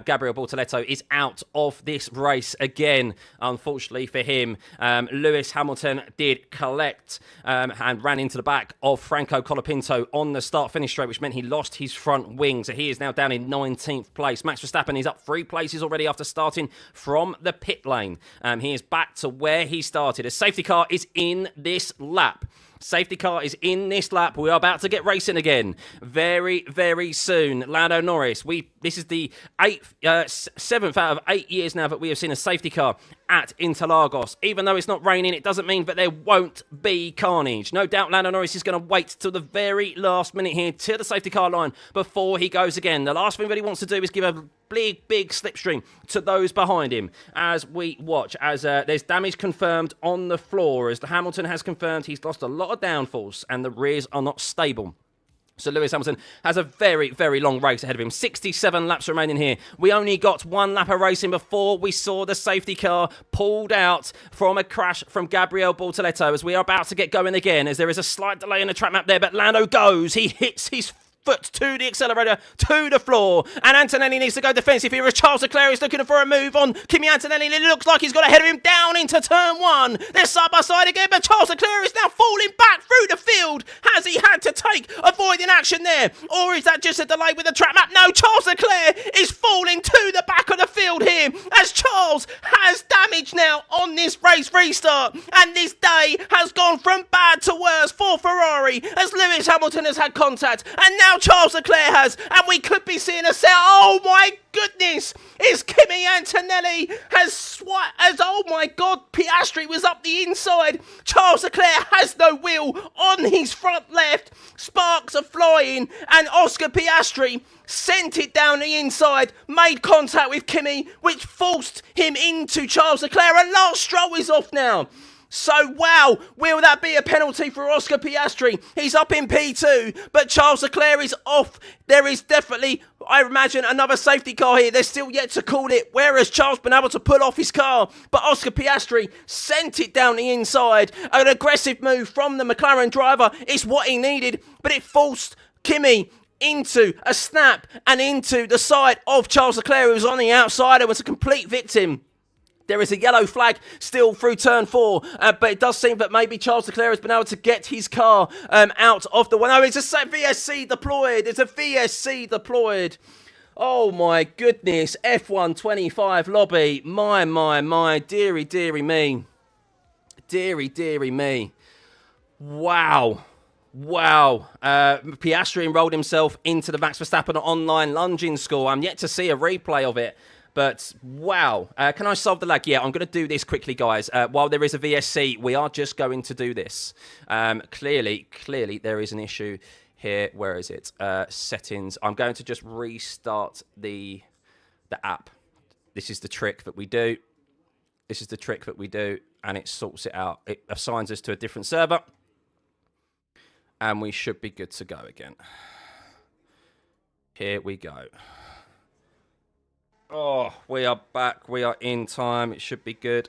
Gabriel Bortoleto is out of this race again, unfortunately for him. Lewis Hamilton did collect and ran into the back of Franco Colapinto on the start-finish straight, which meant he lost his front wing. So he is now down in 19th place. Max Verstappen is up 3 places already after starting from the pit lane. He is back to where he started. A safety car is in this lap. Safety car is in this lap. We are about to get racing again very, very soon. Lando Norris. This is the 7th out of 8 years now that we have seen a safety car at Interlagos. Even though it's not raining, it doesn't mean that there won't be carnage. No doubt Lando Norris is going to wait till the very last minute here to the safety car line before he goes again. The last thing that he wants to do is give a big slipstream to those behind him as we watch, as there's damage confirmed on the floor, as the Hamilton has confirmed he's lost a lot of downforce and the rears are not stable. So Lewis Hamilton has a very, very long race ahead of him. 67 laps remaining here. We only got 1 lap of racing before we saw the safety car pulled out from a crash from Gabriel Bortoleto, as we are about to get going again, as there is a slight delay in the track map there, but Lando goes. He hits his foot to the accelerator, to the floor, and Antonelli needs to go defensive here as Charles Leclerc is looking for a move on Kimi Antonelli, and it looks like he's got ahead of him down into turn 1. They're side by side again, but Charles Leclerc is now falling back through the field. Has he had to take avoiding action there, or is that just a delay with the track map? No, Charles Leclerc is falling to the back of the field here, as Charles has damage now on this race restart, and this day has gone from bad to worse for Ferrari, as Lewis Hamilton has had contact, and now Charles Leclerc has, and we could be seeing a set. Oh my goodness, is Kimi Antonelli oh my god, Piastri was up the inside. Charles Leclerc has no wheel on his front left. Sparks are flying, and Oscar Piastri sent it down the inside, made contact with Kimi, which forced him into Charles Leclerc, and Lance Stroll is off now. So, wow, will that be a penalty for Oscar Piastri? He's up in P2, but Charles Leclerc is off. There is definitely, I imagine, another safety car here. They're still yet to call it, whereas Charles been able to pull off his car. But Oscar Piastri sent it down the inside. An aggressive move from the McLaren driver is what he needed, but it forced Kimi into a snap and into the side of Charles Leclerc, who was on the outside and was a complete victim. There is a yellow flag still through turn 4, but it does seem that maybe Charles Leclerc has been able to get his car out of the way. No, it's a VSC deployed. It's a VSC deployed. Oh my goodness. F125 lobby. My. Deary me. Deary me. Wow. Piastri enrolled himself into the Max Verstappen online lunging school. I'm yet to see a replay of it. But, wow. Can I solve the lag? Yeah, I'm going to do this quickly, guys. While there is a VSC, we are just going to do this. Clearly, there is an issue here. Where is it? Settings. I'm going to just restart the app. This is the trick that we do. And it sorts it out. It assigns us to a different server. And we should be good to go again. Here we go. Oh, we are back. We are in time. It should be good.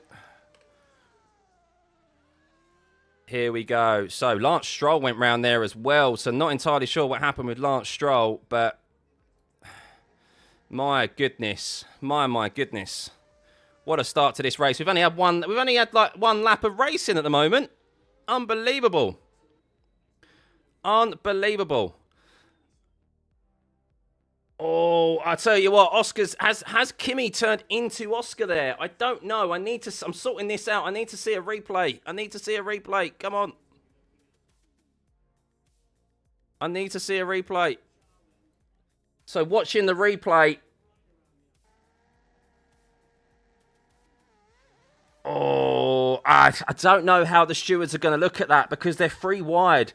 Here we go. So, Lance Stroll went round there as well. So, not entirely sure what happened with Lance Stroll. But, my goodness. My goodness. What a start to this race. We've only had like one lap of racing at the moment. Unbelievable. Oh, I tell you what, has Kimi turned into Oscar there? I don't know. I'm sorting this out. I need to see a replay. Come on. I need to see a replay. So watching the replay. Oh, I don't know how the stewards are going to look at that because they're 3 wide.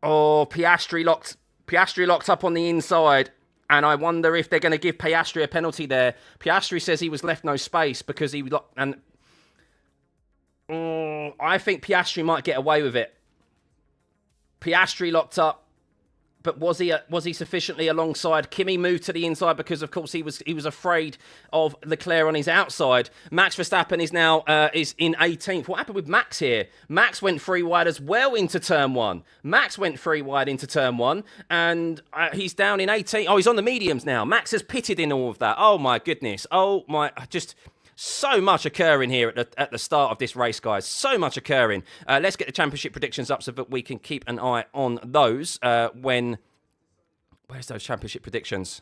Oh, Piastri locked up on the inside, and I wonder if they're going to give Piastri a penalty there. Piastri says he was left no space because he locked, and I think Piastri might get away with it. Piastri locked up. But was he sufficiently alongside? Kimi moved to the inside because, of course, he was afraid of Leclerc on his outside. Max Verstappen is now is in 18th. What happened with Max here? Max went 3 wide as well into turn 1. Max went 3 wide into turn 1, and he's down in 18th. Oh, he's on the mediums now. Max has pitted in all of that. Oh my goodness. Oh my, just. So much occurring here at the start of this race, guys. So much occurring. Let's get the championship predictions up so that we can keep an eye on those Where's those championship predictions?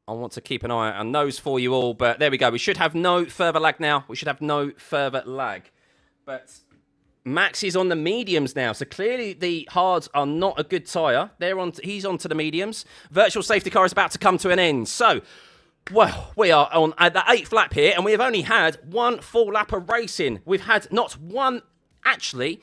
I want to keep an eye on those for you all. But there we go. We should have no further lag now. We should have no further lag. But Max is on the mediums now. So clearly the hards are not a good tyre. He's onto the mediums. Virtual safety car is about to come to an end. So... well, we are on the 8th lap here, and we have only had 1 full lap of racing. We've had not one, actually,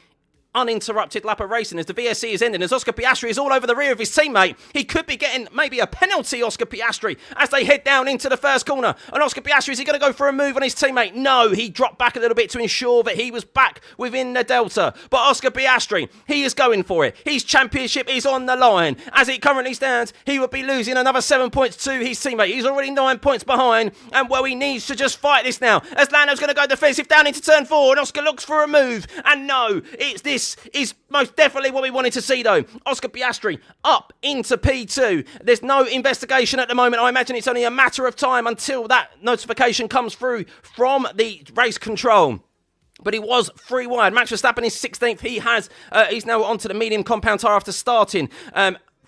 uninterrupted lap of racing as the VSC is ending, as Oscar Piastri is all over the rear of his teammate. He could be getting maybe a penalty, Oscar Piastri, as they head down into the first corner. And Oscar Piastri, is he going to go for a move on his teammate? No, he dropped back a little bit to ensure that he was back within the delta. But Oscar Piastri, he is going for it. His championship is on the line. As it currently stands, he would be losing another 7 points to his teammate. He's already 9 points behind, and well, he needs to just fight this now, as Lando's going to go defensive down into turn 4, and Oscar looks for a move. And no, this is most definitely what we wanted to see, though. Oscar Piastri up into P2. There's no investigation at the moment. I imagine it's only a matter of time until that notification comes through from the race control. But he was 3 wide. Max Verstappen is 16th. He's now onto the medium compound tyre after starting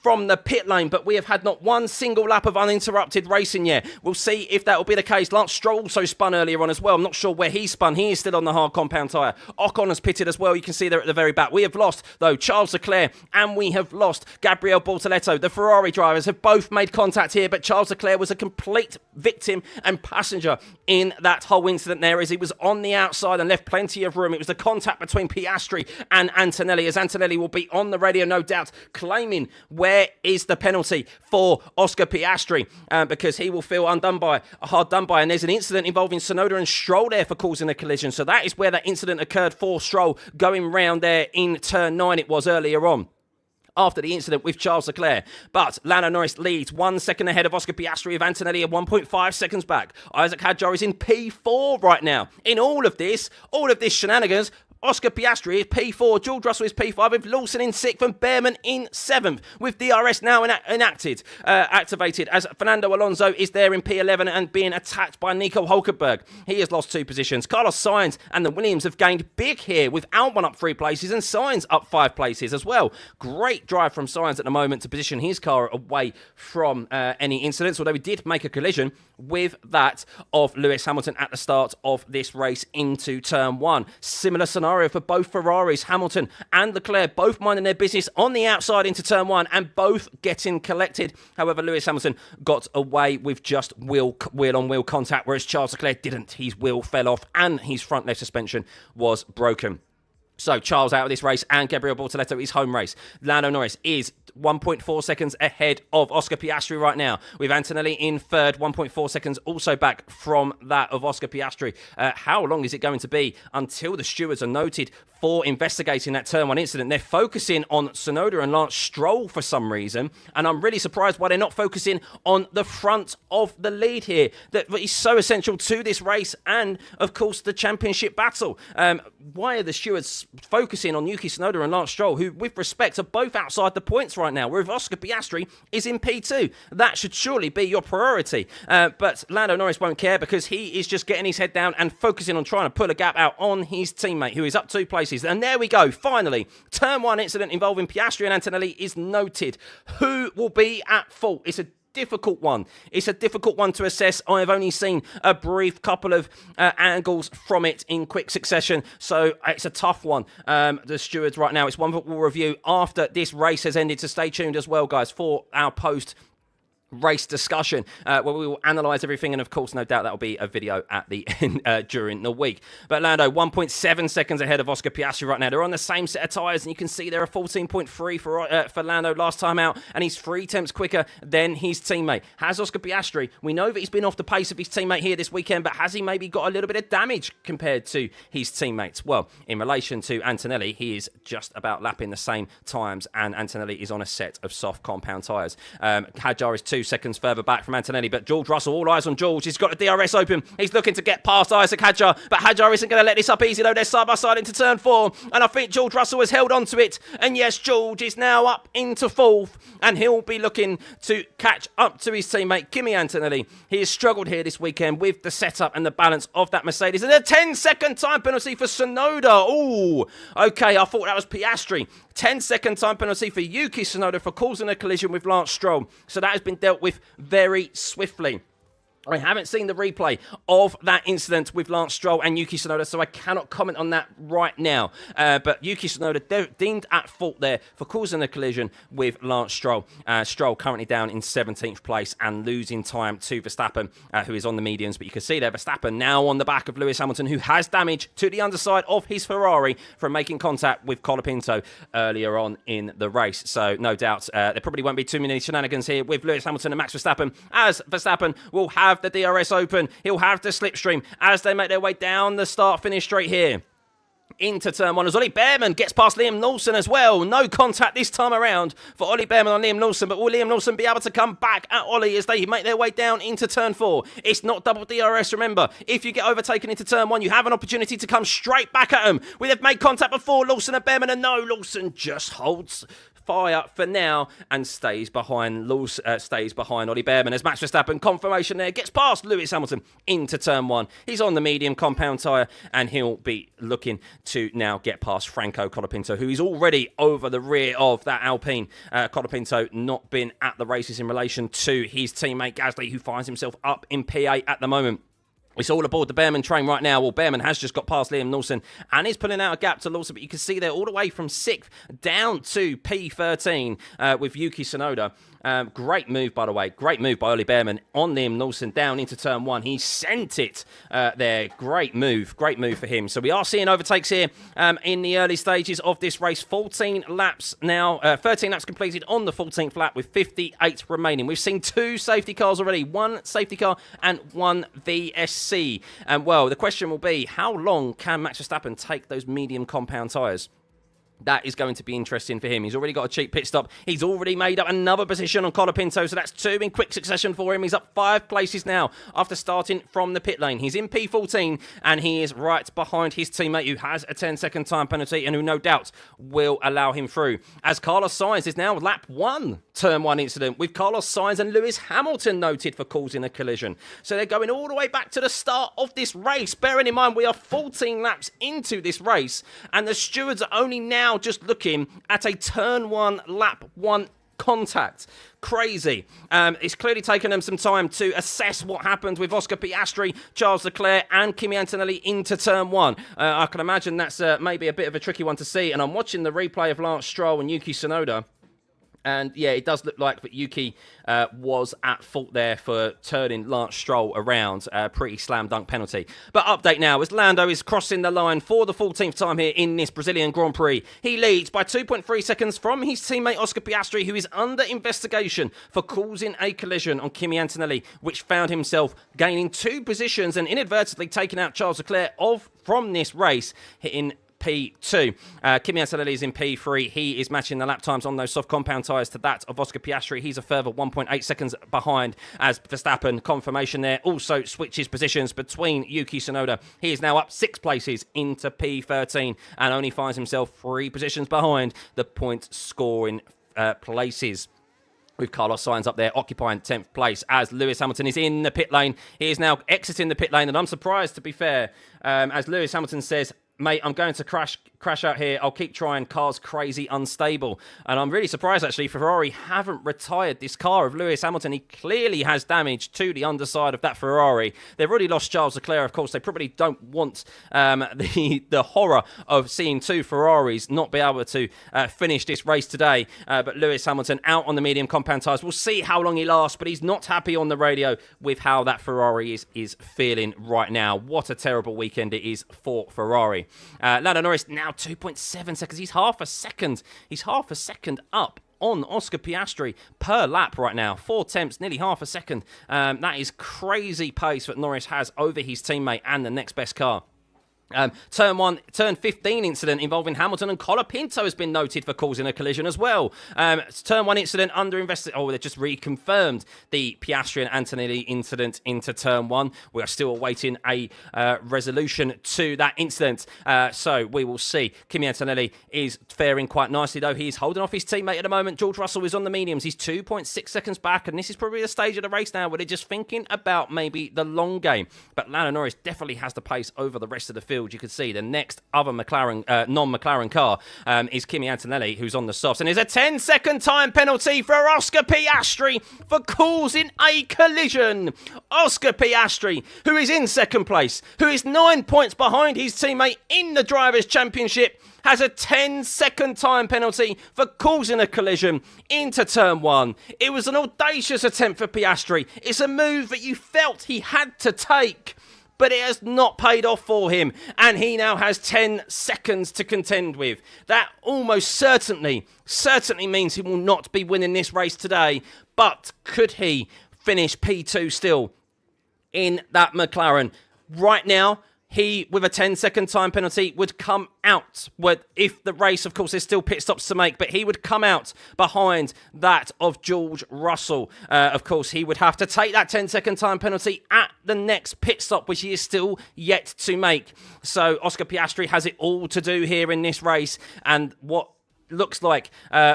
from the pit lane, but we have had not one single lap of uninterrupted racing yet. We'll see if that will be the case. Lance Stroll also spun earlier on as well. I'm not sure where he spun. He is still on the hard compound tyre. Ocon has pitted as well. You can see there at the very back. We have lost, though, Charles Leclerc, and we have lost Gabriel Bortoleto. The Ferrari drivers have both made contact here, but Charles Leclerc was a complete victim and passenger in that whole incident there, as he was on the outside and left plenty of room. It was the contact between Piastri and Antonelli, as Antonelli will be on the radio, no doubt, claiming where is the penalty for Oscar Piastri, because he will feel hard done by, and there's an incident involving Tsunoda and Stroll there for causing a collision. So that is where that incident occurred for Stroll, going round there in turn 9 it was earlier on, after the incident with Charles Leclerc. But Lando Norris leads 1 second ahead of Oscar Piastri, of Antonelli at 1.5 seconds back. Isaac Hadjar is in P4 right now. In all of this shenanigans, Oscar Piastri is P4, George Russell is P5, with Lawson in 6th and Behrman in 7th, with DRS now activated, as Fernando Alonso is there in P11 and being attacked by Nico Hulkenberg. He has lost 2 positions. Carlos Sainz and the Williams have gained big here, with Albon up 3 places and Sainz up 5 places as well. Great drive from Sainz at the moment to position his car away from any incidents, although he did make a collision with that of Lewis Hamilton at the start of this race into turn 1. Similar scenario for both Ferraris, Hamilton and Leclerc, both minding their business on the outside into turn 1 and both getting collected. However, Lewis Hamilton got away with just wheel-on-wheel contact, whereas Charles Leclerc didn't. His wheel fell off and his front left suspension was broken. So Charles out of this race, and Gabriel Bortoleto is home race. Lando Norris is 1.4 seconds ahead of Oscar Piastri right now, with Antonelli in 3rd, 1.4 seconds also back from that of Oscar Piastri. How long is it going to be until the stewards are noted for investigating that turn 1 incident? They're focusing on Tsunoda and Lance Stroll for some reason, and I'm really surprised why they're not focusing on the front of the lead here. That is so essential to this race and, of course, the championship battle. Why are the stewards focusing on Yuki Tsunoda and Lance Stroll, who, with respect, are both outside the points right now, whereas Oscar Piastri is in P2? That should surely be your priority. But Lando Norris won't care, because he is just getting his head down and focusing on trying to pull a gap out on his teammate, who is up 2 places. And there we go, finally. Turn 1 incident involving Piastri and Antonelli is noted. Who will be at fault? It's a difficult one. It's a difficult one to assess. I have only seen a brief couple of angles from it in quick succession, so it's a tough one. The stewards right now, it's one that we'll review after this race has ended, so stay tuned as well, guys, for our post race discussion where we will analyse everything, and of course no doubt that will be a video at the end during the week. But Lando 1.7 seconds ahead of Oscar Piastri right now. They're on the same set of tyres, and you can see they're a 14.3 for Lando last time out, and he's 3 tenths quicker than his teammate. Has Oscar Piastri, we know that he's been off the pace of his teammate here this weekend, but has he maybe got a little bit of damage compared to his teammates? Well, in relation to Antonelli, he is just about lapping the same times, and Antonelli is on a set of soft compound tyres. Hadjar is 2 seconds further back from Antonelli, but George Russell, all eyes on George. He's got the DRS open. He's looking to get past Isaac Hadjar, but Hadjar isn't going to let this up easy, though. They're side by side into turn 4, and I think George Russell has held on to it. And yes, George is now up into 4th, and he'll be looking to catch up to his teammate, Kimi Antonelli. He has struggled here this weekend with the setup and the balance of that Mercedes. And a 10-second time penalty for Tsunoda. Ooh, okay, I thought that was Piastri. 10-second time penalty for Yuki Tsunoda for causing a collision with Lance Stroll. So that has been dealt with very swiftly. I haven't seen the replay of that incident with Lance Stroll and Yuki Tsunoda, so I cannot comment on that right now. But Yuki Tsunoda deemed at fault there for causing a collision with Lance Stroll. Stroll currently down in 17th place and losing time to Verstappen, who is on the mediums. But you can see there, Verstappen now on the back of Lewis Hamilton, who has damage to the underside of his Ferrari from making contact with Colapinto earlier on in the race. So no doubt there probably won't be too many shenanigans here with Lewis Hamilton and Max Verstappen, as Verstappen will have the DRS open. He'll have the slipstream as they make their way down the start-finish straight here into turn 1, as Ollie Behrman gets past Liam Lawson as well. No contact this time around for Ollie Behrman on Liam Lawson, but will Liam Lawson be able to come back at Ollie as they make their way down into turn 4? It's not double DRS, remember. If you get overtaken into turn 1, you have an opportunity to come straight back at them. We have made contact before, Lawson and Behrman, and no, Lawson just holds fire for now and stays behind Ollie Behrman as Max Verstappen, confirmation there, gets past Lewis Hamilton into turn 1. He's on the medium compound tyre, and he'll be looking to now get past Franco Colapinto, who is already over the rear of that Alpine. Colapinto not been at the races in relation to his teammate Gasly, who finds himself up in P8 at the moment. It's all aboard the Behrman train right now. Well, Behrman has just got past Liam Lawson and is pulling out a gap to Lawson, but you can see they're all the way from 6th down to P13 with Yuki Tsunoda. Great move, by the way. Great move by Ollie Behrman on Liam Lawson down into turn 1. He sent it there. Great move. Great move for him. So we are seeing overtakes here in the early stages of this race. 14 laps now. 13 laps completed on the 14th lap with 58 remaining. We've seen 2 safety cars already. 1 safety car and 1 VSC. And well, the question will be, how long can Max Verstappen take those medium compound tyres? That is going to be interesting for him. He's already got a cheap pit stop. He's already made up another position on Colapinto, so that's 2 in quick succession for him. He's up 5 places now after starting from the pit lane. He's in P14, and he is right behind his teammate, who has a 10-second time penalty and who no doubt will allow him through. As Carlos Sainz is now lap 1 turn 1 incident, with Carlos Sainz and Lewis Hamilton noted for causing a collision. So they're going all the way back to the start of this race. Bearing in mind, we are 14 laps into this race, and the stewards are only now just looking at a turn 1, lap 1 contact. Crazy. It's clearly taken them some time to assess what happened with Oscar Piastri, Charles Leclerc and Kimi Antonelli into turn 1. I can imagine that's maybe a bit of a tricky one to see, and I'm watching the replay of Lance Stroll and Yuki Tsunoda. And yeah, it does look like that Yuki was at fault there for turning Lance Stroll around. Pretty slam dunk penalty. But update now as Lando is crossing the line for the 14th time here in this Brazilian Grand Prix. He leads by 2.3 seconds from his teammate Oscar Piastri, who is under investigation for causing a collision on Kimi Antonelli, which found himself gaining 2 positions and inadvertently taking out Charles Leclerc from this race, hitting P2. Kimi Antonelli is in P3. He is matching the lap times on those soft compound tyres to that of Oscar Piastri. He's a further 1.8 seconds behind as Verstappen, confirmation there, also switches positions between Yuki Tsunoda. He is now up 6 places into P13 and only finds himself 3 positions behind the point scoring places, with Carlos Sainz up there occupying 10th place as Lewis Hamilton is in the pit lane. He is now exiting the pit lane, and I'm surprised, to be fair, as Lewis Hamilton says, "Mate, I'm going to crash crash out here. I'll keep trying. Car's crazy unstable. And I'm really surprised, actually, Ferrari haven't retired this car of Lewis Hamilton. He clearly has damage to the underside of that Ferrari. They've already lost Charles Leclerc, of course. They probably don't want the horror of seeing two Ferraris not be able to finish this race today. But Lewis Hamilton out on the medium compound tyres. We'll see how long he lasts, but he's not happy on the radio with how that Ferrari is feeling right now. What a terrible weekend it is for Ferrari. Lando Norris now 2.7 seconds. He's half a second. He's half a second up on Oscar Piastri per lap right now. 4 tenths, nearly half a second. That is crazy pace that Norris has over his teammate and the next best car. Turn 15 incident involving Hamilton and Colapinto has been noted for causing a collision as well. Turn 1 incident under investigation. Oh, they just reconfirmed the Piastri and Antonelli incident into Turn 1. We are still awaiting a resolution to that incident. So we will see. Kimi Antonelli is faring quite nicely, though. He's holding off his teammate at the moment. George Russell is on the mediums. He's 2.6 seconds back, and this is probably the stage of the race now where they're just thinking about maybe the long game. But Lando Norris definitely has the pace over the rest of the field. You can see the next other McLaren, non-McLaren car is Kimi Antonelli, who's on the softs. And there's a 10-second time penalty for Oscar Piastri for causing a collision. Oscar Piastri, who is in second place, who is 9 points behind his teammate in the Drivers' Championship, has a 10-second time penalty for causing a collision into Turn 1. It was an audacious attempt for Piastri. It's a move that you felt he had to take, but it has not paid off for him, and he now has 10 seconds to contend with. That almost certainly means he will not be winning this race today, but could he finish P2 still in that McLaren? Right now, he, with a 10-second time penalty, would come out. If the race, of course, there's still pit stops to make, but he would come out behind that of George Russell. Of course, he would have to take that 10-second time penalty at the next pit stop, which he is still yet to make. So Oscar Piastri has it all to do here in this race, and what looks like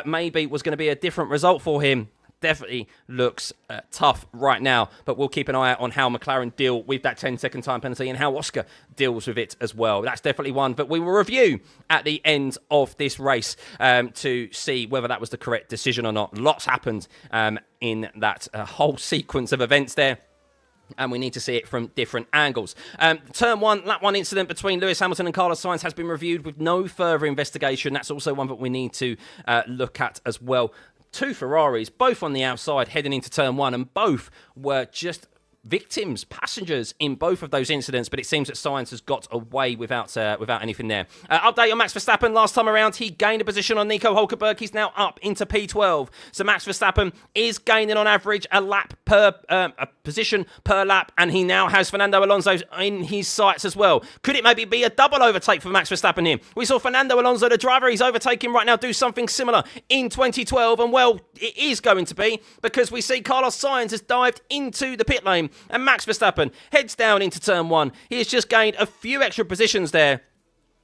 maybe was going to be a different result for him definitely looks tough right now, but we'll keep an eye out on how McLaren deal with that 10-second time penalty and how Oscar deals with it as well. That's definitely one that we will review at the end of this race to see whether that was the correct decision or not. Lots happened in that whole sequence of events there, and we need to see it from different angles. Turn 1, lap 1 incident between Lewis Hamilton and Carlos Sainz has been reviewed with no further investigation. That's also one that we need to look at as well. Two Ferraris, both on the outside, heading into Turn 1, and both were just victims, passengers in both of those incidents, but it seems that Sainz has got away without anything there. Update on Max Verstappen. Last time around, he gained a position on Nico Hülkenberg. He's now up into P12. So Max Verstappen is gaining on average a position per lap, and he now has Fernando Alonso in his sights as well. Could it maybe be a double overtake for Max Verstappen here? We saw Fernando Alonso, the driver he's overtaking right now, do something similar in 2012, and well, it is going to be, because we see Carlos Sainz has dived into the pit lane, and Max Verstappen heads down into Turn 1. He has just gained a few extra positions there,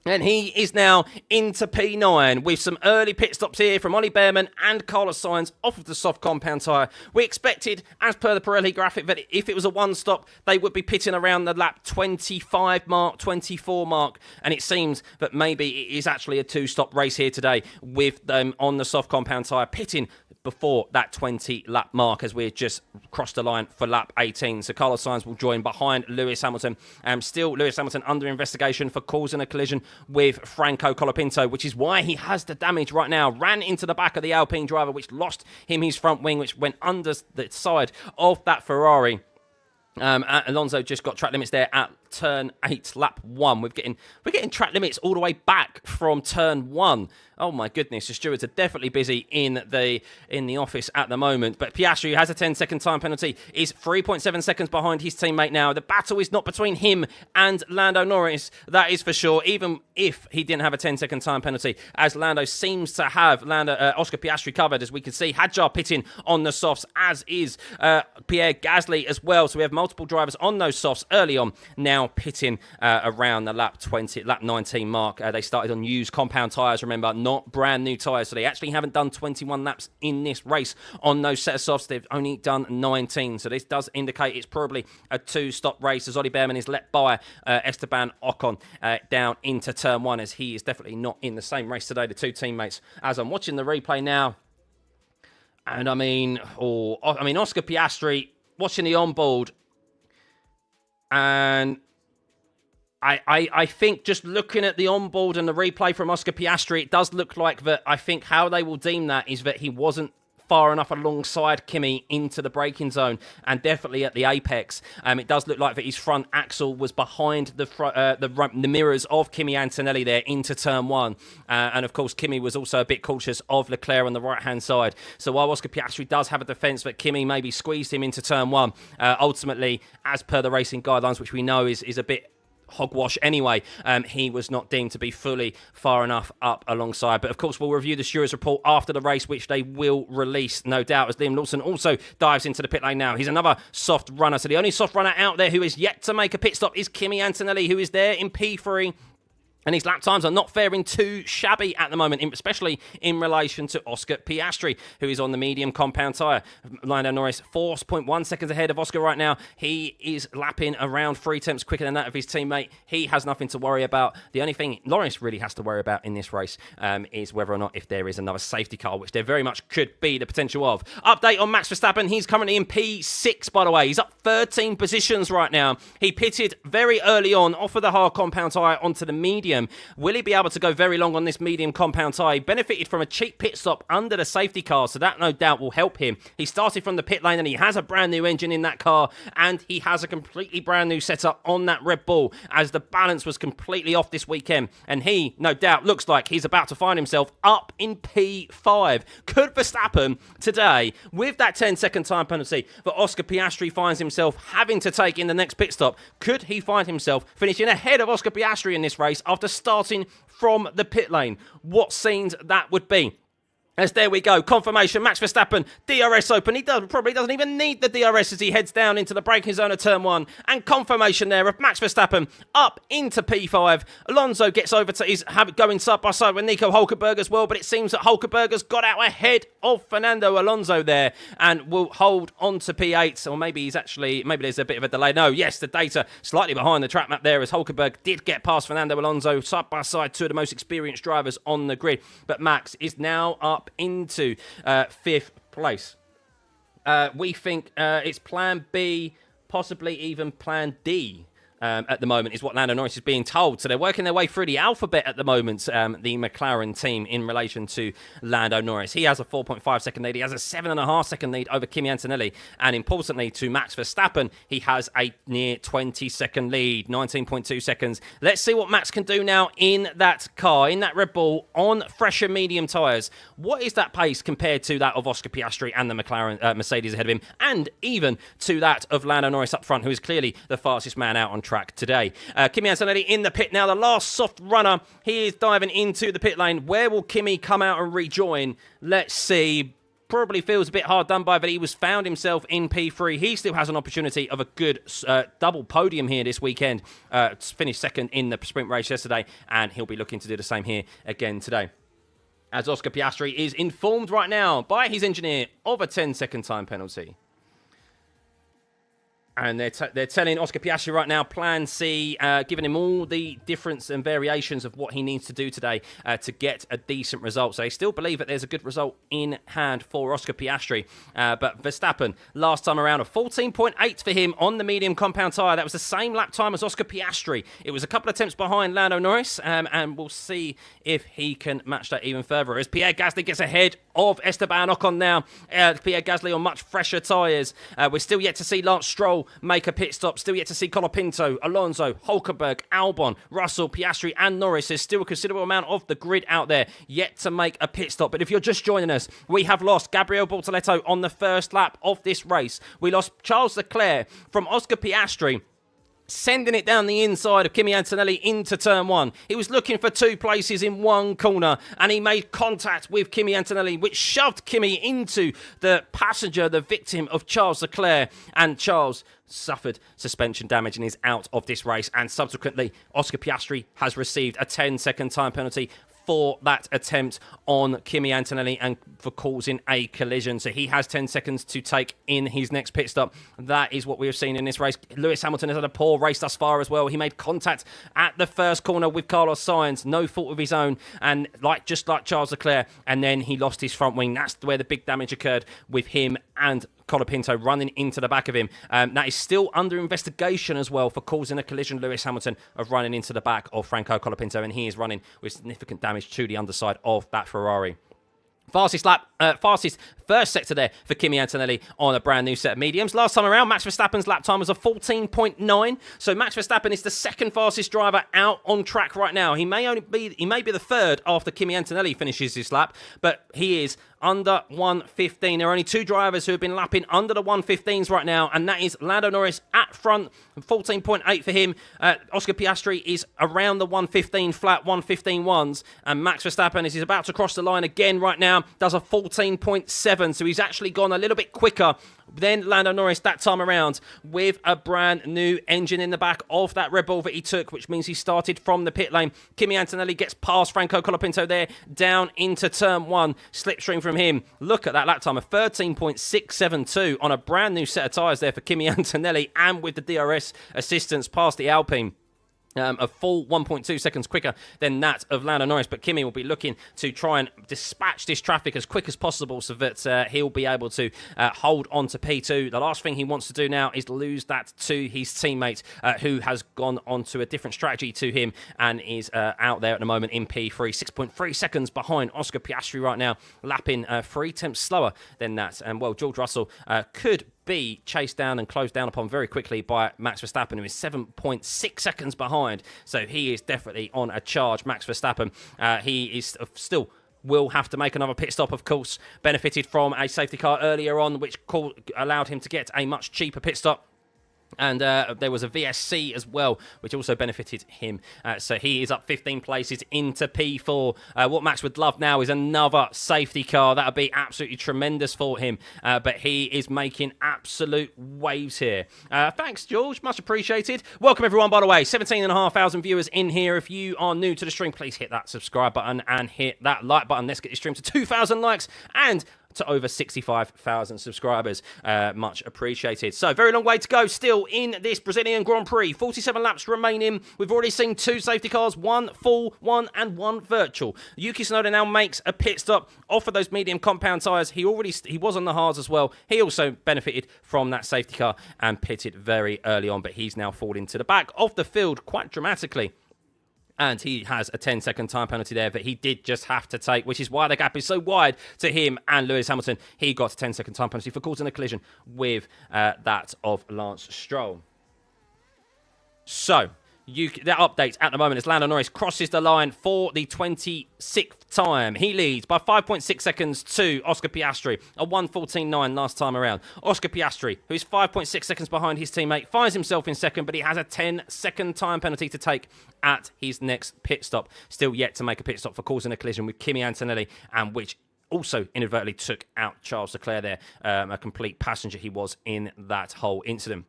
and he is now into P9 with some early pit stops here from Ollie Behrman and Carlos Sainz off of the soft compound tyre. We expected, as per the Pirelli graphic, that if it was a one-stop, they would be pitting around the lap 25 mark, 24 mark, and it seems that maybe it is actually a two-stop race here today with them on the soft compound tyre pitting before that 20-lap mark as we've just crossed the line for lap 18. So Carlos Sainz will join behind Lewis Hamilton. Still, Lewis Hamilton under investigation for causing a collision with Franco Colapinto, which is why he has the damage right now. Ran into the back of the Alpine driver, which lost him his front wing, which went under the side of that Ferrari. Alonso just got track limits there at Turn 8, lap 1. We're getting track limits all the way back from Turn 1. Oh my goodness, the stewards are definitely busy in the office at the moment. But Piastri, who has a 10-second time penalty, is 3.7 seconds behind his teammate now. The battle is not between him and Lando Norris, that is for sure, even if he didn't have a 10-second time penalty, as Lando seems to have Oscar Piastri covered, as we can see. Hadjar pitting on the softs, as is Pierre Gasly as well. So we have multiple drivers on those softs early on now now pitting around the lap 19 mark. They started on used compound tyres, remember, not brand new tyres. So they actually haven't done 21 laps in this race on those set of softs. They've only done 19. So this does indicate it's probably a two-stop race as Ollie Behrman is let by Esteban Ocon down into turn 1, as he is definitely not in the same race today, the two teammates. As I'm watching the replay now, and I mean, Oscar Piastri, watching the onboard, and I think just looking at the onboard and the replay from Oscar Piastri, it does look like that. I think how they will deem that is that he wasn't far enough alongside Kimi into the braking zone, and definitely at the apex. It does look like that his front axle was behind the mirrors of Kimi Antonelli there into turn 1. And of course, Kimi was also a bit cautious of Leclerc on the right-hand side. So while Oscar Piastri does have a defence that Kimi maybe squeezed him into turn 1, ultimately, as per the racing guidelines, which we know is a bit hogwash anyway, he was not deemed to be fully far enough up alongside. But of course, we'll review the stewards report after the race, which they will release, no doubt, as Liam Lawson also dives into the pit lane now. He's another soft runner. So the only soft runner out there who is yet to make a pit stop is Kimi Antonelli, who is there in P3. And his lap times are not faring too shabby at the moment, especially in relation to Oscar Piastri, who is on the medium compound tyre. Lando Norris, 4.1 seconds ahead of Oscar right now. He is lapping around 3 tenths quicker than that of his teammate. He has nothing to worry about. The only thing Norris really has to worry about in this race is whether or not if there is another safety car, which there very much could be the potential of. Update on Max Verstappen. He's currently in P6, by the way. He's up 13 positions right now. He pitted very early on off of the hard compound tyre onto the medium. Will he be able to go very long on this medium compound tyre? He benefited from a cheap pit stop under the safety car, so that no doubt will help him. He started from the pit lane and he has a brand new engine in that car, and he has a completely brand new setup on that Red Bull, as the balance was completely off this weekend, and he no doubt looks like he's about to find himself up in P5. Could Verstappen today, with that 10-second time penalty that Oscar Piastri finds himself having to take in the next pit stop, could he find himself finishing ahead of Oscar Piastri in this race after starting from the pit lane? What scenes that would be. As there we go, confirmation, Max Verstappen, DRS open. He probably doesn't even need the DRS as he heads down into the braking zone of turn 1. And confirmation there of Max Verstappen up into P5. Alonso gets over to his going side by side with Nico Hulkenberg as well, but it seems that Hulkenberg has got out ahead of Fernando Alonso there and will hold on to P8. Or maybe there's a bit of a delay. No, yes, the data slightly behind the track map there, as Hulkenberg did get past Fernando Alonso side by side, two of the most experienced drivers on the grid. But Max is now up into 5th place. We think it's plan B, possibly even plan D. At the moment is what Lando Norris is being told. So they're working their way through the alphabet at the moment, the McLaren team, in relation to Lando Norris. He has a 4.5 second lead. He has a 7.5 second lead over Kimi Antonelli. And importantly, to Max Verstappen, he has a near 20 second lead, 19.2 seconds. Let's see what Max can do now in that car, in that Red Bull, on fresher medium tyres. What is that pace compared to that of Oscar Piastri and the McLaren Mercedes ahead of him, and even to that of Lando Norris up front, who is clearly the fastest man out on track today. Kimi Antonelli in the pit now, the last soft runner. He is diving into the pit lane. Where will Kimi come out and rejoin? Let's see. Probably feels a bit hard done by, but he was found himself in P3. He still has an opportunity of a good double podium here this weekend. Finished second in the sprint race yesterday, and he'll be looking to do the same here again today. As Oscar Piastri is informed right now by his engineer of a 10-second time penalty. And they're telling Oscar Piastri right now, plan C, giving him all the difference and variations of what he needs to do today to get a decent result. So they still believe that there's a good result in hand for Oscar Piastri. But Verstappen, last time around, a 14.8 for him on the medium compound tyre. That was the same lap time as Oscar Piastri. It was a couple of attempts behind Lando Norris, and we'll see if he can match that even further. As Pierre Gasly gets ahead of Esteban Ocon now. Pierre Gasly on much fresher tyres. We're still yet to see Lance Stroll make a pit stop. Still yet to see Colapinto, Alonso, Hulkenberg, Albon, Russell, Piastri and Norris. There's still a considerable amount of the grid out there yet to make a pit stop. But if you're just joining us, we have lost Gabriel Bortoleto on the first lap of this race. We lost Charles Leclerc from Oscar Piastri. sending it down the inside of Kimi Antonelli into turn one. He was looking for 2 places in one corner, and he made contact with Kimi Antonelli, which shoved Kimi into the passenger, the victim of Charles Leclerc, and Charles suffered suspension damage and is out of this race. And subsequently, Oscar Piastri has received a 10-second time penalty for that attempt on Kimi Antonelli and for causing a collision. So he has 10 seconds to take in his next pit stop. That is what we have seen in this race. Lewis Hamilton has had a poor race thus far as well. He made contact at the first corner with Carlos Sainz, no fault of his own, and just like Charles Leclerc, and then he lost his front wing. That's where the big damage occurred with him and Colapinto running into the back of him. That is still under investigation as well for causing a collision, Lewis Hamilton, of running into the back of Franco Colapinto, and he is running with significant damage to the underside of that Ferrari. Fastest first sector there for Kimi Antonelli on a brand new set of mediums. Last time around, Max Verstappen's lap time was a 14.9. So Max Verstappen is the second fastest driver out on track right now. He may be the third after Kimi Antonelli finishes his lap, but he is under 1:15. There are only 2 drivers who have been lapping under the 1:15s right now, and that is Lando Norris at front, 14.8 for him. Oscar Piastri is around the 1:15 flat, 1:15.1s, and Max Verstappen, as he's about to cross the line again right now, does a 14.7. So he's actually gone a little bit quicker than Lando Norris that time around with a brand new engine in the back of that Red Bull that he took, which means he started from the pit lane. Kimi Antonelli gets past Franco Colapinto there, down into turn one. Slipstream from him. Look at that lap time of 13.672 on a brand new set of tyres there for Kimi Antonelli, and with the DRS assistance past the Alpine. A full 1.2 seconds quicker than that of Lando Norris, but Kimi will be looking to try and dispatch this traffic as quick as possible so that he'll be able to hold on to P2. The last thing he wants to do now is lose that to his teammate, who has gone on to a different strategy to him and is out there at the moment in P3, 6.3 seconds behind Oscar Piastri right now, lapping 3 tenths slower than that. And well, George Russell could be chased down and closed down upon very quickly by Max Verstappen, who is 7.6 seconds behind. So he is definitely on a charge, Max Verstappen. He is still will have to make another pit stop, of course. Benefited from a safety car earlier on, which allowed him to get a much cheaper pit stop. And there was a VSC as well, which also benefited him. So he is up 15 places into P4. What Max would love now is another safety car. That would be absolutely tremendous for him. But he is making absolute waves here. Thanks, George. Much appreciated. Welcome, everyone, by the way. 17,500 viewers in here. If you are new to the stream, please hit that subscribe button and hit that like button. Let's get this stream to 2,000 likes and to over 65,000 subscribers. Much appreciated. So, very long way to go still in this Brazilian Grand Prix. 47 laps remaining. We've already seen 2 safety cars, 1 full, 1 and 1 virtual. Yuki Tsunoda now makes a pit stop off of those medium compound tyres. He was on the hards as well. He also benefited from that safety car and pitted very early on, but he's now fallen to the back of the field quite dramatically. And he has a 10-second time penalty there that he did just have to take, which is why the gap is so wide to him and Lewis Hamilton. He got a 10-second time penalty for causing a collision with that of Lance Stroll. So, that update at the moment as Lando Norris crosses the line for the 26th time. He leads by 5.6 seconds to Oscar Piastri, a 1:14.9 last time around. Oscar Piastri, who is 5.6 seconds behind his teammate, finds himself in second, but he has a 10-second time penalty to take at his next pit stop. Still yet to make a pit stop for causing a collision with Kimi Antonelli, and which also inadvertently took out Charles Leclerc there. A complete passenger he was in that whole incident.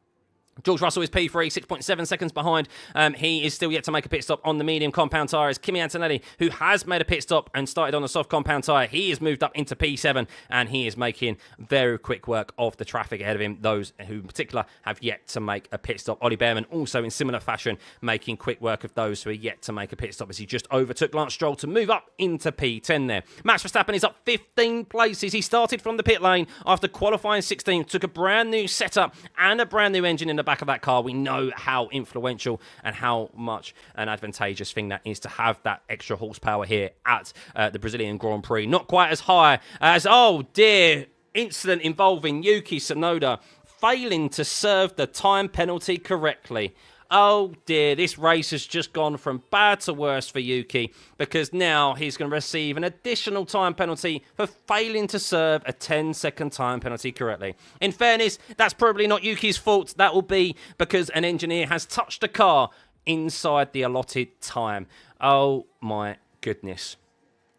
George Russell is P3, 6.7 seconds behind. He is still yet to make a pit stop on the medium compound tyres. Kimi Antonelli, who has made a pit stop and started on a soft compound tyre, he has moved up into P7, and he is making very quick work of the traffic ahead of him, those who in particular have yet to make a pit stop. Ollie Behrman also in similar fashion making quick work of those who are yet to make a pit stop, as he just overtook Lance Stroll to move up into P10 there. Max Verstappen is up 15 places. He started from the pit lane after qualifying 16th, took a brand new setup and a brand new engine in the back of that car. We know how influential and how much an advantageous thing that is to have that extra horsepower here at the Brazilian Grand Prix. Not quite as high as, oh dear, incident involving Yuki Tsunoda failing to serve the time penalty correctly. Oh dear, this race has just gone from bad to worse for Yuki, because now he's going to receive an additional time penalty for failing to serve a 10-second time penalty correctly. In fairness, that's probably not Yuki's fault. That will be because an engineer has touched the car inside the allotted time. Oh my goodness.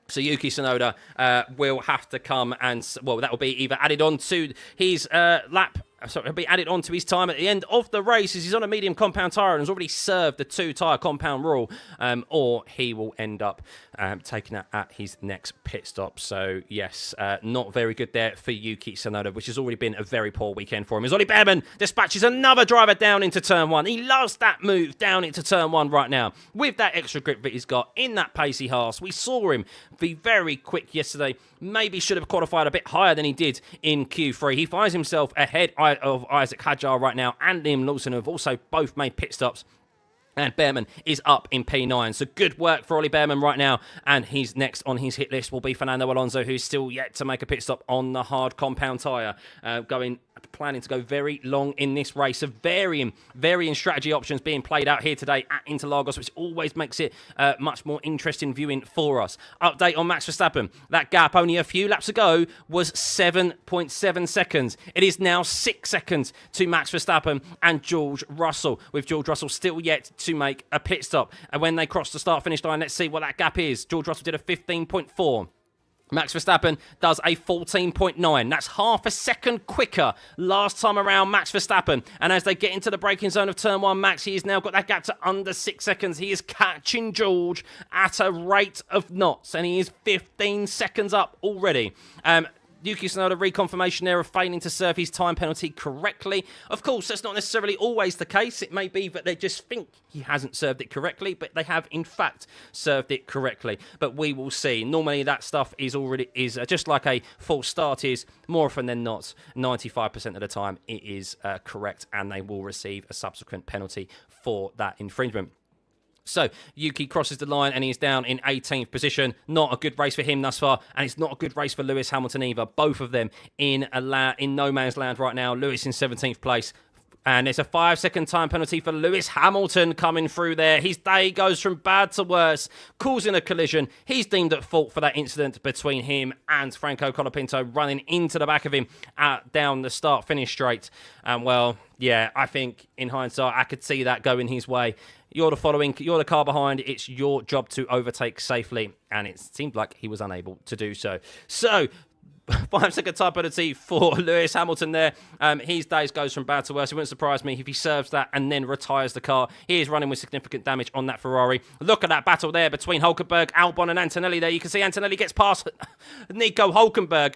So Yuki Tsunoda will have to come and, well, that will be either added on to his lap. So it'll be added onto his time at the end of the race as he's on a medium compound tyre and has already served the 2-tyre compound rule, or he will end up taking it at his next pit stop. So, yes, not very good there for Yuki Tsunoda, which has already been a very poor weekend for him. As Ollie Behrman dispatches another driver down into turn 1. He loves that move down into turn 1 right now. With that extra grip that he's got in that pacey Haas, we saw him be very quick yesterday. Maybe should have qualified a bit higher than he did in Q3. He finds himself ahead of Isaac Hadjar right now and Liam Lawson, who have also both made pit stops. And Behrman is up in P9. So good work for Ollie Behrman right now. And he's next on his hit list will be Fernando Alonso, who's still yet to make a pit stop on the hard compound tyre. Planning to go very long in this race. So varying strategy options being played out here today at Interlagos, which always makes it much more interesting viewing for us. Update on Max Verstappen. That gap only a few laps ago was 7.7 seconds. It is now 6 seconds to Max Verstappen and George Russell, with George Russell still yet to make a pit stop. And when they cross the start-finish line, let's see what that gap is. George Russell did a 15.4. Max Verstappen does a 14.9. That's half a second quicker last time around Max Verstappen. And as they get into the braking zone of turn 1, Max, he has now got that gap to under 6 seconds. He is catching George at a rate of knots, and he is 15 seconds up already. Yuki Tsunoda reconfirmation there of failing to serve his time penalty correctly. Of course, that's not necessarily always the case. It may be that they just think he hasn't served it correctly, but they have in fact served it correctly. But we will see. Normally that stuff is just like a false start is, more often than not, 95% of the time it is correct, and they will receive a subsequent penalty for that infringement. So, Yuki crosses the line and he's down in 18th position. Not a good race for him thus far, and it's not a good race for Lewis Hamilton either. Both of them in no man's land right now. Lewis in 17th place. And it's a 5-second time penalty for Lewis Hamilton coming through there. His day goes from bad to worse, causing a collision. He's deemed at fault for that incident between him and Franco Colapinto running into the back of him down the start-finish straight. And, well, yeah, I think in hindsight, I could see that going his way. You're the car behind. It's your job to overtake safely. And it seemed like he was unable to do so. So, 5-second time penalty for Lewis Hamilton there. His days goes from bad to worse. It wouldn't surprise me if he serves that and then retires the car. He is running with significant damage on that Ferrari. Look at that battle there between Hulkenberg, Albon and Antonelli there. You can see Antonelli gets past Nico Hulkenberg.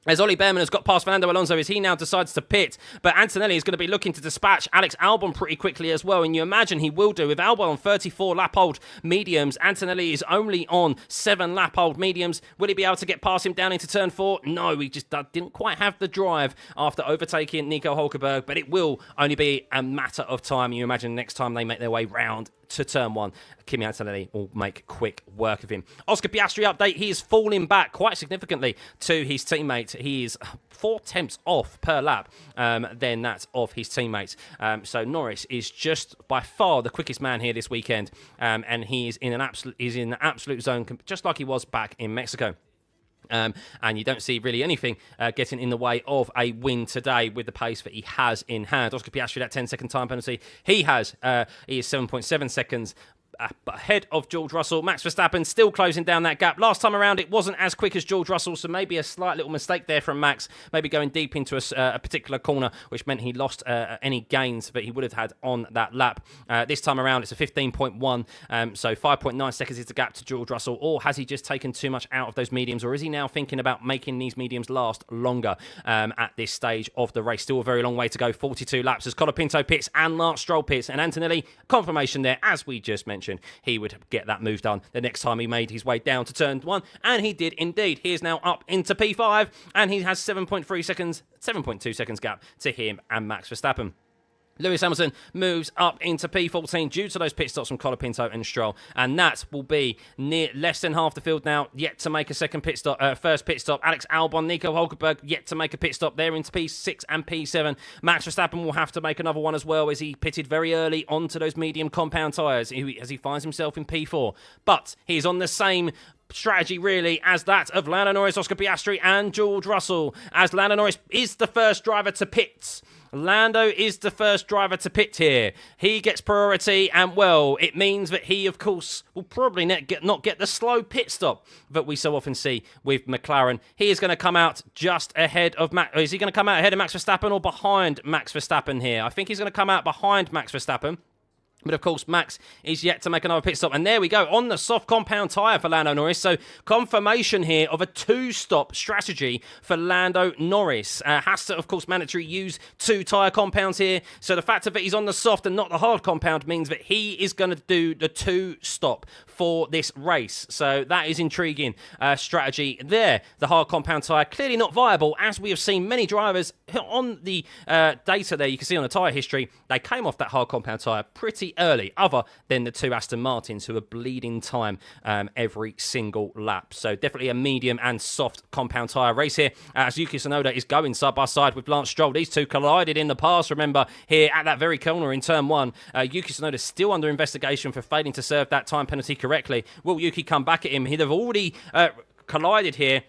As Ollie Behrman has got past Fernando Alonso, as he now decides to pit. But Antonelli is going to be looking to dispatch Alex Albon pretty quickly as well. And you imagine he will do. With Albon on 34 lap-old mediums, Antonelli is only on 7 lap-old mediums. Will he be able to get past him down into turn 4? No, he just didn't quite have the drive after overtaking Nico Hulkenberg. But it will only be a matter of time. You imagine next time they make their way round to turn 1, Kimi Antonelli will make quick work of him. Oscar Piastri update. He is falling back quite significantly to his teammate. He is 4 tenths off per lap than that of his teammates. So Norris is just by far the quickest man here this weekend, and he is in the absolute zone, just like he was back in Mexico. And you don't see really anything getting in the way of a win today with the pace that he has in hand. Oscar Piastri, that 10-second time penalty, he is 7.7 seconds ahead of George Russell. Max Verstappen still closing down that gap. Last time around, it wasn't as quick as George Russell, so maybe a slight little mistake there from Max, maybe going deep into a particular corner, which meant he lost any gains that he would have had on that lap. This time around, it's a 15.1, so 5.9 seconds is the gap to George Russell. Or has he just taken too much out of those mediums, or is he now thinking about making these mediums last longer at this stage of the race? Still a very long way to go, 42 laps as Colapinto pits and Lance Stroll pits, and Antonelli, confirmation there, as we just mentioned, he would get that move done the next time he made his way down to turn 1, and he did indeed. He is now up into P5, and he has 7.2 seconds gap to him and Max Verstappen. Lewis Hamilton moves up into P14 due to those pit stops from Colapinto and Stroll, and that will be near less than half the field now, yet to make a second pit stop, first pit stop. Alex Albon, Nico Hulkenberg, yet to make a pit stop. They're into P6 and P7. Max Verstappen will have to make another one as well, as he pitted very early onto those medium compound tyres as he finds himself in P4. But he's on the same strategy really as that of Lando Norris, Oscar Piastri and George Russell, as Lando Norris is the first driver to pit. Lando is the first driver to pit here. He gets priority, and well, it means that he, of course, will probably not get the slow pit stop that we so often see with McLaren. He is going to come out just ahead of Max. Is he going to come out ahead of Max Verstappen or behind Max Verstappen here? I think he's going to come out behind Max Verstappen. But, of course, Max is yet to make another pit stop. And there we go, on the soft compound tyre for Lando Norris. So, confirmation here of a two-stop strategy for Lando Norris. Has to, of course, mandatory use two tyre compounds here. So, the fact that he's on the soft and not the hard compound means that he is going to do the two-stop for this race. So, that is intriguing strategy there. The hard compound tyre, clearly not viable, as we have seen many drivers on the data there. You can see on the tyre history, they came off that hard compound tyre pretty early, other than the two Aston Martins who are bleeding time every single lap. So definitely a medium and soft compound tyre race here, as Yuki Tsunoda is going side by side with Lance Stroll. These two collided in the past, remember, here at that very corner in turn one. Yuki Tsunoda is still under investigation for failing to serve that time penalty correctly. Will Yuki come back at him? He'd have already collided here.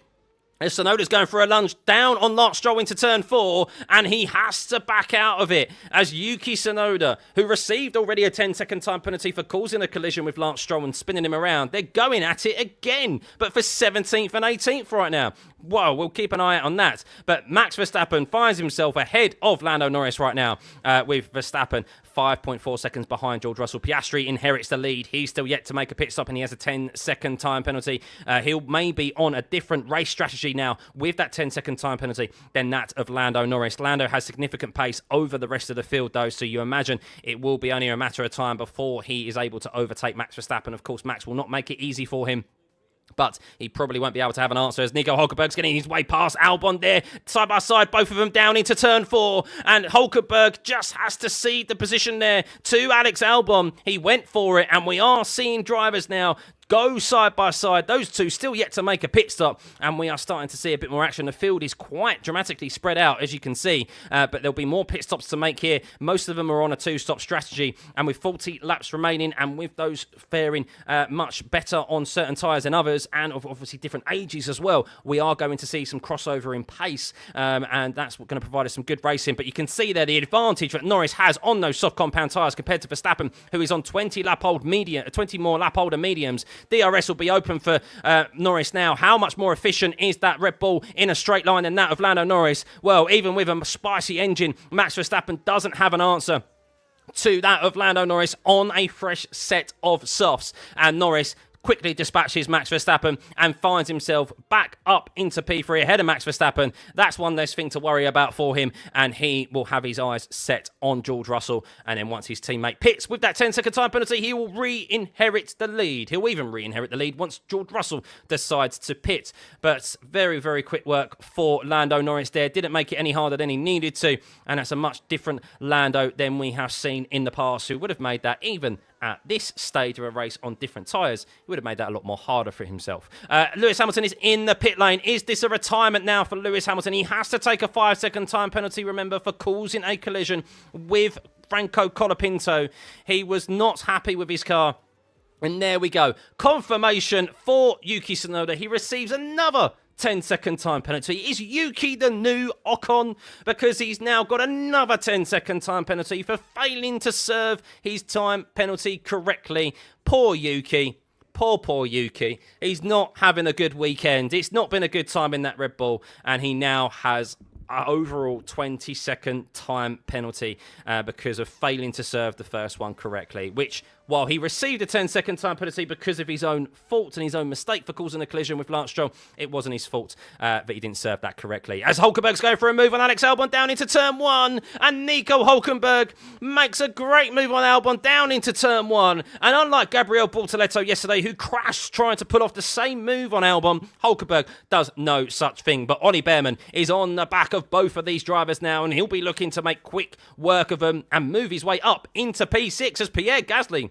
As Tsunoda's going for a lunge down on Lance Stroll into turn 4, and he has to back out of it, as Yuki Tsunoda, who received already a 10-second time penalty for causing a collision with Lance Stroll and spinning him around, they're going at it again, but for 17th and 18th right now. Whoa, we'll keep an eye out on that. But Max Verstappen finds himself ahead of Lando Norris right now, with Verstappen 5.4 seconds behind George Russell. Piastri inherits the lead. He's still yet to make a pit stop, and he has a 10-second time penalty. He'll maybe on a different race strategy now with that 10-second time penalty than that of Lando Norris. Lando has significant pace over the rest of the field, though, so you imagine it will be only a matter of time before he is able to overtake Max Verstappen. Of course, Max will not make it easy for him, but he probably won't be able to have an answer, as Nico Hulkenberg's getting his way past Albon there, side by side, both of them down into turn 4, and Hulkenberg just has to cede the position there to Alex Albon. He went for it, and we are seeing drivers now go side by side. Those two still yet to make a pit stop, and we are starting to see a bit more action. The field is quite dramatically spread out, as you can see, but there'll be more pit stops to make here. Most of them are on a two-stop strategy, and with 40 laps remaining, and with those faring much better on certain tyres than others, and of obviously different ages as well, we are going to see some crossover in pace, and that's going to provide us some good racing. But you can see there the advantage that Norris has on those soft compound tyres compared to Verstappen, who is on 20 more lap older mediums. DRS will be open for Norris now. How much more efficient is that Red Bull in a straight line than that of Lando Norris? Well, even with a spicy engine, Max Verstappen doesn't have an answer to that of Lando Norris on a fresh set of softs. And Norris quickly dispatches Max Verstappen and finds himself back up into P3 ahead of Max Verstappen. That's one less thing to worry about for him, and he will have his eyes set on George Russell. And then once his teammate pits with that 10-second time penalty, he will re-inherit the lead. He'll even re-inherit the lead once George Russell decides to pit. But very, very quick work for Lando Norris there. Didn't make it any harder than he needed to, and that's a much different Lando than we have seen in the past, who would have made that even at this stage of a race on different tyres. He would have made that a lot more harder for himself. Lewis Hamilton is in the pit lane. Is this a retirement now for Lewis Hamilton? He has to take a 5-second time penalty, remember, for causing a collision with Franco Colapinto. He was not happy with his car. And there we go. Confirmation for Yuki Tsunoda. He receives another 10-second time penalty. Is Yuki the new Ocon? Because he's now got another 10-second time penalty for failing to serve his time penalty correctly. Poor Yuki. Poor Yuki. He's not having a good weekend. It's not been a good time in that Red Bull, and he now has an overall 20-second time penalty because of failing to serve the first one correctly, which while he received a 10-second time penalty because of his own fault and his own mistake for causing a collision with Lance Stroll. It wasn't his fault that he didn't serve that correctly. As Hulkenberg's going for a move on Alex Albon down into turn 1, and Nico Hulkenberg makes a great move on Albon down into turn 1. And unlike Gabriel Bortoleto yesterday, who crashed trying to pull off the same move on Albon, Hulkenberg does no such thing. But Ollie Behrman is on the back of both of these drivers now, and he'll be looking to make quick work of them and move his way up into P6 as Pierre Gasly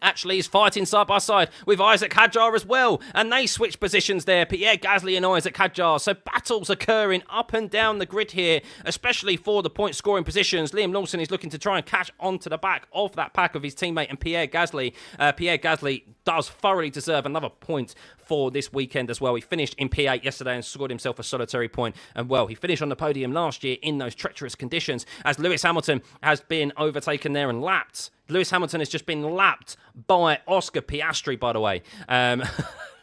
actually is fighting side by side with Isaac Hadjar as well, and they switch positions there, Pierre Gasly and Isaac Hadjar. So battles occurring up and down the grid here, especially for the point scoring positions. Liam Lawson is looking to try and catch onto the back of that pack of his teammate and Pierre Gasly. Pierre Gasly does thoroughly deserve another point for this weekend as well. He finished in P8 yesterday and scored himself a solitary point, and well, he finished on the podium last year in those treacherous conditions as Lewis Hamilton has been overtaken there and lapped. Lewis Hamilton has just been lapped by Oscar Piastri, by the way.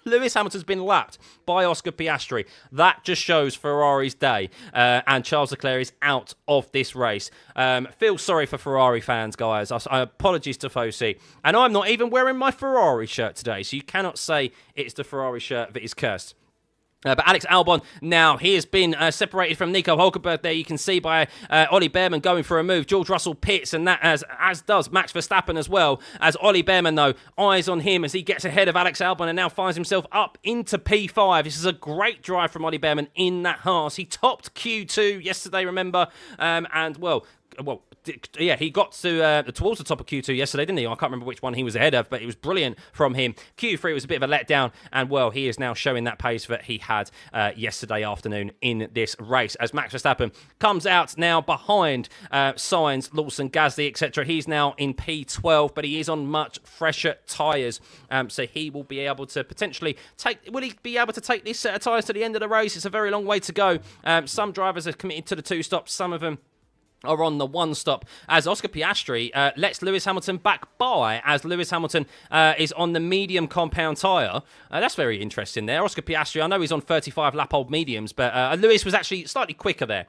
Lewis Hamilton's been lapped by Oscar Piastri. That just shows Ferrari's day. And Charles Leclerc is out of this race. Feel sorry for Ferrari fans, guys. Apologies to Fossey. And I'm not even wearing my Ferrari shirt today, so you cannot say it's the Ferrari shirt that is cursed. But Alex Albon, now, he has been separated from Nico Hulkenberg there. You can see by Ollie Behrman going for a move. George Russell pits, and that as does Max Verstappen as well. As Ollie Behrman, though, eyes on him as he gets ahead of Alex Albon and now finds himself up into P5. This is a great drive from Ollie Behrman in that Haas. He topped Q2 yesterday, remember? Yeah, he got to towards the top of Q2 yesterday, didn't he? I can't remember which one he was ahead of, but it was brilliant from him. Q3 was a bit of a letdown, and well, he is now showing that pace that he had yesterday afternoon in this race. As Max Verstappen comes out now behind Sainz, Lawson, Gasly, etc. He's now in P12, but he is on much fresher tyres, so he will be able to potentially take. Will he be able to take this set of tyres to the end of the race? It's a very long way to go. Some drivers are committed to the 2 stops. Some of them are on the 1 stop, as Oscar Piastri lets Lewis Hamilton back by, as Lewis Hamilton is on the medium compound tyre. That's very interesting there. Oscar Piastri, I know he's on 35 lap old mediums, but Lewis was actually slightly quicker there.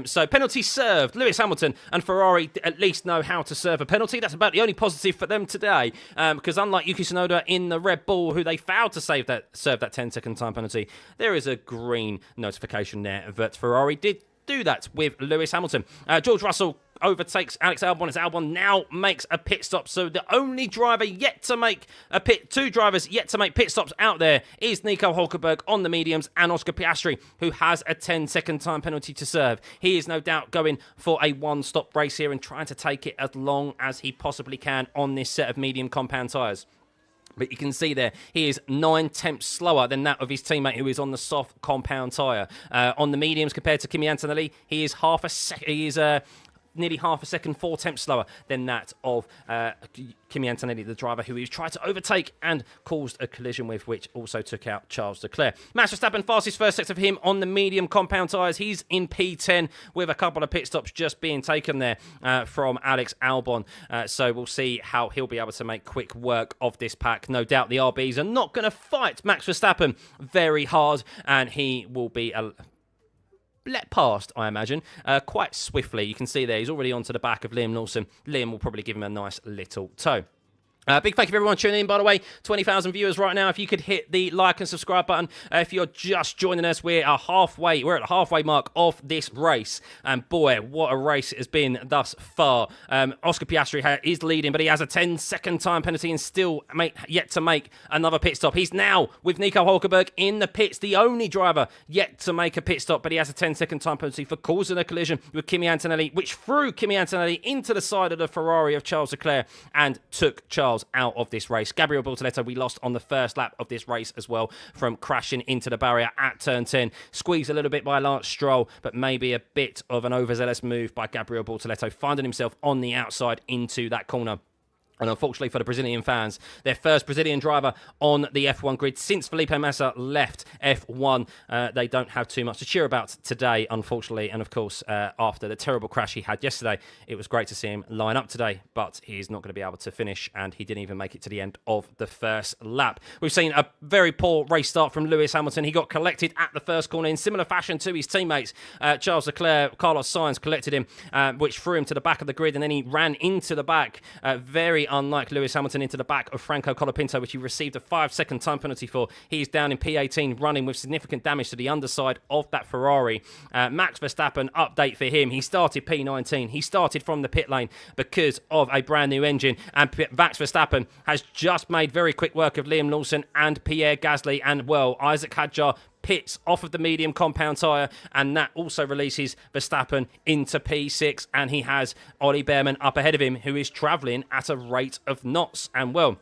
So penalty served. Lewis Hamilton and Ferrari at least know how to serve a penalty. That's about the only positive for them today, because unlike Yuki Tsunoda in the Red Bull, who they failed to serve that 10-second time penalty, there is a green notification there that Ferrari did do that with Lewis Hamilton. George Russell overtakes Alex Albon as Albon now makes a pit stop. So the only driver yet to make two drivers yet to make pit stops out there is Nico Hulkenberg on the mediums and Oscar Piastri, who has a 10-second time penalty to serve. He is no doubt going for a 1-stop race here and trying to take it as long as he possibly can on this set of medium compound tyres. But you can see there, he is 9/10 slower than that of his teammate who is on the soft compound tyre. On the mediums compared to Kimi Antonelli, he is nearly half a second, 4/10 slower than that of Kimi Antonelli, the driver who he tried to overtake and caused a collision with, which also took out Charles Leclerc. Max Verstappen, fastest first sector for him on the medium compound tyres. He's in P10 with a couple of pit stops just being taken there from Alex Albon. So we'll see how he'll be able to make quick work of this pack. No doubt the RBs are not going to fight Max Verstappen very hard, and he will be let past, I imagine, quite swiftly. You can see there, he's already onto the back of Liam Lawson. Liam will probably give him a nice little tow. Big thank you for everyone tuning in, by the way. 20,000 viewers right now. If you could hit the like and subscribe button. If you're just joining us, we're at the halfway mark of this race. And boy, what a race it has been thus far. Oscar Piastri is leading, but he has a 10-second time penalty and still yet to make another pit stop. He's now with Nico Hulkenberg in the pits, the only driver yet to make a pit stop, but he has a 10-second time penalty for causing a collision with Kimi Antonelli, which threw Kimi Antonelli into the side of the Ferrari of Charles Leclerc and took Charles out of this race. Gabriel Bortoleto, we lost on the first lap of this race as well from crashing into the barrier at turn 10. Squeezed a little bit by Lance Stroll, but maybe a bit of an overzealous move by Gabriel Bortoleto, finding himself on the outside into that corner. And unfortunately for the Brazilian fans, their first Brazilian driver on the F1 grid since Felipe Massa left F1. They don't have too much to cheer about today, unfortunately. And of course, after the terrible crash he had yesterday, it was great to see him line up today, but he's not going to be able to finish, and he didn't even make it to the end of the first lap. We've seen a very poor race start from Lewis Hamilton. He got collected at the first corner in similar fashion to his teammates. Charles Leclerc, Carlos Sainz collected him, which threw him to the back of the grid, and then he ran into the back very very unlike Lewis Hamilton into the back of Franco Colapinto, which he received a 5-second time penalty for. He's down in P18, running with significant damage to the underside of that Ferrari. Max Verstappen, update for him. He started P19. He started from the pit lane because of a brand new engine. And Max Verstappen has just made very quick work of Liam Lawson and Pierre Gasly. And, well, Isaac Hadjar pits off of the medium compound tyre, and that also releases Verstappen into P6, and he has Ollie Behrman up ahead of him, who is travelling at a rate of knots. And, well,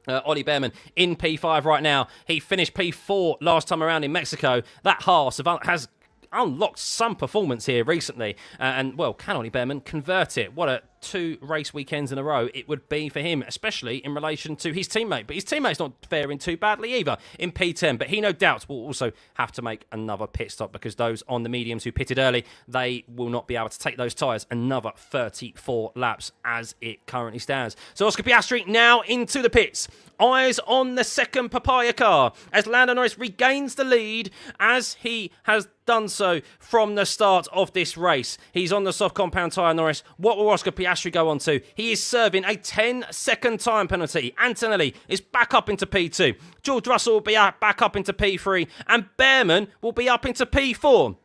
Ollie Behrman in P5 right now. He finished P4 last time around in Mexico. That Haas has unlocked some performance here recently, and, well, can Ollie Behrman convert it? What a 2 race weekends in a row it would be for him, especially in relation to his teammate. But his teammate's not faring too badly either in P10, but he no doubt will also have to make another pit stop, because those on the mediums who pitted early, they will not be able to take those tyres another 34 laps as it currently stands. So Oscar Piastri now into the pits. Eyes on the second papaya car as Lando Norris regains the lead, as he has done so from the start of this race. He's on the soft compound tyre, Norris. What will Oscar Piastri go on to? He is serving a 10-second time penalty. Antonelli is back up into P2. George Russell will be back up into P3. And Behrman will be up into P4.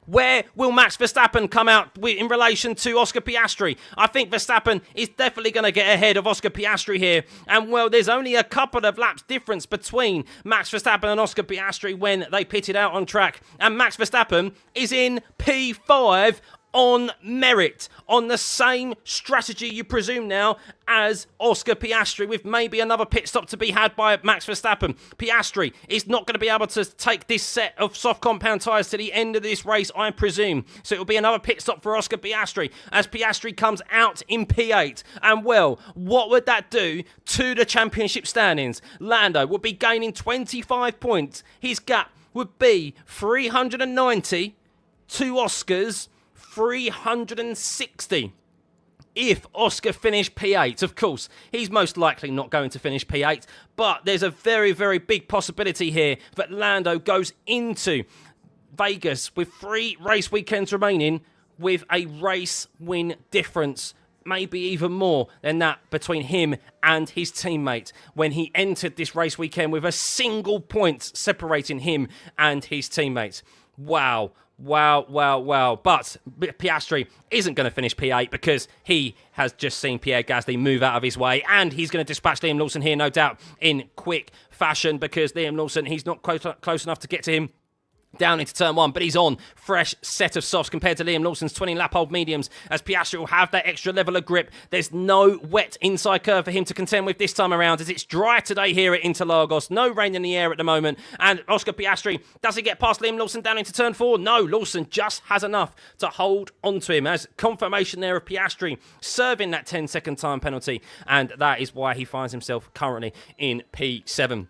Where will Max Verstappen come out in relation to Oscar Piastri? I think Verstappen is definitely going to get ahead of Oscar Piastri here. And, well, there's only a couple of laps difference between Max Verstappen and Oscar Piastri when they pitted out on track. And Max Verstappen is in P5 on merit, on the same strategy, you presume now, as Oscar Piastri, with maybe another pit stop to be had by Max Verstappen. Piastri is not going to be able to take this set of soft compound tyres to the end of this race, I presume. So it will be another pit stop for Oscar Piastri as Piastri comes out in P8. And, well, what would that do to the championship standings? Lando would be gaining 25 points. His gap would be 390 to Oscar's 360. If Oscar finished P8, of course, he's most likely not going to finish P8, but there's a very, very big possibility here that Lando goes into Vegas with 3 race weekends remaining with a race win difference, maybe even more than that between him and his teammate, when he entered this race weekend with a single point separating him and his teammates. Wow. Wow. But Piastri isn't going to finish P8 because he has just seen Pierre Gasly move out of his way, and he's going to dispatch Liam Lawson here, no doubt, in quick fashion, because Liam Lawson, he's not close enough to get to him down into turn 1, but he's on fresh set of softs compared to Liam Lawson's 20-lap-old mediums, as Piastri will have that extra level of grip. There's no wet inside curve for him to contend with this time around, as it's dry today here at Interlagos. No rain in the air at the moment, and Oscar Piastri, does he get past Liam Lawson down into turn 4? No, Lawson just has enough to hold onto him, as confirmation there of Piastri serving that 10-second time penalty, and that is why he finds himself currently in P7.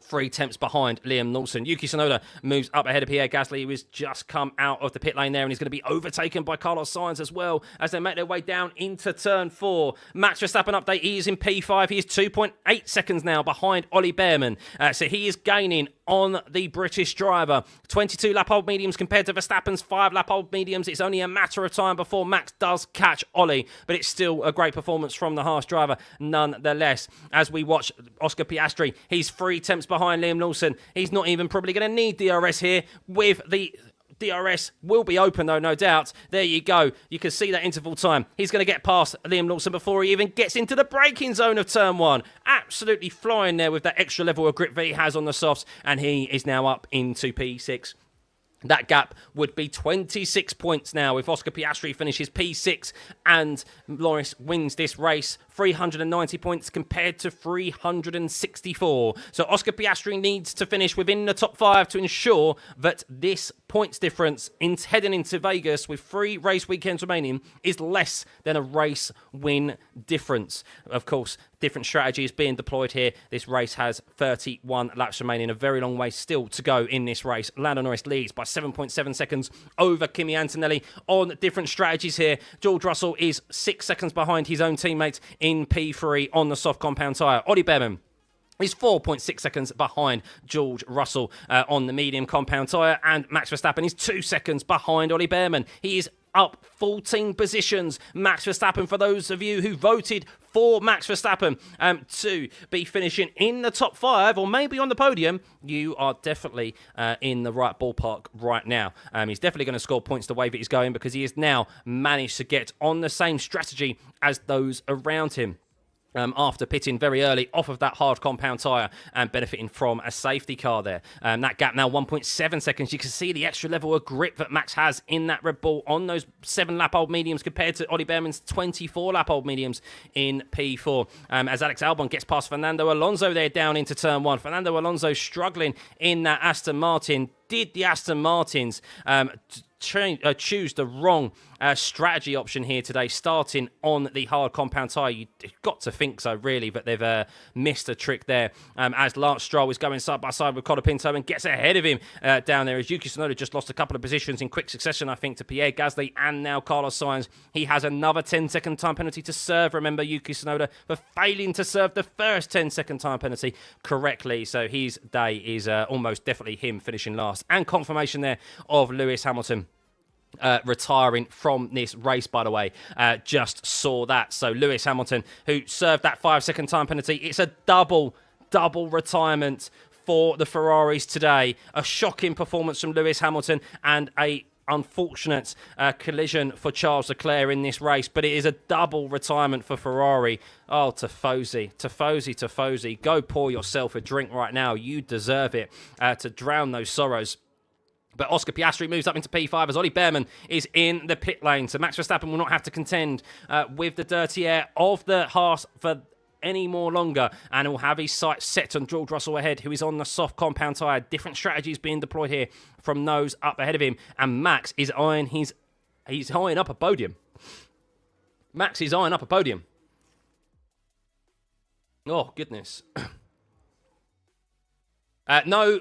3 tenths behind Liam Lawson. Yuki Tsunoda moves up ahead of Pierre Gasly, who has just come out of the pit lane there, and he's going to be overtaken by Carlos Sainz as well as they make their way down into turn 4. Max Verstappen update, he is in P5. He is 2.8 seconds now behind Ollie Behrman. So he is gaining on the British driver. 22 lap-old mediums compared to Verstappen's 5 lap-old mediums. It's only a matter of time before Max does catch Ollie, but it's still a great performance from the Haas driver nonetheless. As we watch Oscar Piastri, he's 3 tenths behind Liam Lawson. He's not even probably going to need DRS here, with the DRS will be open though, no doubt. There you go. You can see that interval time. He's going to get past Liam Lawson before he even gets into the braking zone of turn 1. Absolutely flying there with that extra level of grip that he has on the softs, and he is now up into P6. That gap would be 26 points now if Oscar Piastri finishes P6 and Norris wins this race. 390 points compared to 364. So Oscar Piastri needs to finish within the top 5 to ensure that this points difference in heading into Vegas with 3 race weekends remaining is less than a race win difference. Of course, different strategies being deployed here. This race has 31 laps remaining, a very long way still to go in this race. Lando Norris leads by 7.7 seconds over Kimi Antonelli on different strategies here. George Russell is 6 seconds behind his own teammate in P3 on the soft compound tyre. Ollie Behrman is 4.6 seconds behind George Russell on the medium compound tyre, and Max Verstappen is 2 seconds behind Ollie Behrman. He is up 14 positions. Max Verstappen, for those of you who voted for Max Verstappen to be finishing in the top 5 or maybe on the podium, you are definitely in the right ballpark right now. He's definitely going to score points the way that he's going because he has now managed to get on the same strategy as those around him. After pitting very early off of that hard compound tyre and benefiting from a safety car there. That gap now 1.7 seconds. You can see the extra level of grip that Max has in that Red Bull on those 7-lap-old mediums compared to Ollie Behrman's 24-lap-old mediums in P4. As Alex Albon gets past Fernando Alonso there down into turn 1. Fernando Alonso struggling in that Aston Martin. Did the Aston Martins choose the wrong strategy option here today, starting on the hard compound tyre? You've got to think so, really, but they've missed a trick there. As Lance Stroll is going side by side with Colapinto and gets ahead of him down there, as Yuki Tsunoda just lost a couple of positions in quick succession, I think, to Pierre Gasly and now Carlos Sainz. He has another 10-second time penalty to serve. Remember, Yuki Tsunoda for failing to serve the first 10-second time penalty correctly. So his day is almost definitely him finishing last. And confirmation there of Lewis Hamilton retiring from this race, by the way. Just saw that. So Lewis Hamilton, who served that 5-second time penalty, it's a double retirement for the Ferraris today. A shocking performance from Lewis Hamilton and a unfortunate collision for Charles Leclerc in this race, but it is a double retirement for Ferrari. Oh, Tifosi, go pour yourself a drink right now. You deserve it to drown those sorrows. But Oscar Piastri moves up into P5 as Ollie Behrman is in the pit lane. So Max Verstappen will not have to contend with the dirty air of the Haas for any more longer, and will have his sights set on George Russell ahead, who is on the soft compound tyre. Different strategies being deployed here from those up ahead of him, and Max is eyeing up a podium. Max is eyeing up a podium. Oh, goodness. No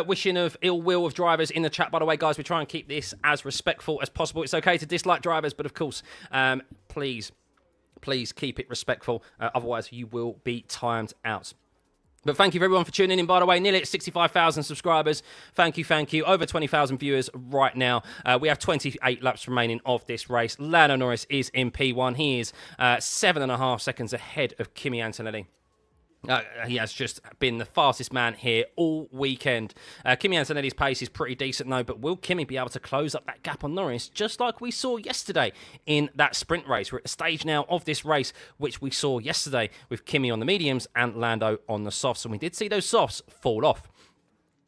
wishing of ill will of drivers in the chat, by the way, guys. We try and keep this as respectful as possible. It's okay to dislike drivers, but of course, please keep it respectful. Otherwise, you will be timed out. But thank you for everyone for tuning in, by the way. Nearly at 65,000 subscribers. Thank you. Over 20,000 viewers right now. We have 28 laps remaining of this race. Lando Norris is in P1. He is 7.5 seconds ahead of Kimi Antonelli. He has just been the fastest man here all weekend. Kimi Antonelli's pace is pretty decent, though, but will Kimi be able to close up that gap on Norris, just like we saw yesterday in that sprint race? We're at the stage now of this race, which we saw yesterday with Kimi on the mediums and Lando on the softs, and we did see those softs fall off.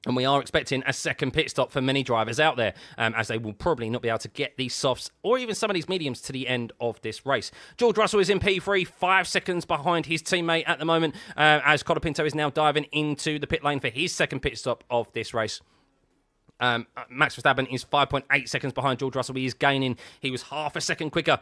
And we are expecting a second pit stop for many drivers out there, as they will probably not be able to get these softs or even some of these mediums to the end of this race. George Russell is in P3, 5 seconds behind his teammate at the moment, as Colapinto is now diving into the pit lane for his second pit stop of this race. Max Verstappen is 5.8 seconds behind George Russell. He is gaining. He was half a second quicker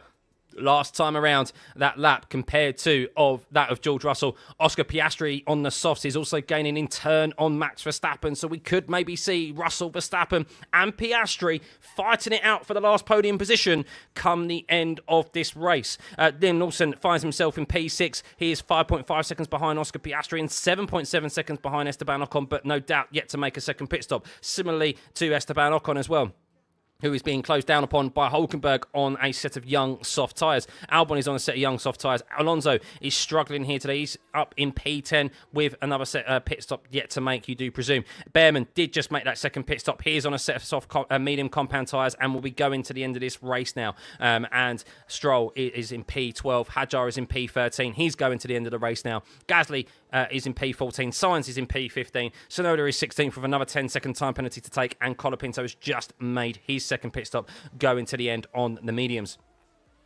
last time around that lap compared to that of George Russell. Oscar Piastri on the softs is also gaining in turn on Max Verstappen, so we could maybe see Russell, Verstappen and Piastri fighting it out for the last podium position come the end of this race. Liam Lawson finds himself in P6. He is 5.5 seconds behind Oscar Piastri and 7.7 seconds behind Esteban Ocon, but no doubt yet to make a second pit stop, similarly to Esteban Ocon as well, who is being closed down upon by Hülkenberg on a set of young soft tyres. Albon is on a set of young soft tyres. Alonso is struggling here today. He's up in P10 with another set pit stop yet to make, you do presume. Behrman did just make that second pit stop. He is on a set of soft medium compound tyres and will be going to the end of this race now. And Stroll is in P12. Hadjar is in P13. He's going to the end of the race now. Gasly is in P14. Sainz is in P15. Tsunoda is 16th with another 10-second time penalty to take. And Colapinto has just made his second pit stop going to the end on the mediums.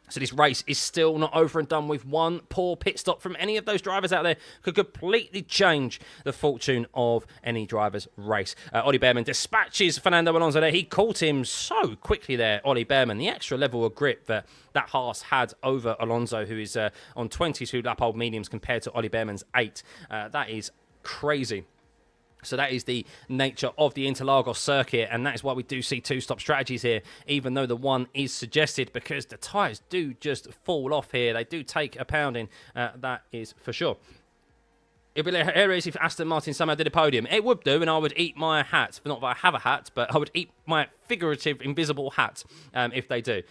So this race is still not over and done with. One poor pit stop from any of those drivers out there could completely change the fortune of any driver's race. Ollie Behrman dispatches Fernando Alonso there. He caught him so quickly there, Ollie Behrman. The extra level of grip that Haas had over Alonso, who is on 22 lap-old mediums compared to Ollie Behrman's 8. That is crazy. So that is the nature of the Interlagos circuit, and that is why we do see two-stop strategies here, even though the one is suggested, because the tyres do just fall off here. They do take a pounding, that is for sure. It'd be hilarious if Aston Martin somehow did a podium. It would do, and I would eat my hat. Not that I have a hat, but I would eat my figurative, invisible hat if they do.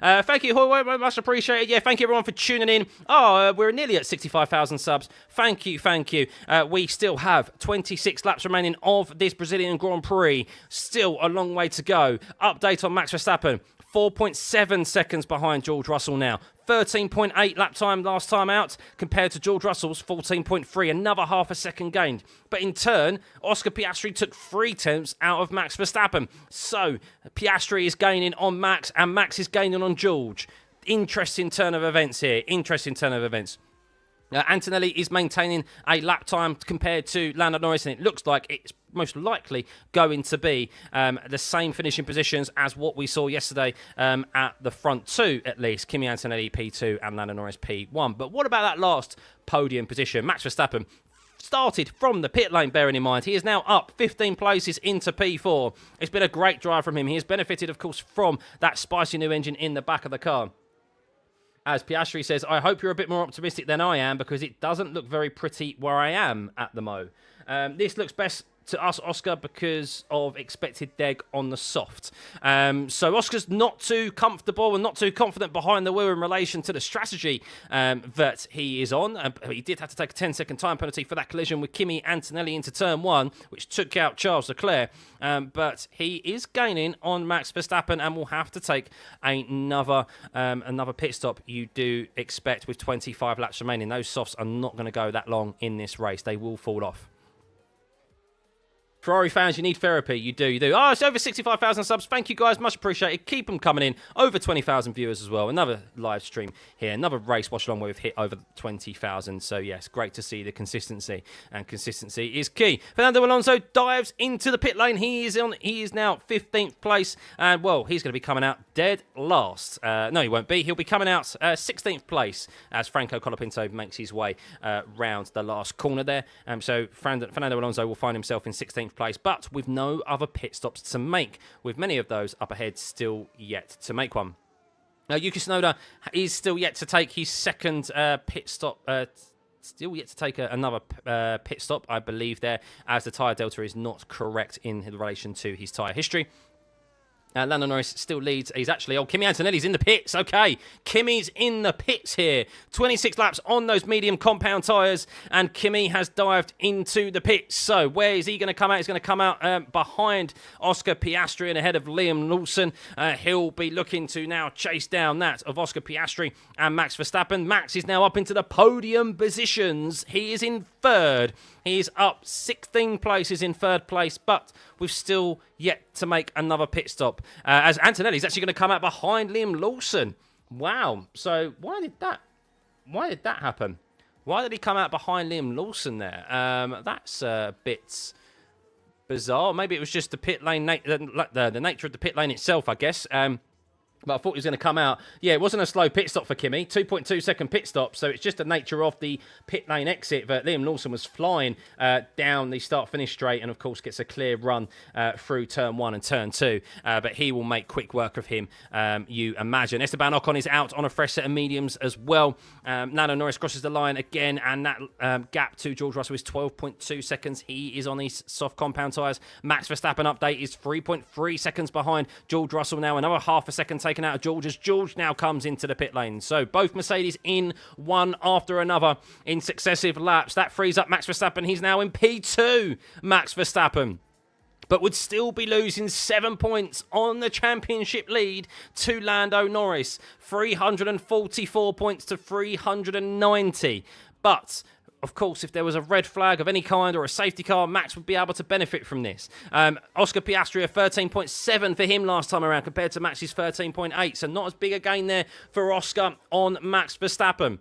Thank you, Hoy, much appreciated. Yeah, thank you everyone for tuning in. Oh, we're nearly at 65,000 subs. Thank you, thank you. We still have 26 laps remaining of this Brazilian Grand Prix. Still a long way to go. Update on Max Verstappen. 4.7 seconds behind George Russell now. 13.8 lap time last time out compared to George Russell's 14.3. Another half a second gained. But in turn, Oscar Piastri took 3/10 out of Max Verstappen. So Piastri is gaining on Max and Max is gaining on George. Interesting turn of events here. Interesting turn of events. Antonelli is maintaining a lap time compared to Lando Norris, and it looks like it's most likely going to be the same finishing positions as what we saw yesterday at the front two, at least. Kimi Antonelli P2 and Lando Norris P1. But what about that last podium position? Max Verstappen started from the pit lane, bearing in mind. He is now up 15 places into P4. It's been a great drive from him. He has benefited, of course, from that spicy new engine in the back of the car. As Piastri says, I hope you're a bit more optimistic than I am because it doesn't look very pretty where I am at the mo. This looks best to us, Oscar, because of expected deg on the soft. So Oscar's not too comfortable and not too confident behind the wheel in relation to the strategy that he is on. He did have to take a 10-second time penalty for that collision with Kimi Antonelli into turn one, which took out Charles Leclerc. But he is gaining on Max Verstappen and will have to take another pit stop, you do expect, with 25 laps remaining. Those softs are not going to go that long in this race. They will fall off. Ferrari fans, you need therapy. You do. Oh, it's over 65,000 subs. Thank you, guys. Much appreciated. Keep them coming in. Over 20,000 viewers as well. Another live stream here. Another race watch along where we've hit over 20,000. So, yes, great to see the consistency. And consistency is key. Fernando Alonso dives into the pit lane. He is now 15th place. And, well, he's going to be coming out dead last. No, he won't be. He'll be coming out 16th place as Franco Colapinto makes his way round the last corner there. So, Fernando Alonso will find himself in 16th place, but with no other pit stops to make, with many of those up ahead still yet to make one. Yuki Tsunoda is still yet to take his second pit stop, still yet to take another pit stop, I believe there, as the tyre delta is not correct in relation to his tyre history. Lando Norris still leads. He's actually... Oh, Kimi Antonelli's in the pits. Okay. Kimi's in the pits here. 26 laps on those medium compound tyres. And Kimi has dived into the pits. So, where is he going to come out? He's going to come out behind Oscar Piastri and ahead of Liam Lawson. He'll be looking to now chase down that of Oscar Piastri and Max Verstappen. Max is now up into the podium positions. He is in third. He is up 16 places in third place, but we've still yet to make another pit stop. As Antonelli's actually going to come out behind Liam Lawson. Wow. So why did that happen? Why did he come out behind Liam Lawson there? That's a bit bizarre. Maybe it was just the pit lane, the nature of the pit lane itself, I guess. But I thought he was going to come out. Yeah, it wasn't a slow pit stop for Kimi. 2.2 second pit stop. So it's just the nature of the pit lane exit that Liam Lawson was flying down the start-finish straight and, of course, gets a clear run through turn one and turn two. But he will make quick work of him, you imagine. Esteban Ocon is out on a fresh set of mediums as well. Lando Norris crosses the line again, and that gap to George Russell is 12.2 seconds. He is on these soft compound tyres. Max Verstappen update is 3.3 seconds behind George Russell now. Another half a second taken out of George as George now comes into the pit lane. So both Mercedes in one after another in successive laps. That frees up Max Verstappen. He's now in P2, Max Verstappen, but would still be losing 7 points on the championship lead to Lando Norris. 344 points to 390. But of course, if there was a red flag of any kind or a safety car, Max would be able to benefit from this. Oscar Piastri, a 13.7 for him last time around compared to Max's 13.8. So not as big a gain there for Oscar on Max Verstappen.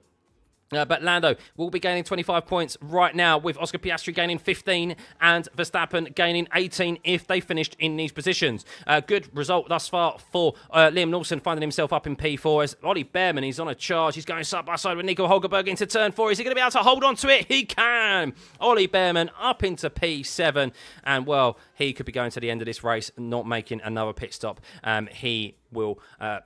But Lando will be gaining 25 points right now, with Oscar Piastri gaining 15 and Verstappen gaining 18 if they finished in these positions. Good result thus far for Liam Lawson, finding himself up in P4 as Ollie Behrman is on a charge. He's going side by side with Nico Hulkenberg into turn 4. Is he going to be able to hold on to it? He can! Ollie Behrman up into P7, and well, he could be going to the end of this race not making another pit stop. He will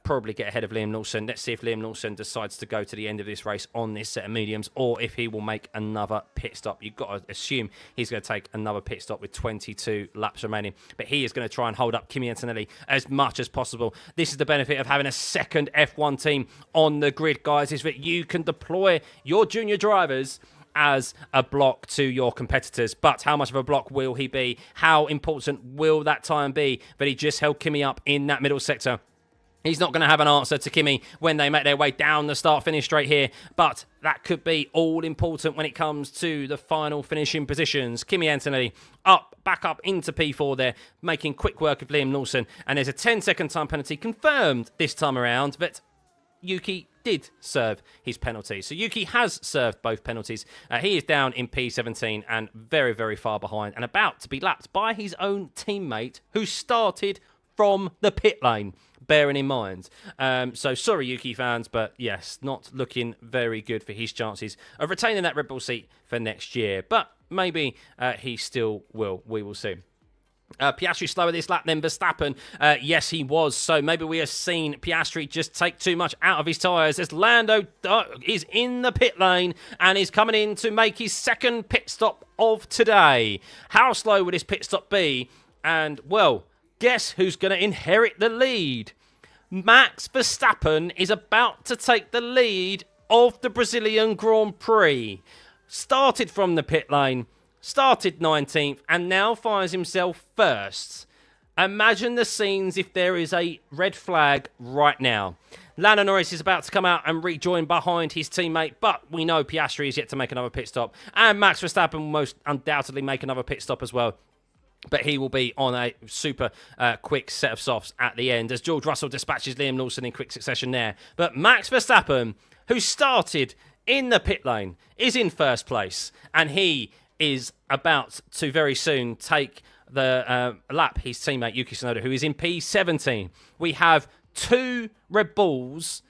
probably get ahead of Liam Lawson. Let's see if Liam Lawson decides to go to the end of this race on this set of mediums, or if he will make another pit stop. You've got to assume he's going to take another pit stop with 22 laps remaining, but he is going to try and hold up Kimi Antonelli as much as possible. This is the benefit of having a second F1 team on the grid, guys, is that you can deploy your junior drivers as a block to your competitors. But how much of a block will he be? How important will that time be that he just held Kimi up in that middle sector? He's not going to have an answer to Kimi when they make their way down the start-finish straight here, but that could be all important when it comes to the final finishing positions. Kimi Antonelli back up into P4 there, making quick work of Liam Lawson, and there's a 10-second time penalty confirmed this time around, but Yuki did serve his penalty. So Yuki has served both penalties. He is down in P17 and very, very far behind and about to be lapped by his own teammate who started from the pit lane, bearing in mind. So sorry, Yuki fans, but yes, not looking very good for his chances of retaining that Red Bull seat for next year. But maybe he still will. We will see. Piastri slower this lap than Verstappen. Yes, he was. So maybe we have seen Piastri just take too much out of his tyres as Lando is in the pit lane and is coming in to make his second pit stop of today. How slow would this pit stop be? And, well, guess who's going to inherit the lead? Max Verstappen is about to take the lead of the Brazilian Grand Prix. Started from the pit lane, started 19th, and now finds himself first. Imagine the scenes if there is a red flag right now. Lando Norris is about to come out and rejoin behind his teammate, but we know Piastri is yet to make another pit stop, and Max Verstappen will most undoubtedly make another pit stop as well. But he will be on a super quick set of softs at the end as George Russell dispatches Liam Lawson in quick succession there. But Max Verstappen, who started in the pit lane, is in first place, and he is about to very soon take the lap his teammate Yuki Tsunoda, who is in P17. We have two Red Bulls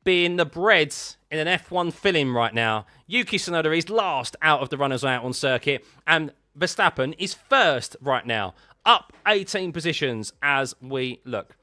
being the breads in an F1 fill-in right now. Yuki Tsunoda is last out of the runners out on circuit, and Verstappen is first right now, up 18 positions as we look.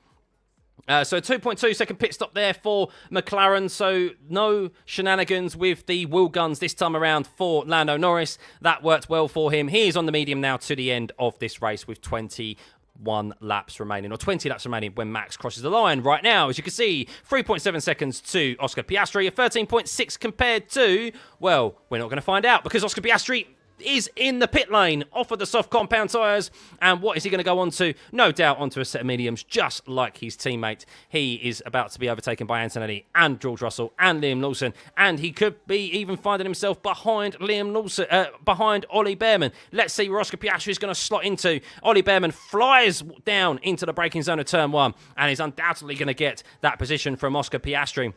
So 2.2 second pit stop there for McLaren. So no shenanigans with the wheel guns this time around for Lando Norris. That worked well for him. He is on the medium now to the end of this race with 21 laps remaining, or 20 laps remaining when Max crosses the line right now. As you can see, 3.7 seconds to Oscar Piastri, a 13.6 compared to, well, we're not going to find out because Oscar Piastri is in the pit lane off of the soft compound tyres. And what is he going to go on to? No doubt onto a set of mediums, just like his teammate. He is about to be overtaken by Antonelli and George Russell and Liam Lawson, and he could be even finding himself behind Liam Lawson, behind Ollie Behrman. Let's see where Oscar Piastri is going to slot into. Ollie Behrman flies down into the braking zone of turn one and is undoubtedly going to get that position from Oscar Piastri.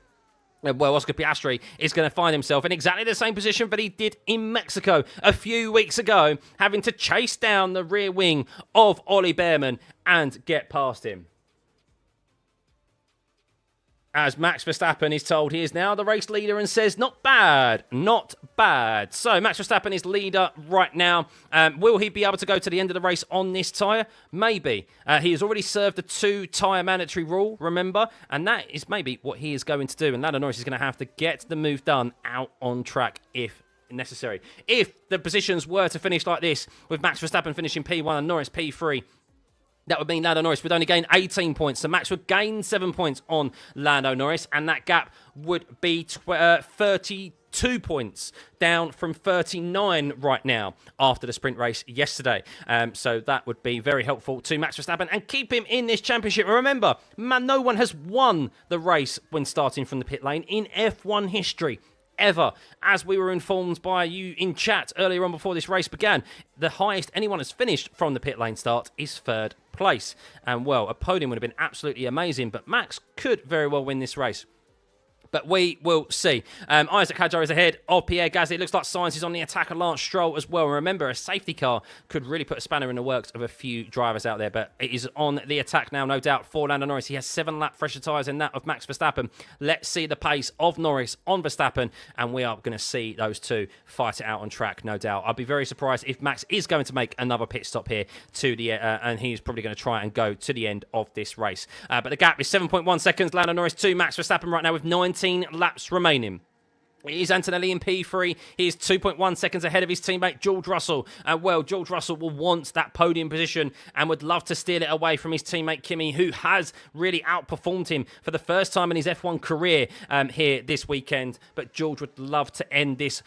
Well, Oscar Piastri is going to find himself in exactly the same position that he did in Mexico a few weeks ago, having to chase down the rear wing of Ollie Behrman and get past him. As Max Verstappen is told he is now the race leader and says, not bad, not bad. So Max Verstappen is leader right now. Will he be able to go to the end of the race on this tyre? Maybe. He has already served the 2-tyre mandatory rule, remember? And that is maybe what he is going to do. And Lando Norris is going to have to get the move done out on track if necessary. If the positions were to finish like this, with Max Verstappen finishing P1 and Norris P3, that would mean Lando Norris would only gain 18 points. So Max would gain 7 points on Lando Norris, and that gap would be 32 points, down from 39 right now after the sprint race yesterday. So that would be very helpful to Max Verstappen and keep him in this championship. And remember, no one has won the race when starting from the pit lane in F1 history. Ever. As we were informed by you in chat earlier on before this race began, the highest anyone has finished from the pit lane start is third place. And well, a podium would have been absolutely amazing, but Max could very well win this race. But we will see. Isaac Hadjar is ahead of Pierre Gasly. It looks like Sainz is on the attack of Lance Stroll as well. And remember, a safety car could really put a spanner in the works of a few drivers out there. But it is on the attack now, no doubt, for Lando Norris. He has 7 lap fresher tyres than that of Max Verstappen. Let's see the pace of Norris on Verstappen. And we are going to see those two fight it out on track, no doubt. I'd be very surprised if Max is going to make another pit stop here to the and he's probably going to try and go to the end of this race. But the gap is 7.1 seconds. Lando Norris to Max Verstappen right now with 19 laps remaining. It is Antonelli in P3. He is 2.1 seconds ahead of his teammate George Russell. Well, George Russell will want that podium position and would love to steal it away from his teammate Kimi, who has really outperformed him for the first time in his F1 career here this weekend. But George would love to end this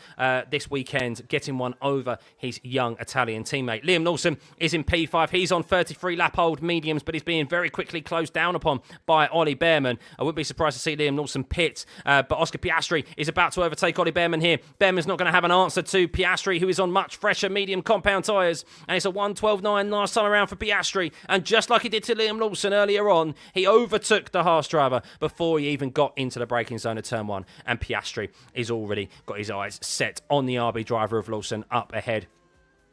this weekend, getting one over his young Italian teammate. Liam Lawson is in P5. He's on 33 lap-old mediums, but he's being very quickly closed down upon by Ollie Behrman. I wouldn't be surprised to see Liam Lawson pit, but Oscar Piastri is about to overtake Ollie Behrman here. Behrman's not going to have an answer to Piastri, who is on much fresher medium compound tyres. And it's a 1:12.9 last time around for Piastri. And just like he did to Liam Lawson earlier on, he overtook the Haas driver before he even got into the braking zone of turn 1. And Piastri has already got his eyes set on the RB driver of Lawson up ahead.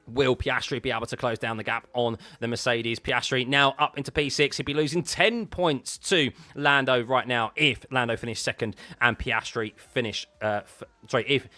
Will Piastri be able to close down the gap on the Mercedes? Piastri now up into P6. He'd be losing 10 points to Lando right now if Lando finished second and Piastri finished... if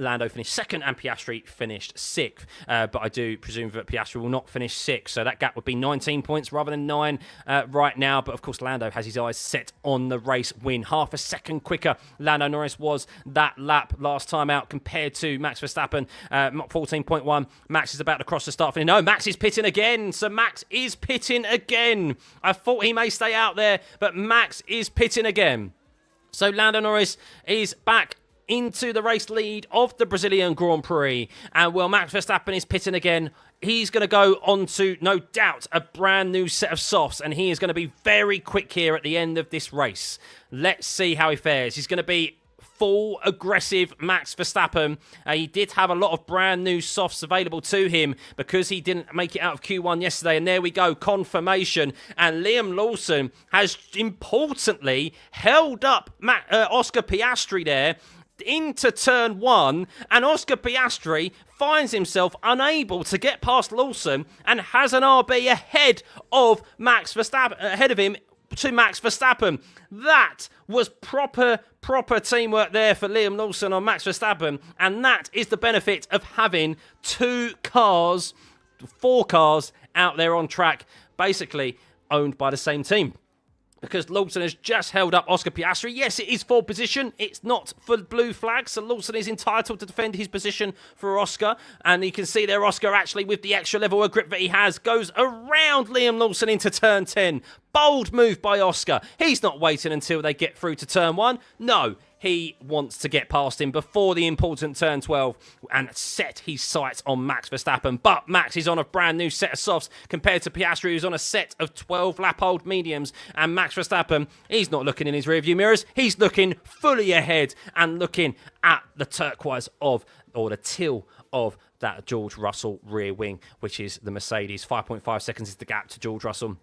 Lando finished second and Piastri finished 6th. But I do presume that Piastri will not finish 6th. So that gap would be 19 points rather than 9 right now. But of course, Lando has his eyes set on the race win. Half a second quicker Lando Norris was that lap last time out compared to Max Verstappen. 14.1. Max is about to cross the start finish. No, Max is pitting again. So Max is pitting again. I thought he may stay out there, but Max is pitting again. So Lando Norris is back into the race lead of the Brazilian Grand Prix. And well, Max Verstappen is pitting again. He's going to go on to, no doubt, a brand new set of softs. And he is going to be very quick here at the end of this race. Let's see how he fares. He's going to be full aggressive Max Verstappen. He did have a lot of brand new softs available to him because he didn't make it out of Q1 yesterday. And there we go, confirmation. And Liam Lawson has importantly held up Oscar Piastri there into turn 1, and Oscar Piastri finds himself unable to get past Lawson and has an RB ahead of Max Verstappen, ahead of him to Max Verstappen. That was proper teamwork there for Liam Lawson on Max Verstappen, and that is the benefit of having 4 cars out there on track, basically owned by the same team. Because Lawson has just held up Oscar Piastri. Yes, it is for position. It's not for blue flag. So Lawson is entitled to defend his position for Oscar. And you can see there Oscar actually, with the extra level of grip that he has, goes around Liam Lawson into turn 10. Bold move by Oscar. He's not waiting until they get through to turn 1. No, he wants to get past him before the important turn 12 and set his sights on Max Verstappen. But Max is on a brand new set of softs compared to Piastri, who's on a set of 12 lap-old mediums. And Max Verstappen, he's not looking in his rearview mirrors. He's looking fully ahead and looking at the turquoise of, or the teal of, that George Russell rear wing, which is the Mercedes. 5.5 seconds is the gap to George Russell.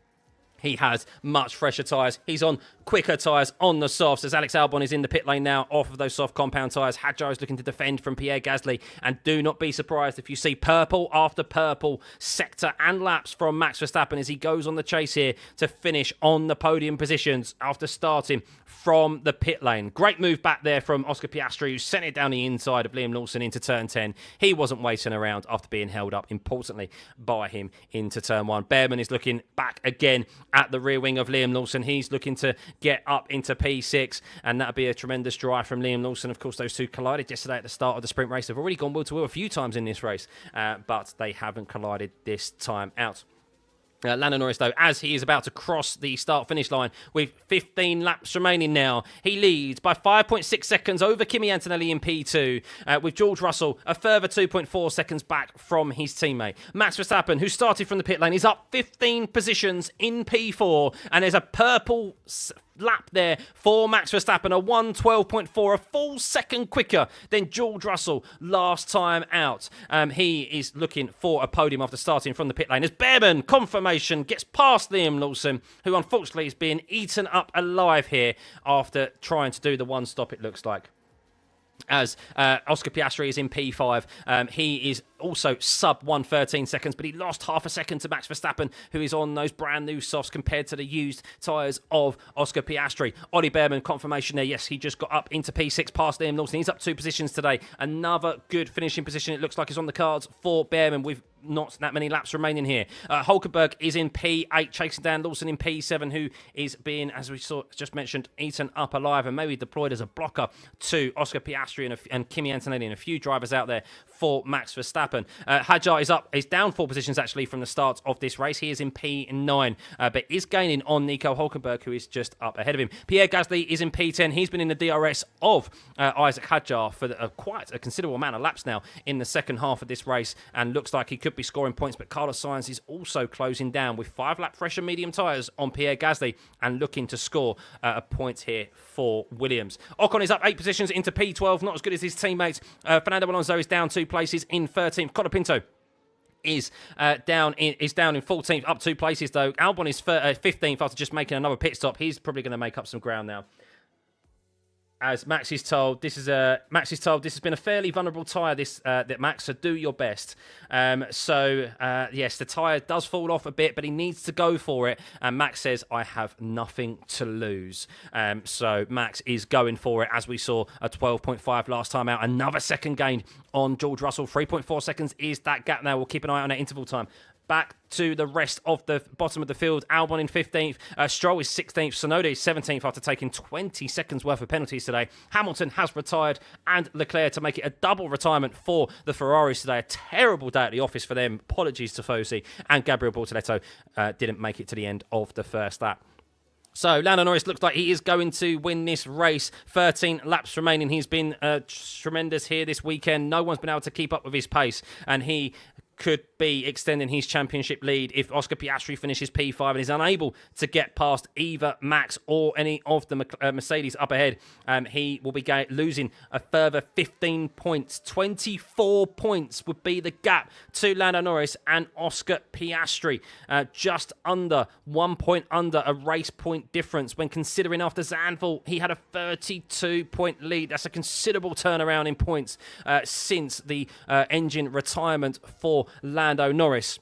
He has much fresher tyres. He's on quicker tyres on the softs as Alex Albon is in the pit lane now off of those soft compound tyres. Hadjar is looking to defend from Pierre Gasly. And do not be surprised if you see purple after purple sector and laps from Max Verstappen as he goes on the chase here to finish on the podium positions after starting from the pit lane. Great move back there from Oscar Piastri, who sent it down the inside of Liam Lawson into turn 10. He wasn't waiting around after being held up, importantly, by him into turn 1. Behrman is looking back again at the rear wing of Liam Lawson. He's looking to get up into P6, and that'll be a tremendous drive from Liam Lawson. Of course, those two collided yesterday at the start of the sprint race. They've already gone wheel to wheel a few times in this race, but they haven't collided this time out. Lando Norris, though, as he is about to cross the start-finish line with 15 laps remaining now, he leads by 5.6 seconds over Kimi Antonelli in P2, with George Russell a further 2.4 seconds back from his teammate. Max Verstappen, who started from the pit lane, is up 15 positions in P4, and there's a purple lap there for Max Verstappen, a 1:12.4, a full second quicker than George Russell last time out. He is looking for a podium after starting from the pit lane as Behrman, confirmation, gets past Liam Lawson, who unfortunately is being eaten up alive here after trying to do the one stop, it looks like. As Oscar Piastri is in P5. He is also sub 1:13 seconds, but he lost half a second to Max Verstappen, who is on those brand new softs compared to the used tyres of Oscar Piastri. Ollie Behrman, confirmation there. Yes, he just got up into P6 past Liam Lawson. He's up 2 positions today. Another good finishing position, it looks like, is on the cards for Behrman with not that many laps remaining here. Hulkenberg is in P8, chasing down Lawson in P7, who is being, as we saw, just mentioned, eaten up alive and maybe deployed as a blocker to Oscar Piastri and Kimi Antonelli and a few drivers out there for Max Verstappen. Hadjar is down 4 positions actually from the start of this race. He is in P9, but is gaining on Nico Hulkenberg, who is just up ahead of him. Pierre Gasly is in P10. He's been in the DRS of Isaac Hadjar for quite a considerable amount of laps now in the second half of this race, and looks like he could be scoring points, but Carlos Sainz is also closing down with 5-lap fresher medium tyres on Pierre Gasly and looking to score a point here for Williams. Ocon is up 8 positions into P12, not as good as his teammates. Fernando Alonso is down 2 places in 13th. Colapinto is down in 14th, up 2 places though. Albon is 15th after just making another pit stop. He's probably going to make up some ground now. As Max is told, this has been a fairly vulnerable tyre, that Max, so do your best. Yes, the tyre does fall off a bit, but he needs to go for it. And Max says, I have nothing to lose. So Max is going for it, as we saw a 12.5 last time out. Another second gain on George Russell. 3.4 seconds is that gap now. We'll keep an eye on that interval time. Back to the rest of the bottom of the field. Albon in 15th. Stroll is 16th. Tsunoda is 17th after taking 20 seconds worth of penalties today. Hamilton has retired, and Leclerc to make it a double retirement for the Ferraris today. A terrible day at the office for them. Apologies to Fosi. And Gabriel Bortoletto didn't make it to the end of the first lap. So, Lando Norris looks like he is going to win this race. 13 laps remaining. He's been tremendous here this weekend. No one's been able to keep up with his pace, and he could be extending his championship lead if Oscar Piastri finishes P5 and is unable to get past either Max or any of the Mercedes up ahead. He will be losing a further 15 points. 24 points would be the gap to Lando Norris and Oscar Piastri. Just under 1 point under a race point difference when considering after Zandvoort he had a 32-point lead. That's a considerable turnaround in points since the engine retirement for Lando Norris.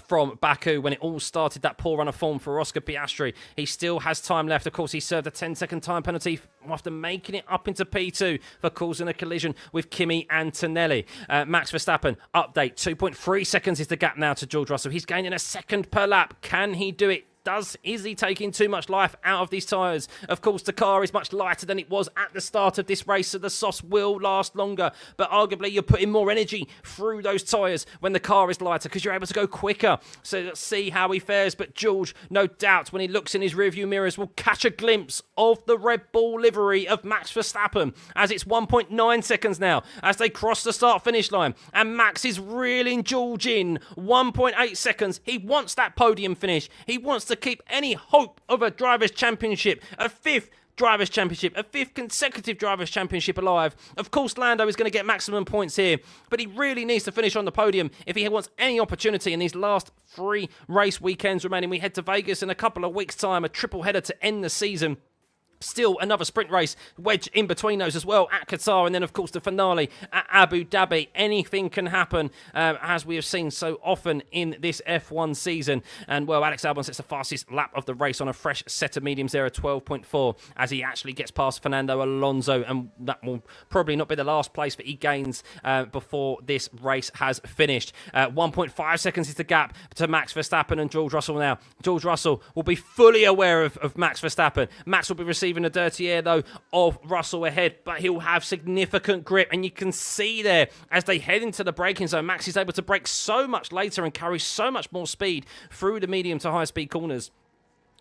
From Baku, when it all started, that poor run of form for Oscar Piastri. He still has time left. Of course, he served a 10-second time penalty after making it up into P2 for causing a collision with Kimi Antonelli. Max Verstappen, update, 2.3 seconds is the gap now to George Russell. He's gaining a second per lap. Can he do it? Is he taking too much life out of these tyres? Of course, the car is much lighter than it was at the start of this race, so the softs will last longer. But arguably, you're putting more energy through those tyres when the car is lighter because you're able to go quicker. So let's see how he fares. But George, no doubt, when he looks in his rearview mirrors, will catch a glimpse of the Red Bull livery of Max Verstappen, as it's 1.9 seconds now as they cross the start-finish line. And Max is reeling George in. 1.8 seconds. He wants that podium finish. He wants to keep any hope of a Drivers' Championship, a 5th Drivers' Championship, a 5th consecutive Drivers' Championship alive. Of course, Lando is going to get maximum points here, but he really needs to finish on the podium if he wants any opportunity in these last 3 race weekends remaining. We head to Vegas in a couple of weeks' time, a triple header to end the season. Still another sprint race wedged in between those as well at Qatar, and then of course the finale at Abu Dhabi. Anything can happen, as we have seen so often in this F1 season. And well, Alex Albon sets the fastest lap of the race on a fresh set of mediums there, a 12.4, as he actually gets past Fernando Alonso, and that will probably not be the last place that he gains before this race has finished. 1.5 seconds is the gap to Max Verstappen and George Russell now. George Russell will be fully aware of Max Verstappen. Max will be receiving a dirty air though of Russell ahead, but he'll have significant grip, and you can see there as they head into the braking zone, Max is able to brake so much later and carry so much more speed through the medium to high speed corners.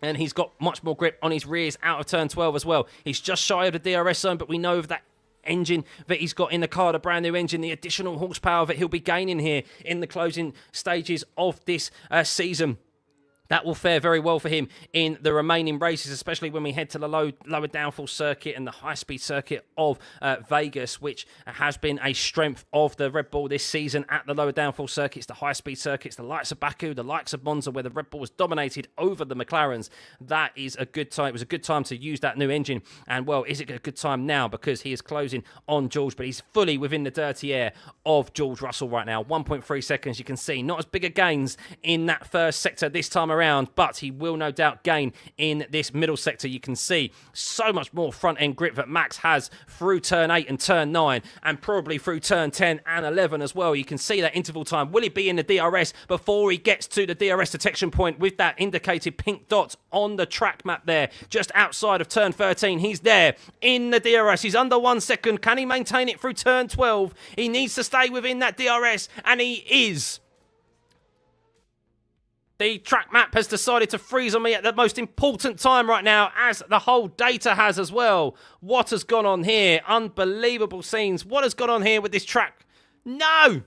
And he's got much more grip on his rears out of turn 12 as well. He's just shy of the DRS zone, but we know of that engine that he's got in the car, the brand new engine, the additional horsepower that he'll be gaining here in the closing stages of this season. That will fare very well for him in the remaining races, especially when we head to the lower downforce circuit and the high-speed circuit of Vegas, which has been a strength of the Red Bull this season at the lower downforce circuits, the high-speed circuits, the likes of Baku, the likes of Monza, where the Red Bull was dominated over the McLarens. That is a good time. It was a good time to use that new engine. And, well, is it a good time now? Because he is closing on George, but he's fully within the dirty air of George Russell right now. 1.3 seconds, you can see. Not as big a gains in that first sector this time around, but he will no doubt gain in this middle sector. You can see so much more front end grip that Max has through turn 8 and turn 9, and probably through turn 10 and 11 as well. You can see that interval time. Will he be in the DRS before he gets to the DRS detection point with that indicated pink dot on the track map there, just outside of turn 13? He's there in the DRS. He's under 1 second. Can he maintain it through turn 12? He needs to stay within that DRS, and he is. The track map has decided to freeze on me at the most important time right now, as the whole data has as well. What has gone on here? Unbelievable scenes. What has gone on here with this track? No!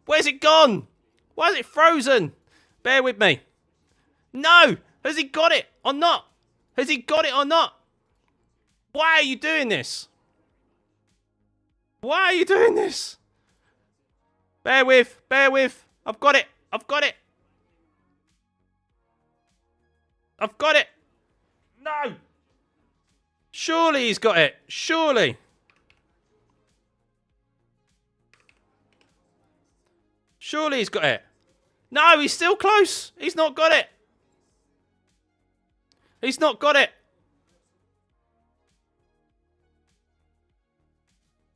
Where's it gone? Why is it frozen? Bear with me. No! Has he got it or not? Has he got it or not? Why are you doing this? Why are you doing this? Bear with. I've got it. No! Surely he's got it. Surely. Surely he's got it. No, he's still close. He's not got it. He's not got it.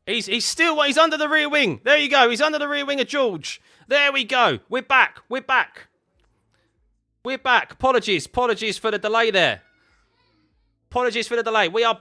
He's still, he's under the rear wing. There you go. He's under the rear wing of George. There we go. We're back. Apologies for the delay there. We are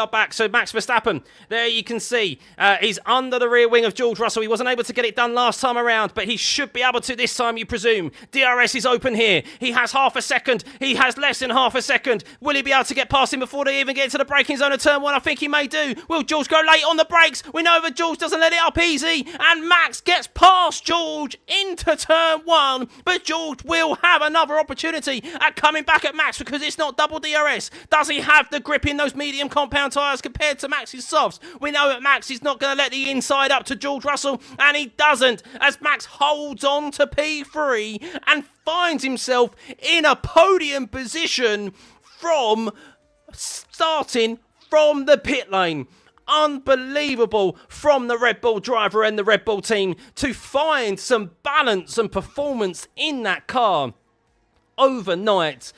back. So Max Verstappen, there you can see, he's under the rear wing of George Russell. He wasn't able to get it done last time around, but he should be able to this time, you presume. DRS is open here. He has half a second. He has less than half a second. Will he be able to get past him before they even get to the braking zone of turn 1? I think he may do. Will George go late on the brakes? We know that George doesn't let it up easy, and Max gets past George into turn 1, but George will have another opportunity at coming back at Max because it's not double DRS. Does he have the grip in those medium compound tyres compared to Max's softs? We know that Max is not going to let the inside up to George Russell, and he doesn't, as Max holds on to P3 and finds himself in a podium position from starting from the pit lane. Unbelievable from the Red Bull driver and the Red Bull team to find some balance and performance in that car overnight.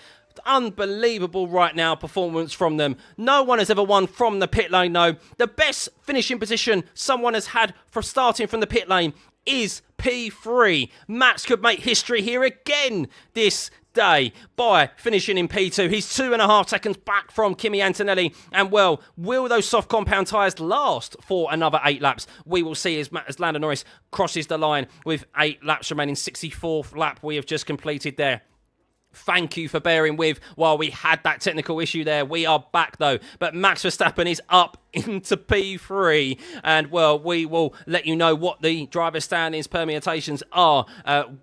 Unbelievable right now performance from them. No one has ever won from the pit lane, though. The best finishing position someone has had for starting from the pit lane is P3. Max could make history here again this day by finishing in P2. He's 2.5 seconds back from Kimi Antonelli. And, well, will those soft compound tyres last for another 8 laps? We will see as Lando Norris crosses the line with 8 laps remaining. 64th lap we have just completed there. Thank you for bearing with while we had that technical issue there. We are back, though. But Max Verstappen is up into P3. And, well, we will let you know what the driver standings permutations are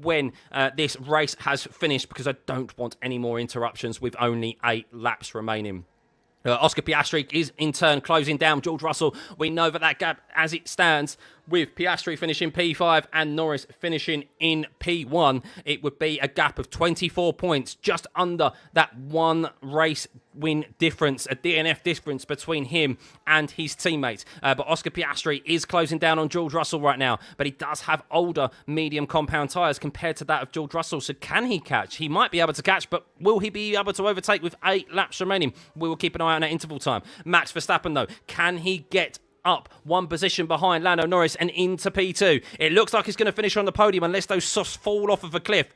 when this race has finished, because I don't want any more interruptions with only 8 laps remaining. Oscar Piastri is in turn closing down George Russell. We know that gap as it stands, with Piastri finishing P5 and Norris finishing in P1, it would be a gap of 24 points, just under that one race win difference, a DNF difference between him and his teammates. But Oscar Piastri is closing down on George Russell right now, but he does have older medium compound tyres compared to that of George Russell. So can he catch? He might be able to catch, but will he be able to overtake with 8 laps remaining? We will keep an eye on that interval time. Max Verstappen, though, can he get up one position behind Lando Norris and into P2? It looks like he's going to finish on the podium unless those softs fall off of a cliff.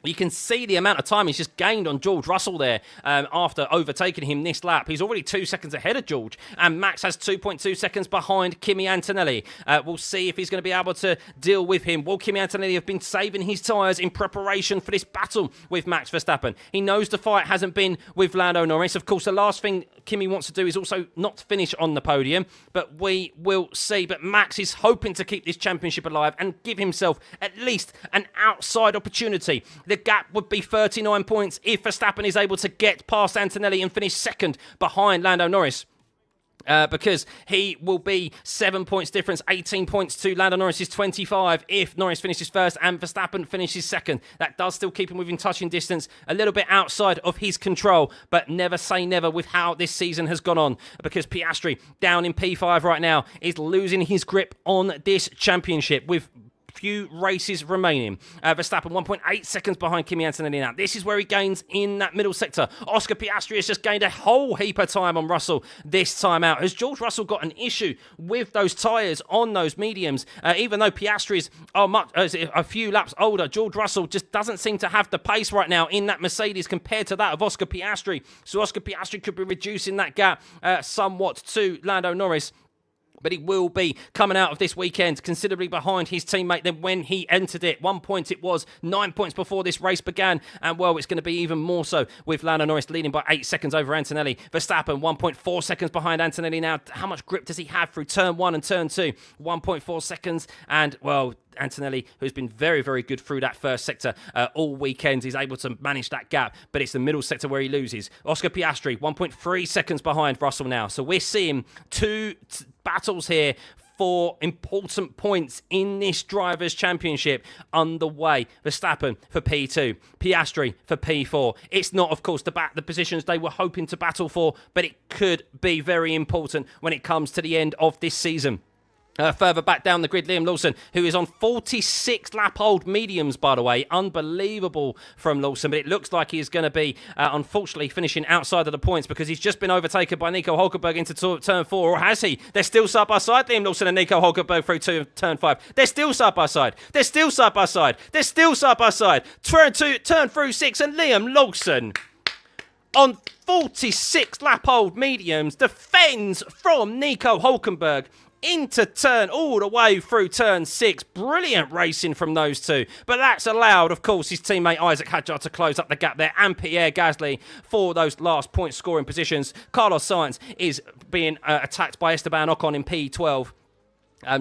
You can see the amount of time he's just gained on George Russell there after overtaking him this lap. He's already 2 seconds ahead of George, and Max has 2.2 seconds behind Kimi Antonelli. We'll see if he's going to be able to deal with him. Will Kimi Antonelli have been saving his tyres in preparation for this battle with Max Verstappen? He knows the fight hasn't been with Lando Norris. Of course, the last thing Kimi wants to do is also not finish on the podium, but we will see. But Max is hoping to keep this championship alive and give himself at least an outside opportunity. the gap would be 39 points if Verstappen is able to get past Antonelli and finish second behind Lando Norris. Because he will be 7 points difference, 18 points to Lando Norris's 25 if Norris finishes first and Verstappen finishes second. That does still keep him within touching distance, a little bit outside of his control, but never say never with how this season has gone on, because Piastri, down in P5 right now, is losing his grip on this championship with few races remaining. Verstappen 1.8 seconds behind Kimi Antonelli now. This is where he gains in that middle sector. Oscar Piastri has just gained a whole heap of time on Russell this time out. Has George Russell got an issue with those tyres on those mediums? Even though Piastri's are a few laps older, George Russell just doesn't seem to have the pace right now in that Mercedes compared to that of Oscar Piastri. So Oscar Piastri could be reducing that gap somewhat to Lando Norris. But he will be coming out of this weekend considerably behind his teammate than when he entered it. 1 point it was, 9 points before this race began. And, well, it's going to be even more so with Lando Norris leading by 8 seconds over Antonelli. Verstappen, 1.4 seconds behind Antonelli now. How much grip does he have through turn 1 and turn 2? 1.4 seconds. And, well, Antonelli, who's been very, very good through that first sector all weekend, is able to manage that gap, but it's the middle sector where he loses. Oscar Piastri, 1.3 seconds behind Russell now. So we're seeing two battles here for important points in this Drivers' Championship underway. Verstappen for P2, Piastri for P4. It's not, of course, the positions they were hoping to battle for, but it could be very important when it comes to the end of this season. Further back down the grid, Liam Lawson, who is on 46 lap-old mediums, by the way. Unbelievable from Lawson, but it looks like he's going to be, unfortunately, finishing outside of the points because he's just been overtaken by Nico Hulkenberg into turn 4, or has he? They're still side-by-side, Liam Lawson and Nico Hulkenberg through turn 5. They're still side-by-side. They're still side-by-side. They're still side-by-side. Turn through 6, and Liam Lawson, on 46 lap-old mediums, defends from Nico Hulkenberg into turn, all the way through turn 6. Brilliant racing from those two. But that's allowed, of course, his teammate Isaac Hadjar to close up the gap there, and Pierre Gasly for those last point scoring positions. Carlos Sainz is being attacked by Esteban Ocon in P12.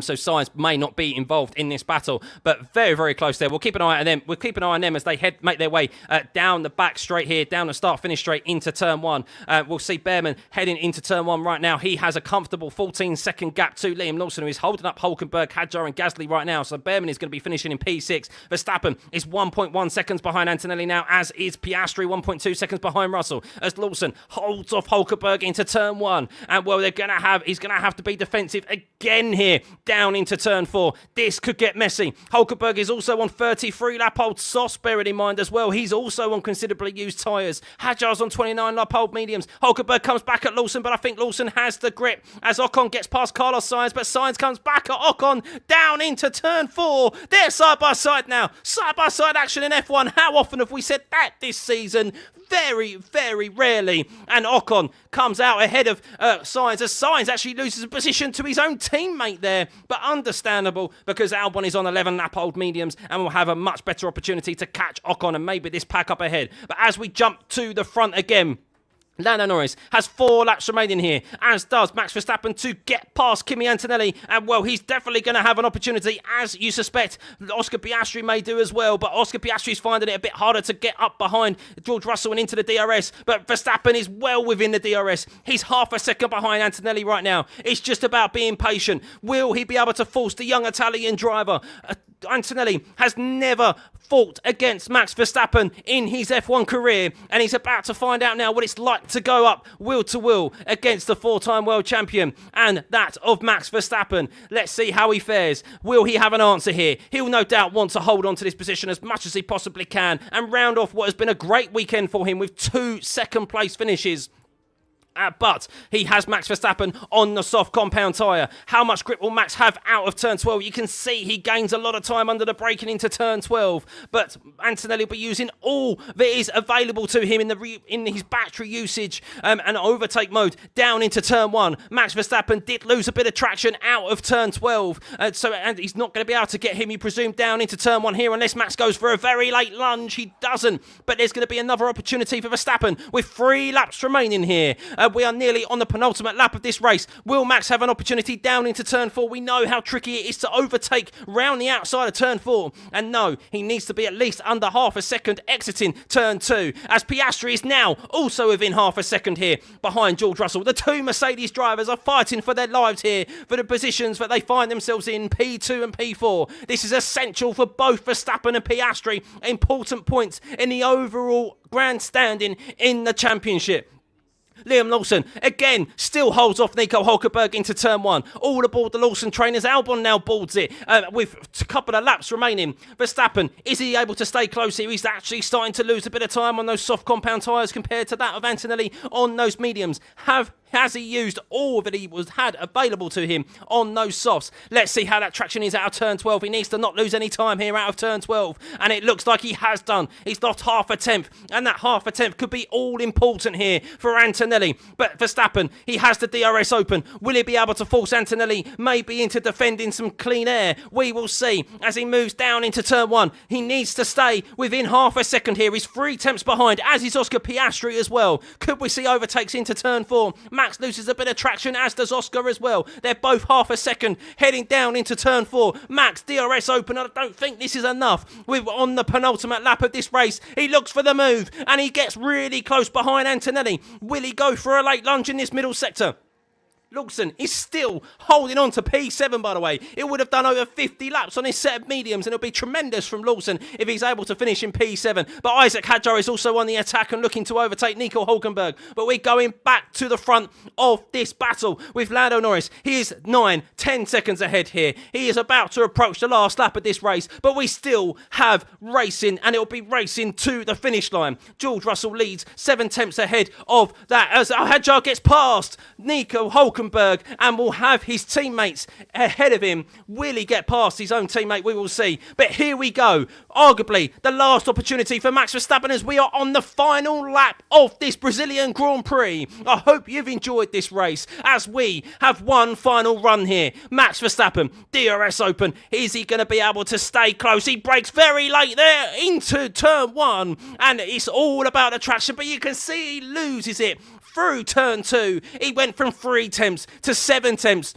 So Sainz may not be involved in this battle, but very, very close there. We'll keep an eye on them. We'll keep an eye on them as they make their way down the back straight here, down the start-finish straight into turn 1. We'll see Behrman heading into turn 1 right now. He has a comfortable 14-second gap to Liam Lawson, who is holding up Hulkenberg, Hadjar and Gasly right now. So Behrman is going to be finishing in P6. Verstappen is 1.1 seconds behind Antonelli now, as is Piastri, 1.2 seconds behind Russell, as Lawson holds off Hulkenberg into turn 1. And, well, he's going to have to be defensive again here, down into turn 4. This could get messy. Hulkenberg is also on 33 lap-old softs, bearing in mind as well. He's also on considerably used tyres. Hadjar's on 29 lap-old mediums. Hulkenberg comes back at Lawson, but I think Lawson has the grip as Ocon gets past Carlos Sainz, but Sainz comes back at Ocon down into turn 4. They're side-by-side now. Side-by-side action in F1. How often have we said that this season? Very, very rarely. And Ocon comes out ahead of Sainz, as Sainz actually loses a position to his own teammate there. But understandable, because Albon is on 11 lap-old mediums and will have a much better opportunity to catch Ocon and maybe this pack up ahead. But as we jump to the front again, Lando Norris has 4 laps remaining here, as does Max Verstappen, to get past Kimi Antonelli. And, well, he's definitely going to have an opportunity, as you suspect. Oscar Piastri may do as well, but Oscar Piastri's finding it a bit harder to get up behind George Russell and into the DRS. But Verstappen is well within the DRS. He's half a second behind Antonelli right now. It's just about being patient. Will he be able to force the young Italian driver? Antonelli has never fought against Max Verstappen in his F1 career, and he's about to find out now what it's like to go up wheel to wheel against the 4-time world champion and that of Max Verstappen. Let's see how he fares. Will he have an answer here? He'll no doubt want to hold on to this position as much as he possibly can and round off what has been a great weekend for him with 2 second-place finishes. But he has Max Verstappen on the soft compound tyre. How much grip will Max have out of turn 12? You can see he gains a lot of time under the braking into turn 12. But Antonelli will be using all that is available to him in his battery usage and overtake mode down into turn 1. Max Verstappen did lose a bit of traction out of turn 12. And he's not going to be able to get him, you presume, down into turn 1 here unless Max goes for a very late lunge. He doesn't. But there's going to be another opportunity for Verstappen with 3 laps remaining here. We are nearly on the penultimate lap of this race. Will Max have an opportunity down into turn 4? We know how tricky it is to overtake round the outside of turn 4. And no, he needs to be at least under half a second exiting turn 2, as Piastri is now also within half a second here behind George Russell. The two Mercedes drivers are fighting for their lives here for the positions that they find themselves in, P2 and P4. This is essential for both Verstappen and Piastri. Important points in the overall grandstanding in the championship. Liam Lawson, again, still holds off Nico Hulkenberg into turn 1. All aboard the Lawson trainers. Albon now boards it with a couple of laps remaining. Verstappen, is he able to stay close here? He's actually starting to lose a bit of time on those soft compound tyres compared to that of Antonelli on those mediums. Has he used all that he had available to him on those softs? Let's see how that traction is out of turn 12. He needs to not lose any time here out of turn 12. And it looks like he has done. He's lost half a tenth. And that half a tenth could be all important here for Antonelli. But Verstappen, he has the DRS open. Will he be able to force Antonelli maybe into defending some clean air? We will see as he moves down into turn 1. He needs to stay within half a second here. He's 3 tenths behind, as is Oscar Piastri as well. Could we see overtakes into turn 4? Max loses a bit of traction, as does Oscar as well. They're both half a second heading down into turn 4. Max, DRS open. I don't think this is enough. We're on the penultimate lap of this race. He looks for the move and he gets really close behind Antonelli. Will he go for a late lunge in this middle sector? Lawson is still holding on to P7, by the way. It would have done over 50 laps on his set of mediums, and it'll be tremendous from Lawson if he's able to finish in P7. But Isaac Hadjar is also on the attack and looking to overtake Nico Hulkenberg. But we're going back to the front of this battle with Lando Norris. He is 9-10 seconds ahead here. He is about to approach the last lap of this race, but we still have racing, and it'll be racing to the finish line. George Russell leads 7 tenths ahead of that as Hadjar gets past Nico Hulkenberg and will have his teammates ahead of him. Will he get past his own teammate? We will see. But here we go. Arguably the last opportunity for Max Verstappen as we are on the final lap of this Brazilian Grand Prix. I hope you've enjoyed this race as we have one final run here. Max Verstappen, DRS open. Is he going to be able to stay close? He brakes very late there into turn 1 and it's all about the traction, but you can see he loses it through turn 2. He went from 3 tenths to 7 tenths.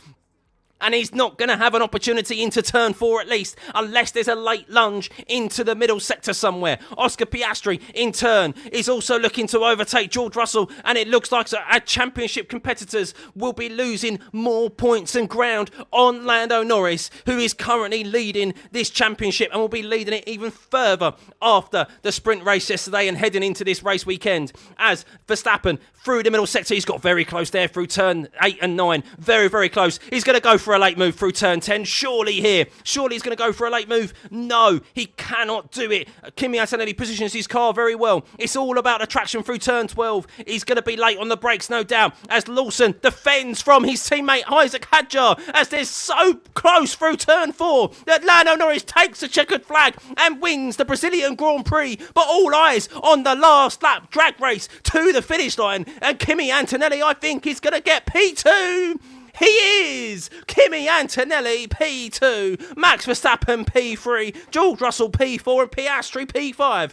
And he's not going to have an opportunity into turn 4 at least, unless there's a late lunge into the middle sector somewhere. Oscar Piastri, in turn, is also looking to overtake George Russell, and it looks like our championship competitors will be losing more points and ground on Lando Norris, who is currently leading this championship and will be leading it even further after the sprint race yesterday and heading into this race weekend. As Verstappen, through the middle sector, he's got very close there through turn 8 and 9. Very, very close. He's going to go for a late move through turn 10. Surely he's going to go for a late move. No, he cannot do it. Kimi Antonelli positions his car very well. It's all about the traction through turn 12. He's going to be late on the brakes, no doubt, as Lawson defends from his teammate Isaac Hadjar as they're so close through turn 4 that Lando Norris takes the checkered flag and wins the Brazilian Grand Prix. But all eyes on the last lap drag race to the finish line, and Kimi Antonelli, I think, is going to get P2. He is! Kimi Antonelli, P2. Max Verstappen, P3. George Russell, P4. And Piastri, P5.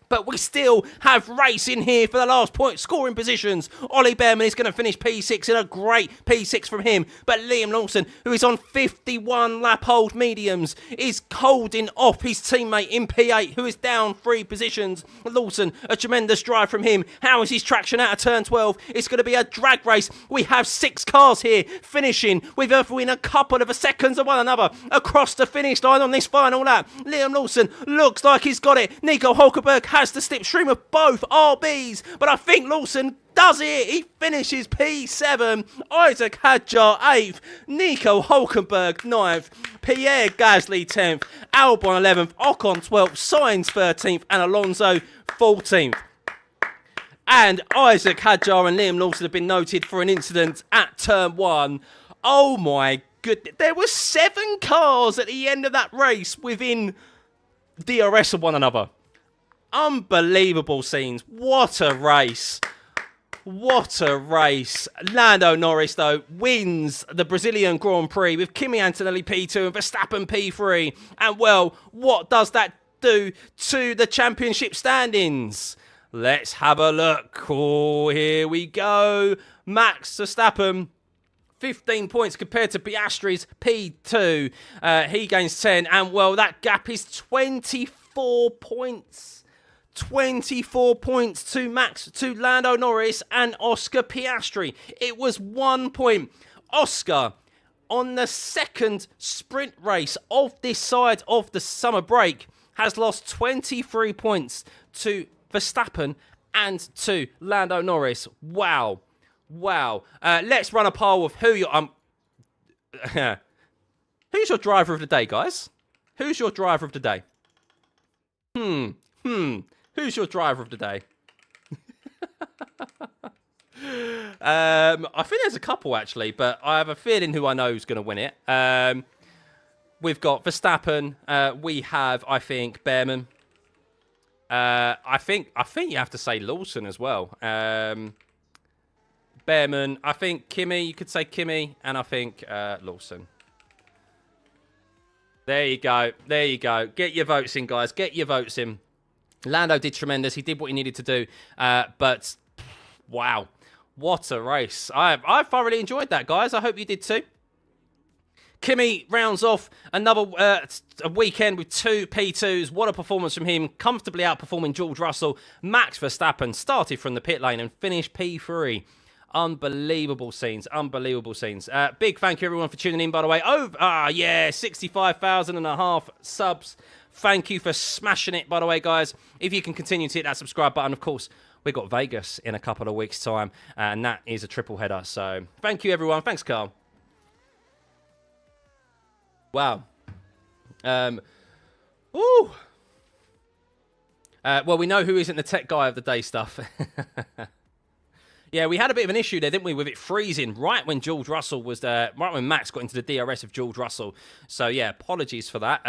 But we still have racing here for the last point scoring positions. Ollie Behrman is going to finish P6 in a great P6 from him. But Liam Lawson, who is on 51 lap hold mediums, is holding off his teammate in P8, who is down 3 positions. Lawson, a tremendous drive from him. How is his traction out of turn 12? It's going to be a drag race. We have 6 cars here finishing within a couple of seconds of one another across the finish line on this final lap. Liam Lawson looks like he's got it. Nico Hulkenberg has the slipstream of both RBs, but I think Lawson does it. He finishes P7. Isaac Hadjar 8th. Nico Hulkenberg 9th. Pierre Gasly 10th. Albon 11th. Ocon 12th. Sainz 13th. And Alonso 14th. And Isaac Hadjar and Liam Lawson have been noted for an incident at turn 1. Oh my goodness. There were 7 cars at the end of that race within DRS of one another. Unbelievable scenes. What a race. What a race. Lando Norris, though, wins the Brazilian Grand Prix with Kimi Antonelli P2 and Verstappen P3. And, well, what does that do to the championship standings? Let's have a look. Oh, here we go. Max Verstappen, 15 points compared to Piastri's P2. He gains 10. And, well, that gap is 24 points. 24 points to Lando Norris and Oscar Piastri. It was 1 point. Oscar, on the second sprint race of this side of the summer break, has lost 23 points to Verstappen and to Lando Norris. Wow. Wow. Let's run a poll of who you're... who's your driver of the day, guys? Who's your driver of the day? Who's your driver of the day? I think there's a couple, actually, but I have a feeling who I know is going to win it. We've got Verstappen. We have, I think, Behrman. I think you have to say Lawson as well. Behrman. I think Kimi. You could say Kimi, and I think Lawson. There you go. There you go. Get your votes in, guys. Get your votes in. Lando did tremendous. He did what he needed to do. But, wow. What a race. I thoroughly enjoyed that, guys. I hope you did too. Kimi rounds off another a weekend with 2 P2s. What a performance from him. Comfortably outperforming George Russell. Max Verstappen started from the pit lane and finished P3. Unbelievable scenes. Unbelievable scenes. Big thank you, everyone, for tuning in, by the way. 65,500 subs. Thank you for smashing it, by the way, guys. If you can continue to hit that subscribe button, of course, we've got Vegas in a couple of weeks' time, and that is a triple header. So thank you, everyone. Thanks, Carl. Wow. Well, we know who isn't the tech guy of the day stuff. Yeah, we had a bit of an issue there, didn't we, with it freezing right when George Russell was there, right when Max got into the DRS of George Russell. So, yeah, apologies for that.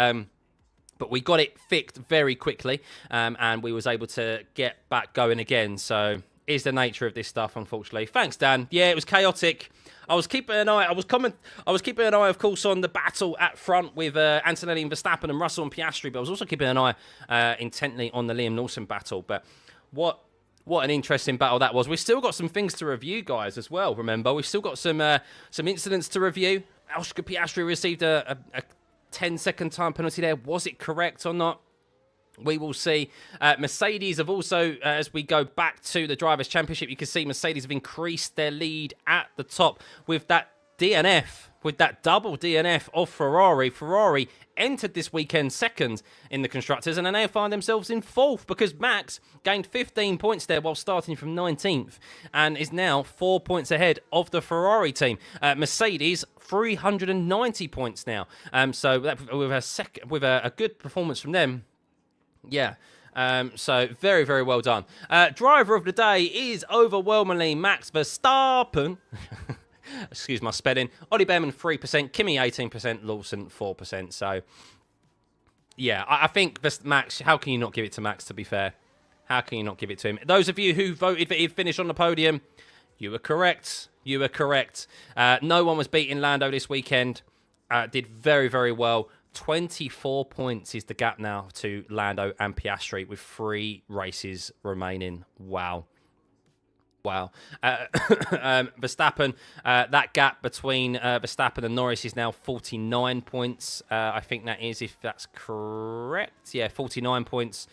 But we got it fixed very quickly, and we was able to get back going again. So, is the nature of this stuff, unfortunately. Thanks, Dan. Yeah, it was chaotic. I was keeping an eye. I was keeping an eye, of course, on the battle at front with Antonelli and Verstappen and Russell and Piastri. But I was also keeping an eye intently on the Liam Lawson battle. But what an interesting battle that was. We've still got some things to review, guys, as well. Remember, we've still got some incidents to review. Oscar Piastri received a 10-second time penalty there. Was it correct or not? We will see. Mercedes have also, as we go back to the Drivers' Championship, you can see Mercedes have increased their lead at the top with that DNF, with that double DNF of Ferrari. Ferrari entered this weekend second in the Constructors, and they now find themselves in fourth because Max gained 15 points there while starting from 19th and is now 4 points ahead of the Ferrari team. Mercedes, 390 points now. So with a good performance from them. Yeah, so very, very well done. Driver of the day is overwhelmingly Max Verstappen. Excuse my spelling. Ollie Behrman, 3%. Kimi, 18%. Lawson, 4%. So, yeah, I think Max, how can you not give it to Max, to be fair? How can you not give it to him? Those of you who voted for he'd finish on the podium, you were correct. You were correct. No one was beating Lando this weekend. Did very, very well. 24 points is the gap now to Lando and Piastri with 3 races remaining. Wow. Wow. Verstappen, that gap between Verstappen and Norris is now 49 points. I think that is, if that's correct. Yeah, 49 points.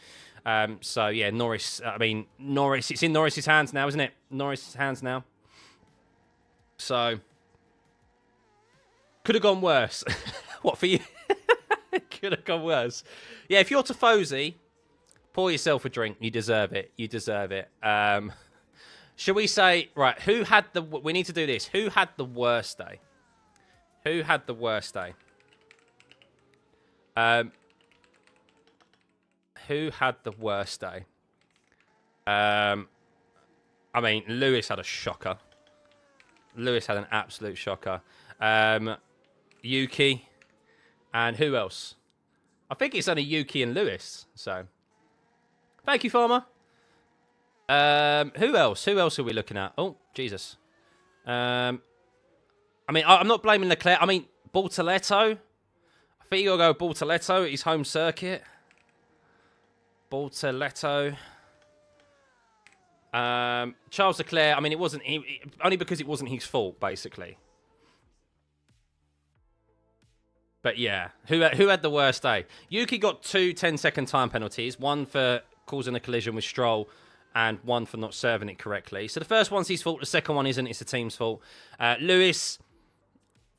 So, yeah, Norris, it's in Norris's hands now, isn't it? Norris's hands now. So, could have gone worse. What, for you? Could have gone worse. Yeah, if you're Tifosi, pour yourself a drink. You deserve it. You deserve it. Should we say, right, who had the... We need to do this. Who had the worst day? Who had the worst day? Who had the worst day? I mean, Lewis had a shocker. Lewis had an absolute shocker. Yuki. And who else? I think it's only Yuki and Lewis. So, thank you, Farmer. Who else? Who else are we looking at? Oh, Jesus. I mean, I'm not blaming Leclerc. I mean, Bortoletto. I think you'll go Bortoletto at his home circuit. Bortoletto. Charles Leclerc, I mean, only because it wasn't his fault, basically. But yeah, who had the worst day? Yuki got 2 10-second time penalties, one for causing a collision with Stroll and one for not serving it correctly. So the first one's his fault, the second one isn't, it's the team's fault. Lewis,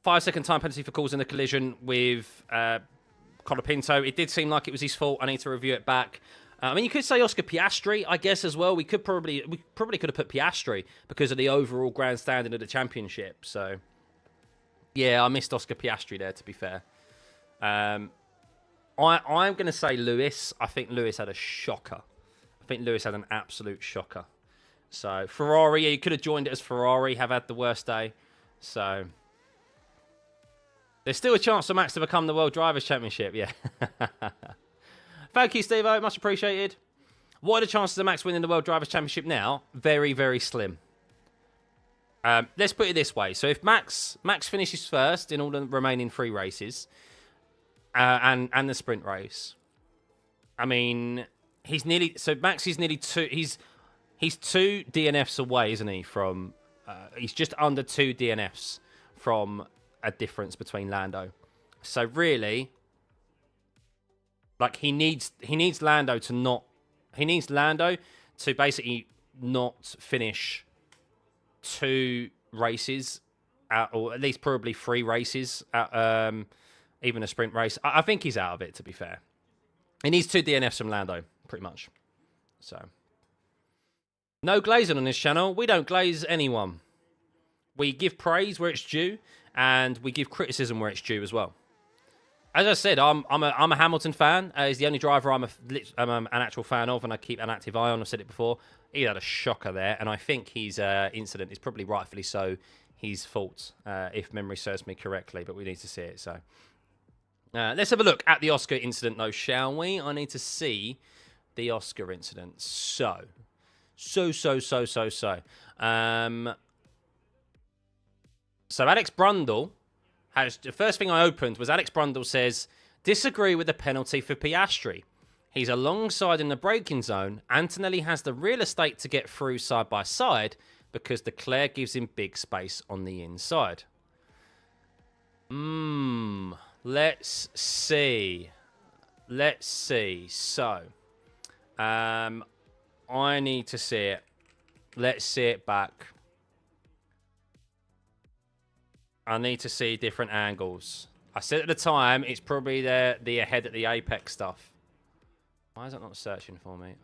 5-second time penalty for causing a collision with Colapinto. It did seem like it was his fault. I need to review it back. I mean, you could say Oscar Piastri, I guess, as well. We probably could have put Piastri because of the overall grandstanding of the championship. So, yeah, I missed Oscar Piastri there, to be fair. I'm going to say Lewis. I think Lewis had a shocker. I think Lewis had an absolute shocker. So, Ferrari, yeah, you could have joined it as Ferrari, have had the worst day. So, there's still a chance for Max to become the World Drivers' Championship, yeah. Thank you, Steve-O. Much appreciated. What are the chances of Max winning the World Drivers' Championship now? Very, very slim. Let's put it this way. So if Max finishes first in all the remaining 3 races and the sprint race, I mean, Max is nearly 2... He's 2 DNFs away, isn't he? From he's just under 2 DNFs from a difference between Lando. So really... Like, he needs Lando to not... He needs Lando to basically not finish 2 races, or at least probably 3 races, even a sprint race. I think he's out of it, to be fair. He needs 2 DNFs from Lando, pretty much. So, no glazing on this channel. We don't glaze anyone. We give praise where it's due, and we give criticism where it's due as well. As I said, I'm a Hamilton fan. He's the only driver I'm an actual fan of, and I keep an active eye on. I've said it before. He had a shocker there, and I think his incident is probably rightfully so his fault, if memory serves me correctly, but we need to see it. So let's have a look at the Oscar incident, though, shall we? I need to see the Oscar incident. So. So Alex Brundle... The first thing I opened was Alex Brundle says, disagree with the penalty for Piastri. He's alongside in the braking zone. Antonelli has the real estate to get through side by side because Leclerc gives him big space on the inside. Let's see. So, I need to see it. Let's see it back. I need to see different angles. I said at the time, it's probably the ahead at the apex stuff. Why is that not searching for me?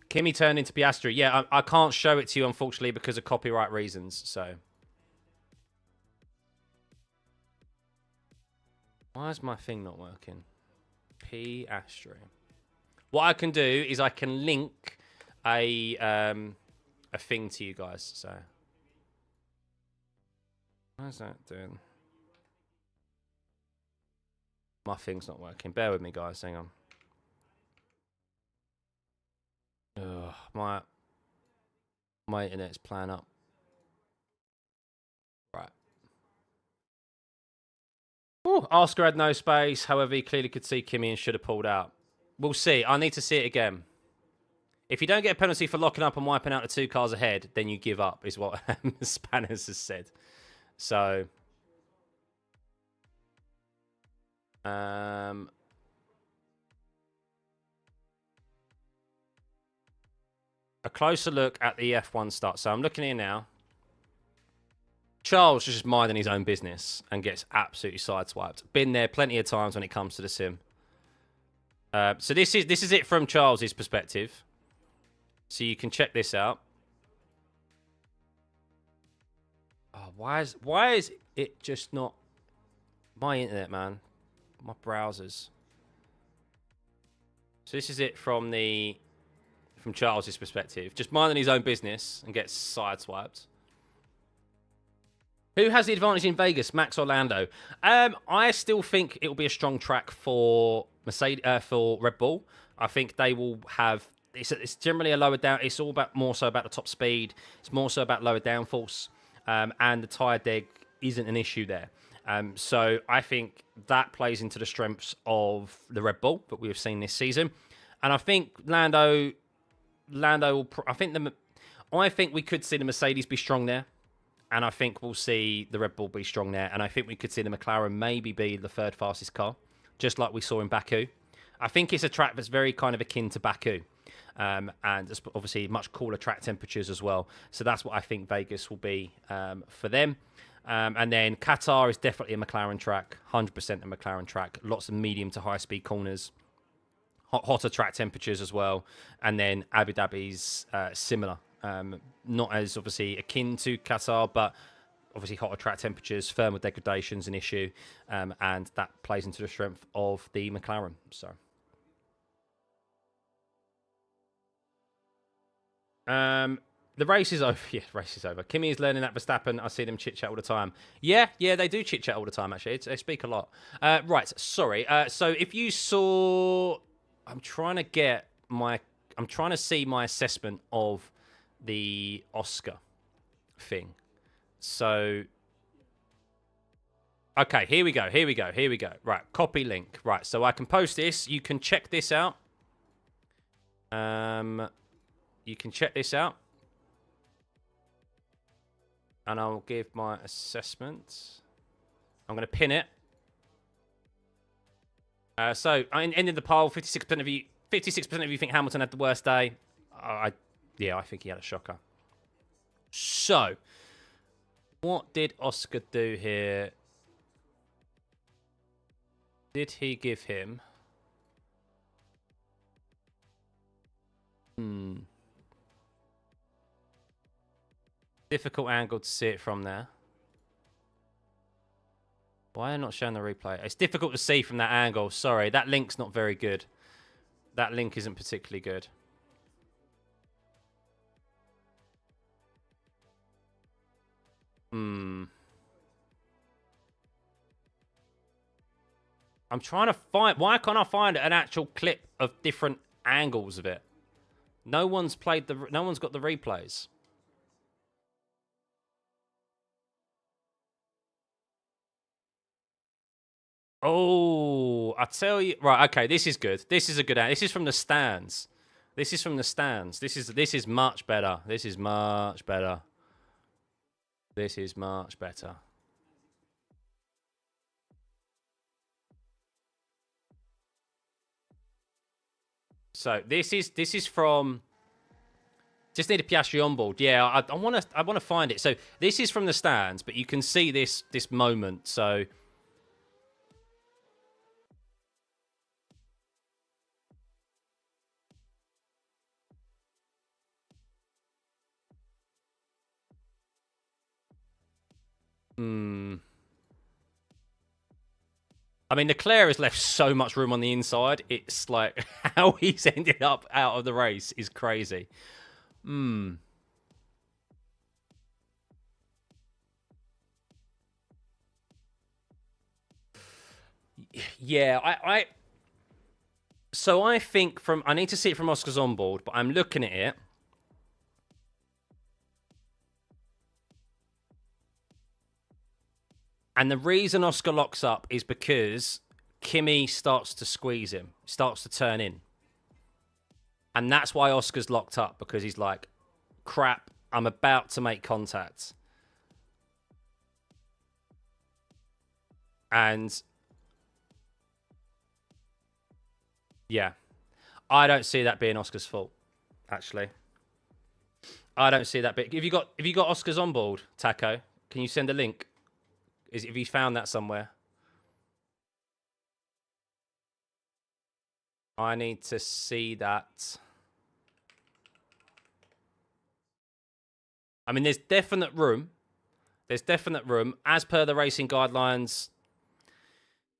Kimi turned into Piastri. Yeah, I can't show it to you, unfortunately, because of copyright reasons. So, why is my thing not working? Piastri. What I can do is I can link a thing to you guys. So, how's that doing? My thing's not working. Bear with me, guys. Hang on. Ugh, my internet's playing up. Right. Ooh, Oscar had no space. However, he clearly could see Kimi and should have pulled out. We'll see. I need to see it again. If you don't get a penalty for locking up and wiping out the 2 cars ahead, then you give up, is what Spanners has said. So, a closer look at the F1 start. So I'm looking here now. Charles is just minding his own business and gets absolutely sideswiped. Been there plenty of times when it comes to the sim. So this is it from Charles's perspective. So you can check this out. Oh, why is it just not my internet, man? My browsers. So this is it from Charles's perspective. Just minding his own business and gets sideswiped. Who has the advantage in Vegas, Max or Lando? I still think it will be a strong track for for Red Bull. I think they will have. It's generally a lower down. It's all about more so about the top speed. It's more so about lower downforce, and the tyre deg isn't an issue there. So I think that plays into the strengths of the Red Bull that we have seen this season. And I think Lando will, I think we could see the Mercedes be strong there. And I think we'll see the Red Bull be strong there. And I think we could see the McLaren maybe be the third fastest car, just like we saw in Baku. I think it's a track that's very kind of akin to Baku. And it's obviously much cooler track temperatures as well. So that's what I think Vegas will be for them. And then Qatar is definitely a McLaren track, 100% a McLaren track. Lots of medium to high speed corners, hotter track temperatures as well. And then Abu Dhabi's similar. Not as obviously akin to Qatar, but obviously hotter track temperatures, thermal degradation's an issue, and that plays into the strength of the McLaren. So, the race is over. Yeah, race is over. Kimi is learning that Verstappen. I see them chit chat all the time. Yeah, they do chit chat all the time. Actually, they speak a lot. Right, sorry. So if you saw, I'm trying to see my assessment of the Oscar thing. So, okay, here we go. Right, copy link. Right, so I can post this. You can check this out. You can check this out. And I'll give my assessment. I'm going to pin it. So, I ended the poll. 56% of you think Hamilton had the worst day. Yeah, I think he had a shocker. So, what did Oscar do here? Did he give him... Difficult angle to see it from there. Why are they not showing the replay? It's difficult to see from that angle. Sorry, that link's not very good. That link isn't particularly good. I'm trying to find... Why can't I find an actual clip of different angles of it? No one's got the replays. Oh, I tell you... Right, okay, this is good. This is a good... This is from the stands. This is much better. This is much better. So this is from... Just need a Piastri on board. Yeah, I want to find it. So this is from the stands, but you can see this moment. So... I mean, Leclerc has left so much room on the inside. It's like how he's ended up out of the race is crazy. Yeah, So I think I need to see it from Oscar's onboard, but I'm looking at it. And the reason Oscar locks up is because Kimi starts to squeeze him, starts to turn in. And that's why Oscar's locked up, because he's like, crap, I'm about to make contact. And yeah, I don't see that being Oscar's fault, actually. I don't see that bit. Have you got Oscar's on board, Taco? Can you send a link? Have you found that somewhere? I need to see that. I mean, there's definite room. As per the racing guidelines.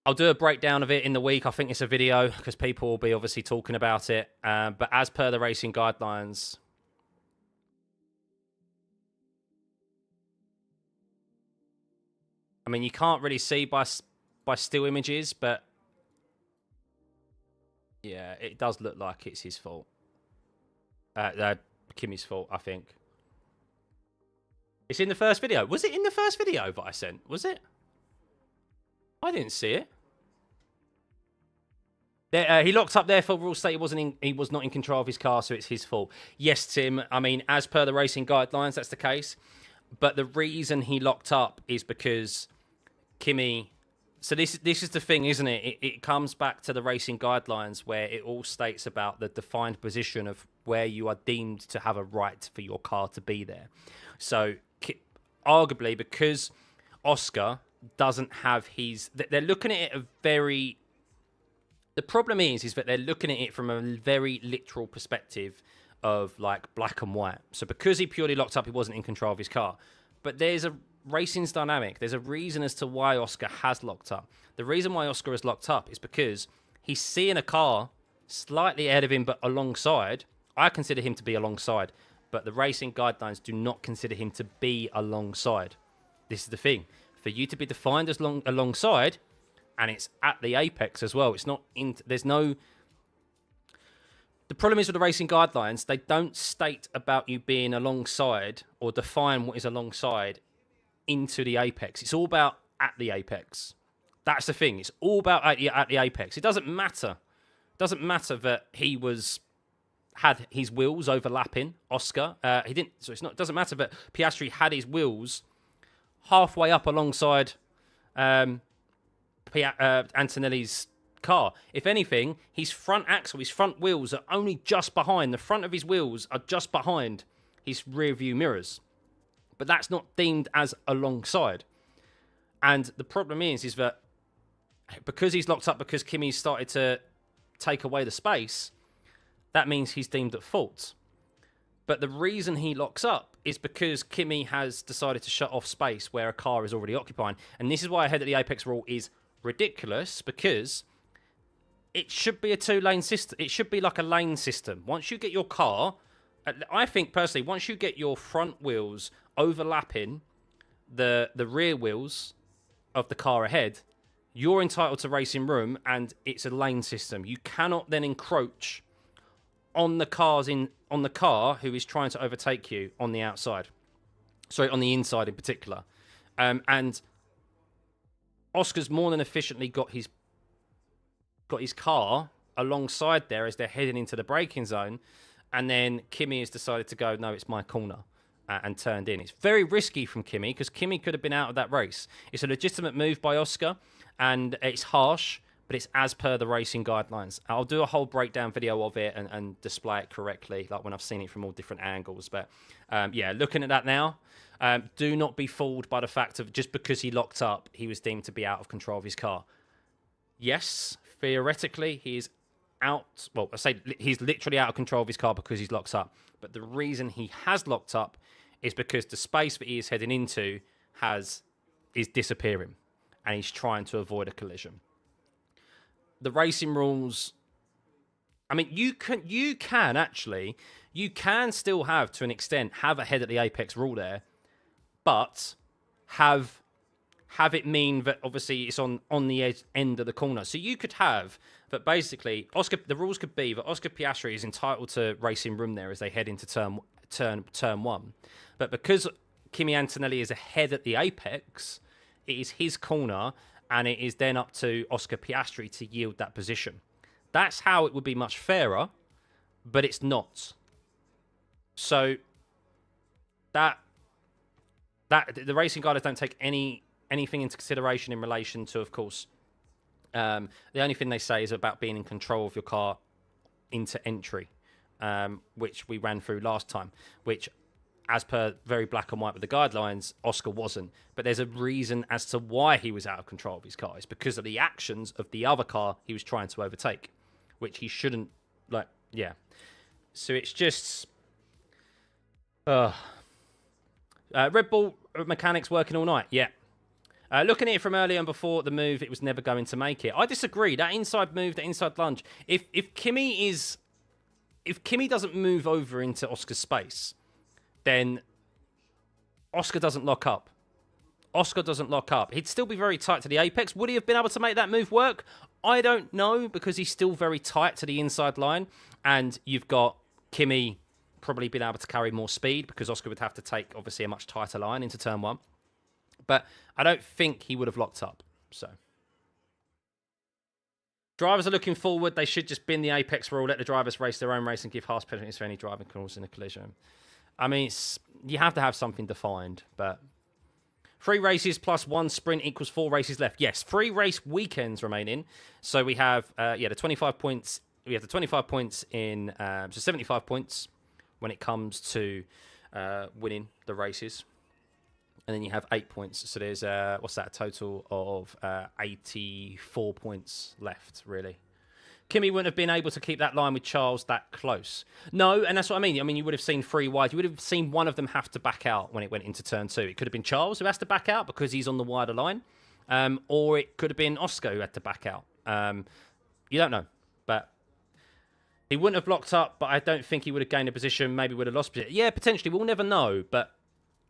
I'll do a breakdown of it in the week. I think it's a video because people will be obviously talking about it. But as per the racing guidelines... I mean, you can't really see by still images, but yeah, it does look like it's his fault. Kimi's fault, I think. It's in the first video. Was it in the first video that I sent? Was it? I didn't see it. There, he locked up, therefore rules state he was not in control of his car, so it's his fault. Yes, Tim, I mean, as per the racing guidelines, that's the case. But the reason he locked up is because Kimi... So this is the thing, isn't it? It comes back to the racing guidelines where it all states about the defined position of where you are deemed to have a right for your car to be there. So arguably, because Oscar doesn't have his... They're looking at it a very... The problem is that they're looking at it from a very literal perspective of like black and white. So because he purely locked up, he wasn't in control of his car. But there's a racing's dynamic. There's a reason as to why Oscar has locked up. The reason why Oscar has locked up is because he's seeing a car slightly ahead of him, but alongside. I consider him to be alongside, but the racing guidelines do not consider him to be alongside. This is the thing. For you to be defined as alongside, and it's at the apex as well. It's not in. There's no. The problem is with the racing guidelines, they don't state about you being alongside or define what is alongside into the apex. It's all about at the apex. That's the thing. It's all about at the apex. It doesn't matter. It doesn't matter that he had his wheels overlapping Oscar. He didn't. So it's not. It doesn't matter that Piastri had his wheels halfway up alongside. Antonelli's car. If anything, his front axle, his front wheels are only just behind. The front of his wheels are just behind his rear view mirrors. But that's not deemed as alongside. And the problem is that because he's locked up, because Kimi's started to take away the space, that means he's deemed at fault. But the reason he locks up is because Kimi has decided to shut off space where a car is already occupying. And this is why ahead at the apex rule is ridiculous, because it should be a two-lane system. It should be like a lane system. Once you get your car, I think personally, once you get your front wheels overlapping the rear wheels of the car ahead, you're entitled to racing room, and it's a lane system. You cannot then encroach on the car who is trying to overtake you on the outside. Sorry, on the inside in particular. And Oscar's more than efficiently got his car alongside there as they're heading into the braking zone, and then Kimi has decided to go, no, it's my corner, and turned in. It's very risky from Kimi, because Kimi could have been out of that race. It's a legitimate move by Oscar, and it's harsh, but it's as per the racing guidelines. I'll do a whole breakdown video of it and display it correctly, like when I've seen it from all different angles. But yeah, looking at that now, do not be fooled by the fact of just because he locked up, he was deemed to be out of control of his car. Yes, theoretically, he is out. Well, I say he's literally out of control of his car because he's locked up. But the reason he has locked up is because the space that he is heading into is disappearing, and he's trying to avoid a collision. The racing rules, I mean, you can still have, to an extent, have a head at the apex rule there, but have it mean that obviously it's on the end of the corner. So you could have that basically the rules could be that Oscar Piastri is entitled to racing room there as they head into turn one. But because Kimi Antonelli is ahead at the apex, it is his corner, and it is then up to Oscar Piastri to yield that position. That's how it would be much fairer, but it's not. So that the racing guidelines don't take anything into consideration in relation to, of course, the only thing they say is about being in control of your car into entry, which we ran through last time, which, as per very black and white with the guidelines, Oscar wasn't. But there's a reason as to why he was out of control of his car. It's because of the actions of the other car he was trying to overtake, which he shouldn't, yeah. So it's just... Red Bull mechanics working all night, yeah. Looking at it from earlier and before the move, it was never going to make it. I disagree. That inside move, that inside lunge, if Kimi doesn't move over into Oscar's space, then Oscar doesn't lock up. Oscar doesn't lock up. He'd still be very tight to the apex. Would he have been able to make that move work? I don't know, because he's still very tight to the inside line, and you've got Kimi probably been able to carry more speed, because Oscar would have to take, obviously, a much tighter line into turn one. But I don't think he would have locked up. So Drivers are looking forward. They should just bin the apex rule, let the drivers race their own race and give harsh penalties for any driver causing a collision. I mean, you have to have something defined, but 3 races plus 1 sprint equals 4 races left. Yes, 3 race weekends remaining. So we have, the 25 points. We have the 25 points in, so 75 points when it comes to winning the races. And then you have 8 points. So there's, what's that, a total of 84 points left, really. Kimi wouldn't have been able to keep that line with Charles that close. No, and that's what I mean. I mean, you would have seen 3 wide. You would have seen one of them have to back out when it went into turn 2. It could have been Charles who has to back out because he's on the wider line. Or it could have been Oscar who had to back out. You don't know. But he wouldn't have locked up, but I don't think he would have gained a position. Maybe would have lost position. Yeah, potentially. We'll never know, but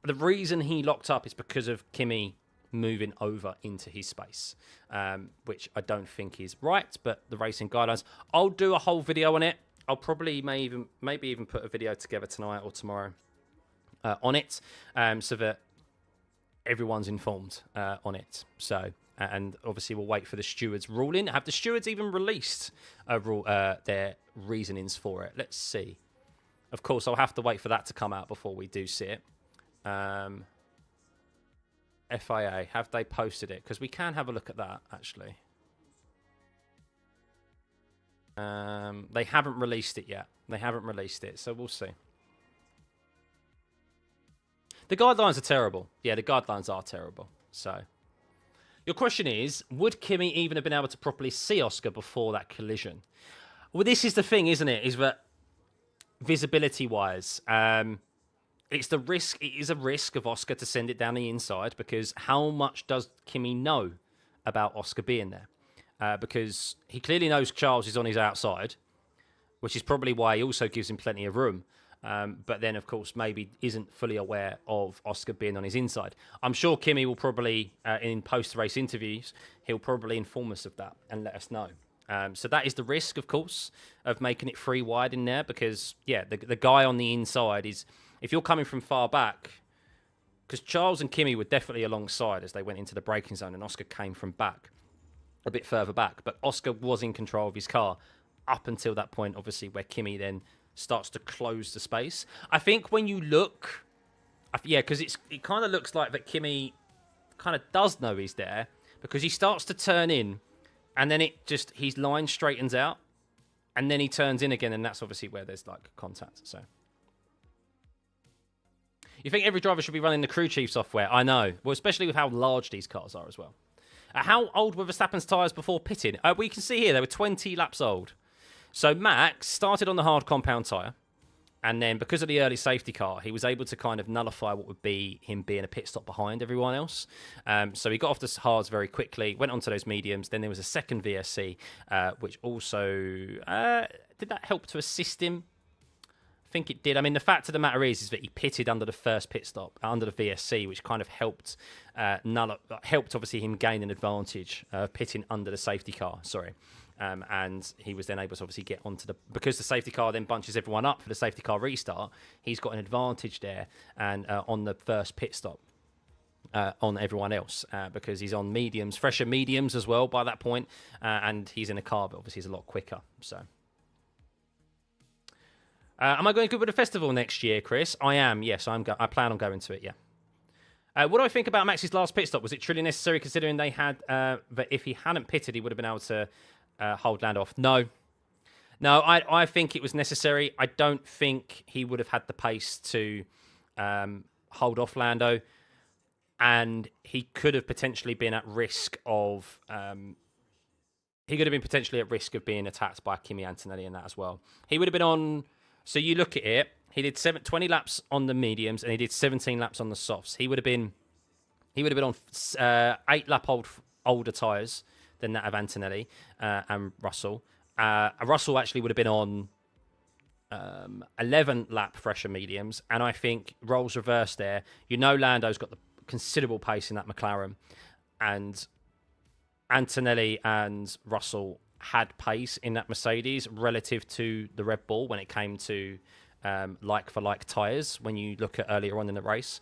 the reason he locked up is because of Kimi moving over into his space, which I don't think is right, but the racing guidelines. I'll do a whole video on it. I'll probably maybe even put a video together tonight or tomorrow on it, so that everyone's informed on it. So, and obviously we'll wait for the stewards' ruling. Have the stewards even released their reasonings for it? Let's see. Of course, I'll have to wait for that to come out before we do see it. FIA, have they posted it? Because we can have a look at that, actually. They haven't released it yet. They haven't released it, so we'll see. The guidelines are terrible. Yeah, the guidelines are terrible. So, your question is, would Kimi even have been able to properly see Oscar before that collision? Well, this is the thing, isn't it? Is that visibility-wise, it's the risk. It is a risk of Oscar to send it down the inside, because how much does Kimi know about Oscar being there? Because he clearly knows Charles is on his outside, which is probably why he also gives him plenty of room. But then, of course, maybe isn't fully aware of Oscar being on his inside. I'm sure Kimi will probably, in post-race interviews, he'll probably inform us of that and let us know. So that is the risk, of course, of making it 3 wide in there, because, yeah, the guy on the inside is... If you're coming from far back, because Charles and Kimi were definitely alongside as they went into the braking zone, and Oscar came from back, a bit further back. But Oscar was in control of his car up until that point, obviously, where Kimi then starts to close the space. I think when you look, yeah, because it kind of looks like that Kimi kind of does know he's there, because he starts to turn in, and then his line straightens out, and then he turns in again, and that's obviously where there's like contact. So. You think every driver should be running the crew chief software? I know. Well, especially with how large these cars are as well. How old were Verstappen's tyres before pitting? We can see here they were 20 laps old. So Max started on the hard compound tyre, and then because of the early safety car, he was able to kind of nullify what would be him being a pit stop behind everyone else. So he got off the hards very quickly, went onto those mediums. Then there was a second VSC, which also... did that help to assist him? I think it did. I mean, the fact of the matter is that he pitted under the first pit stop, under the VSC, which kind of helped obviously him gain an advantage pitting under the safety car. Sorry. And he was then able to obviously get onto because the safety car then bunches everyone up for the safety car restart. He's got an advantage there and on the first pit stop on everyone else because he's on mediums, fresher mediums as well by that point, and he's in a car, but obviously he's a lot quicker. So. Am I going to go to the festival next year, Chris? I am, yes. I plan on going to it, yeah. What do I think about Max's last pit stop? Was it truly necessary considering they had that if he hadn't pitted, he would have been able to hold Lando off? No, I think it was necessary. I don't think he would have had the pace to hold off Lando, and he could have potentially been at risk of... he could have been potentially at risk of being attacked by Kimi Antonelli in that as well. He would have been on... So you look at it, he did 20 laps on the mediums and he did 17 laps on the softs. He would have been on 8 lap older tyres than that of Antonelli and Russell. Russell actually would have been on 11 lap fresher mediums, and I think roles reversed there. You know, Lando's got the considerable pace in that McLaren, and Antonelli and Russell had pace in that Mercedes relative to the Red Bull when it came to like-for-like tyres when you look at earlier on in the race.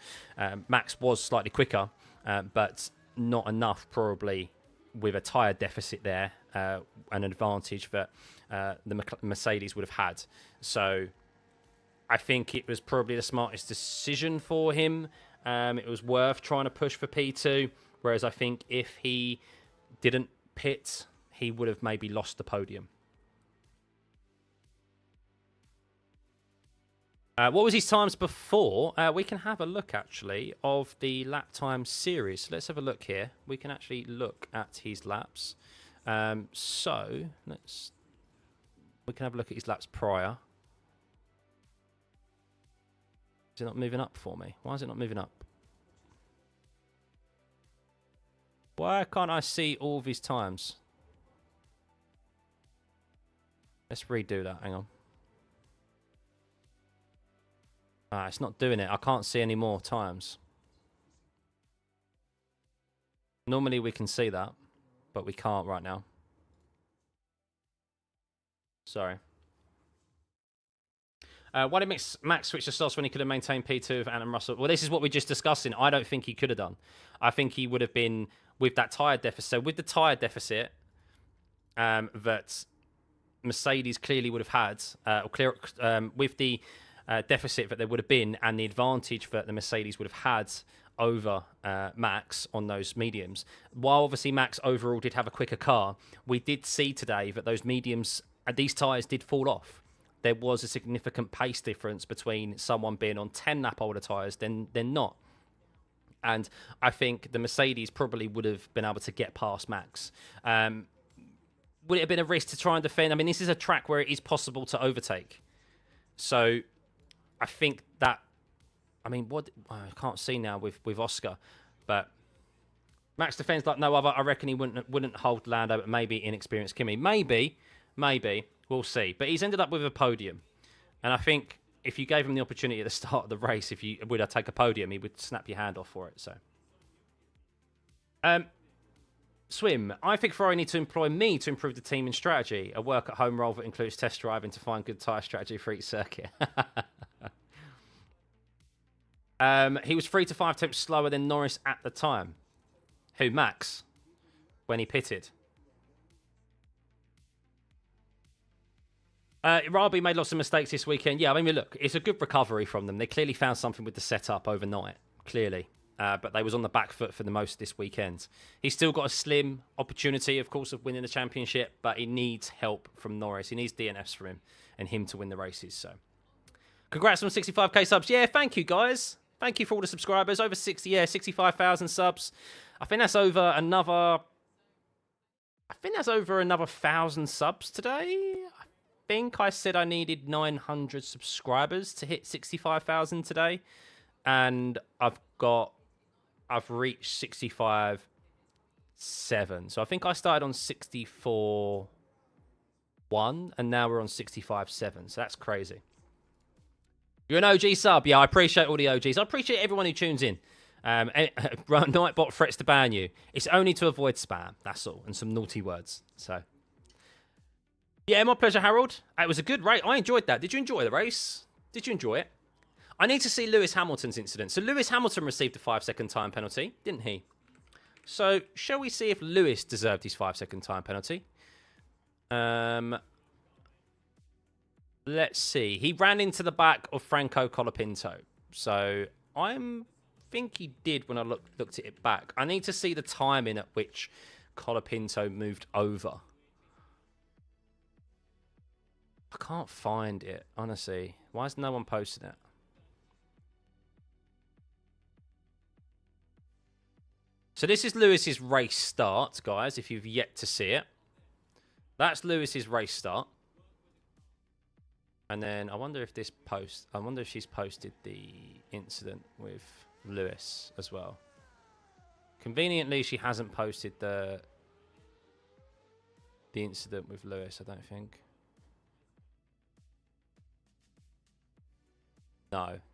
Max was slightly quicker, but not enough probably with a tyre deficit there an advantage that the Mercedes would have had. So I think it was probably the smartest decision for him. It was worth trying to push for P2, whereas I think if he didn't pit, he would have maybe lost the podium. What was his times before? We can have a look, actually, of the lap time series. Let's have a look here. We can actually look at his laps. We can have a look at his laps prior. Is it not moving up for me? Why is it not moving up? Why can't I see all of his times? Let's redo that. Hang on. It's not doing it. I can't see any more times. Normally we can see that, but we can't right now. Sorry. Why did Max switch to softs when he could have maintained P2 with Adam Russell? Well, this is what we're just discussing. I don't think he could have done. I think he would have been with that tyre deficit. So with the tyre deficit that Mercedes clearly would have had, with the deficit that there would have been and the advantage that the Mercedes would have had over Max on those mediums. While obviously Max overall did have a quicker car, we did see today that those mediums, these tyres did fall off. There was a significant pace difference between someone being on 10 lap older tyres than not. And I think the Mercedes probably would have been able to get past Max. Would it have been a risk to try and defend? I mean, this is a track where it is possible to overtake. So I think that, I mean, I can't see now with Oscar, but Max defends like no other. I reckon he wouldn't hold Lando, but maybe inexperienced Kimi. Maybe, we'll see. But he's ended up with a podium, and I think if you gave him the opportunity at the start of the race, if you would take a podium, he would snap your hand off for it. So, Swim. I think Ferrari need to employ me to improve the team and strategy. A work-at-home role that includes test driving to find good tyre strategy for each circuit. He was 3 to 5 tenths slower than Norris at the time. Who, Max? When he pitted. Rabi made lots of mistakes this weekend. Yeah, I mean, look, it's a good recovery from them. They clearly found something with the setup overnight, clearly. But they was on the back foot for the most this weekend. He's still got a slim opportunity, of course, of winning the championship, but he needs help from Norris. He needs DNFs from him and him to win the races. So, congrats on 65k subs. Yeah, thank you, guys. Thank you for all the subscribers. Over 65,000 subs. I think that's over another 1,000 subs today. I think I said I needed 900 subscribers to hit 65,000 today. And I've reached 65.7. So I think I started on 64.1 and now we're on 65.7. So that's crazy. You're an OG sub. Yeah, I appreciate all the OGs. I appreciate everyone who tunes in. Nightbot threats to ban you. It's only to avoid spam. That's all. And some naughty words. So, yeah, my pleasure, Harold. It was a good race. I enjoyed that. Did you enjoy the race? Did you enjoy it? I need to see Lewis Hamilton's incident. So Lewis Hamilton received a 5-second time penalty, didn't he? So shall we see if Lewis deserved his 5-second time penalty? Let's see. He ran into the back of Franco Colapinto. So I think he did when I looked at it back. I need to see the timing at which Colapinto moved over. I can't find it, honestly. Why has no one posted it? So this is Lewis's race start, guys, if you've yet to see it. That's Lewis's race start. And then I wonder if she's posted the incident with Lewis as well. Conveniently, she hasn't posted the incident with Lewis, I don't think.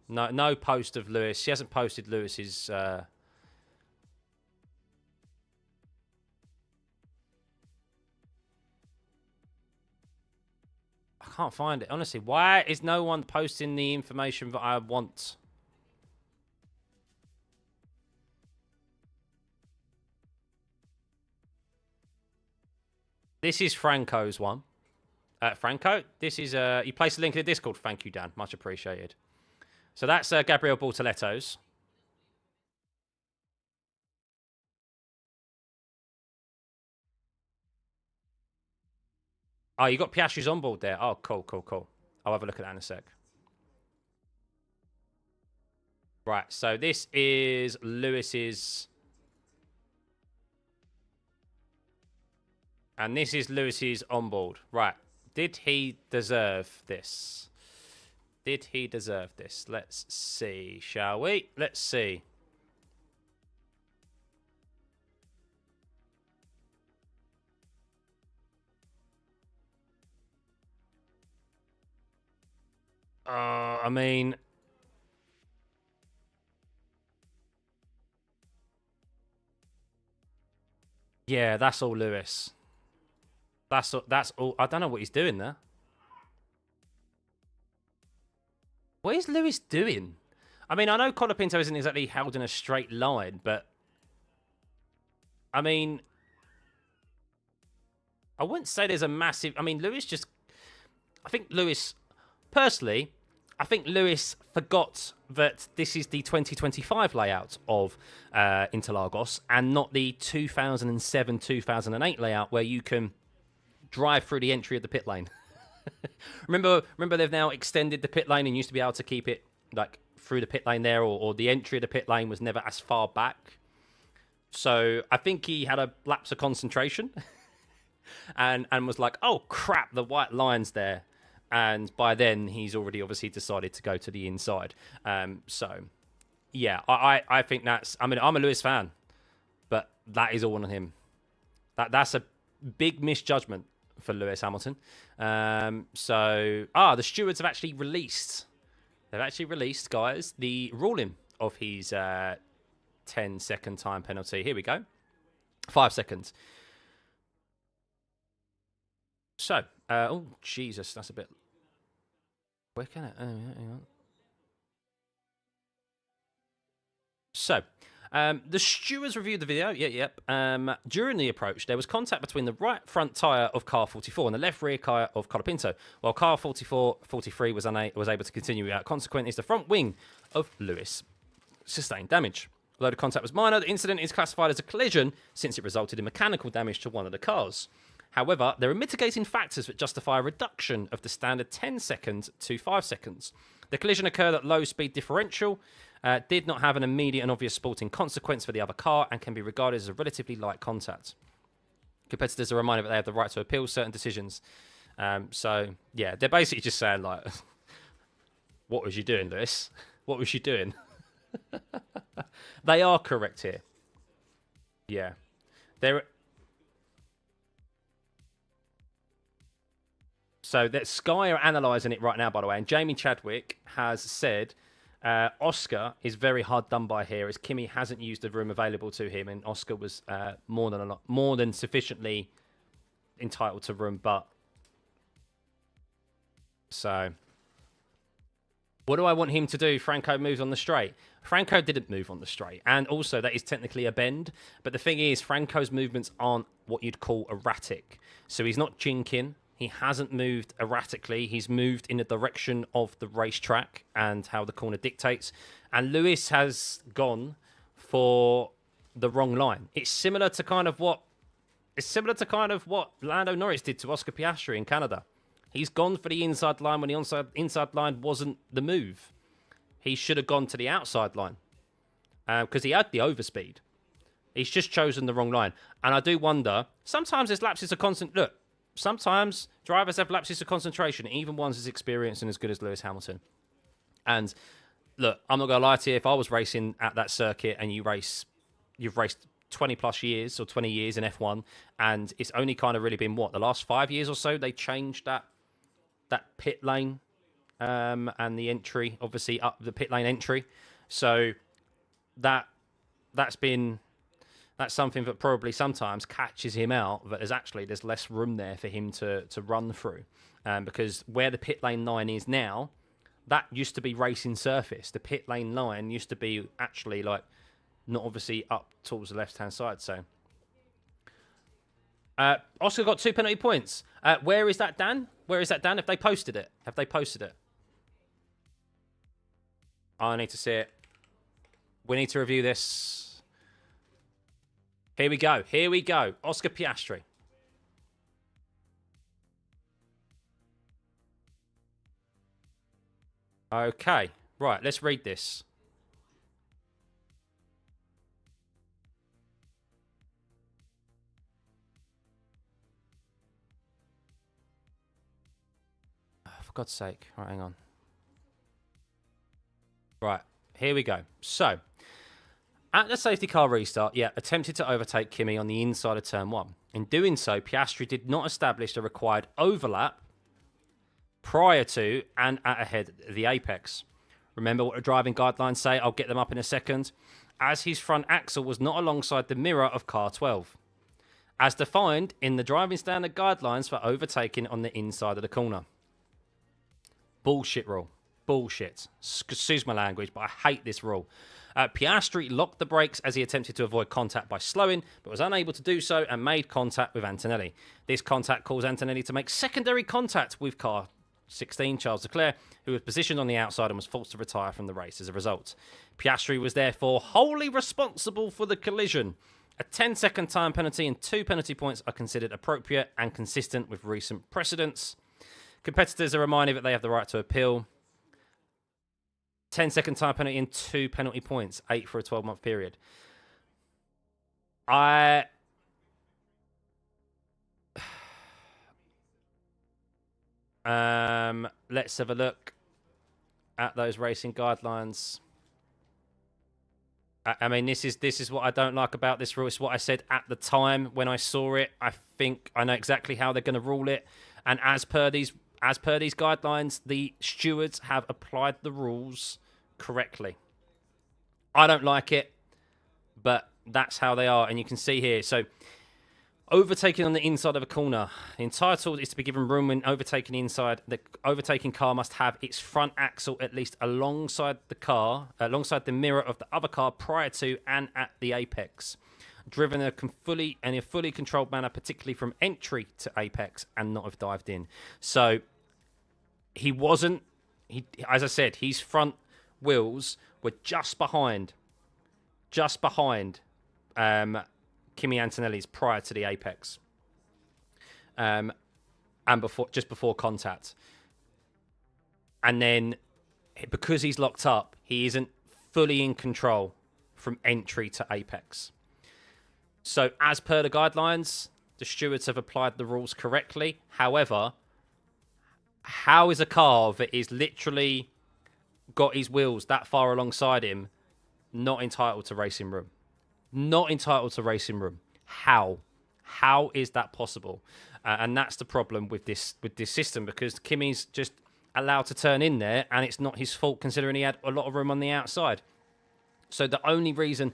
No post of Lewis. She hasn't posted Lewis's... I can't find it. Honestly, why is no one posting the information that I want? This is Franco's one. Franco, this is you placed a link in the Discord. Thank you, Dan. Much appreciated. So that's Gabriel Bortoletto's. Oh, you got Piastri's on board there. Oh, cool, cool, cool. I'll have a look at that in a sec. Right, so this is Lewis's. And this is Lewis's onboard. Right. Did he deserve this? Did he deserve this? Let's see, shall we? Let's see. I mean... Yeah, that's all Lewis. That's all. I don't know what he's doing there. What is Lewis doing? I mean, I know Colapinto isn't exactly held in a straight line, but... I mean... I wouldn't say there's a massive... I mean, Lewis just... I think Lewis... Personally, I think Lewis forgot that this is the 2025 layout of Interlagos and not the 2007-2008 layout where you can drive through the entry of the pit lane. remember they've now extended the pit lane and used to be able to keep it like through the pit lane there, or the entry of the pit lane was never as far back. So I think he had a lapse of concentration and was like, oh crap, the white line's there. And by then, he's already obviously decided to go to the inside. So, yeah, I think that's... I mean, I'm a Lewis fan, but that is all on him. That's a big misjudgment for Lewis Hamilton. The stewards have actually released... They've actually released, guys, the ruling of his 10-second time penalty. Here we go. 5 seconds. So, oh, Jesus, that's a bit quick, isn't it? Hang on. So, the stewards reviewed the video. During the approach, there was contact between the right front tyre of car 44 and the left rear tyre of Colapinto, while car 43 was able to continue without consequence. The front wing of Lewis sustained damage. Although the contact was minor, the incident is classified as a collision since it resulted in mechanical damage to one of the cars. However, there are mitigating factors that justify a reduction of the standard 10 seconds to 5 seconds. The collision occurred at low speed differential, did not have an immediate and obvious sporting consequence for the other car, and can be regarded as a relatively light contact. Competitors are reminded that they have the right to appeal certain decisions. So, yeah, they're basically just saying, like, what was you doing, Lewis? What was you doing? They are correct here. Yeah. So that Sky are analysing it right now, by the way, and Jamie Chadwick has said Oscar is very hard done by here, as Kimi hasn't used the room available to him, and Oscar was more than sufficiently entitled to room. But so, what do I want him to do? Franco moves on the straight. Franco didn't move on the straight, and also that is technically a bend. But the thing is, Franco's movements aren't what you'd call erratic, so he's not jinking. He hasn't moved erratically. He's moved in the direction of the racetrack and how the corner dictates. And Lewis has gone for the wrong line. It's similar to kind of what Lando Norris did to Oscar Piastri in Canada. He's gone for the inside line when the inside line wasn't the move. He should have gone to the outside line because he had the overspeed. He's just chosen the wrong line. And I do wonder, sometimes there's lapses of constant... Look, sometimes drivers have lapses of concentration, even ones as experienced and as good as Lewis Hamilton. And look, I'm not going to lie to you. If I was racing at that circuit and you've raced 20 plus years or 20 years in F1, and it's only kind of really been the last 5 years or so they changed that pit lane and the entry, obviously up the pit lane entry. So that's something that probably sometimes catches him out, that there's less room there for him to run through. Because where the pit lane line is now, that used to be racing surface. The pit lane line used to be actually like not obviously up towards the left-hand side. So Oscar got 2 penalty points. Where is that, Dan? Where is that, Dan? Have they posted it? Have they posted it? I need to see it. We need to review this. Here we go. Here we go. Oscar Piastri. Okay. Right, let's read this. For God's sake. Right, hang on. Right, here we go. So, at the safety car restart, attempted to overtake Kimi on the inside of turn 1. In doing so, Piastri did not establish the required overlap prior to and at ahead of the apex. Remember what the driving guidelines say? I'll get them up in a second. As his front axle was not alongside the mirror of car 12, as defined in the driving standard guidelines for overtaking on the inside of the corner. Bullshit rule. Bullshit. Excuse my language, but I hate this rule. Piastri locked the brakes as he attempted to avoid contact by slowing, but was unable to do so and made contact with Antonelli. This contact caused Antonelli to make secondary contact with car 16, Charles Leclerc, who was positioned on the outside and was forced to retire from the race as a result. Piastri was therefore wholly responsible for the collision. A 10-second time penalty and 2 penalty points are considered appropriate and consistent with recent precedents. Competitors are reminded that they have the right to appeal. 10-second time penalty and 2 penalty points, 8 for a 12-month period. Let's have a look at those racing guidelines. I mean, this is what I don't like about this rule. It's what I said at the time when I saw it. I think I know exactly how they're going to rule it. And as per these guidelines, the stewards have applied the rules correctly. I don't like it, but that's how they are. And you can see here. So, overtaking on the inside of a corner. The entitled is to be given room when overtaking inside. The overtaking car must have its front axle at least alongside the mirror of the other car prior to and at the apex. Driven in a fully controlled manner, particularly from entry to apex, and not have dived in. So as I said, his front wheels were just behind Kimi Antonelli's prior to the apex, and just before contact. And then, because he's locked up, he isn't fully in control from entry to apex. So, as per the guidelines, the stewards have applied the rules correctly. However, how is a car that is literally got his wheels that far alongside him not entitled to racing room? Not entitled to racing room. How? How is that possible? And that's the problem with this system, because Kimi's just allowed to turn in there, and it's not his fault considering he had a lot of room on the outside. So the only reason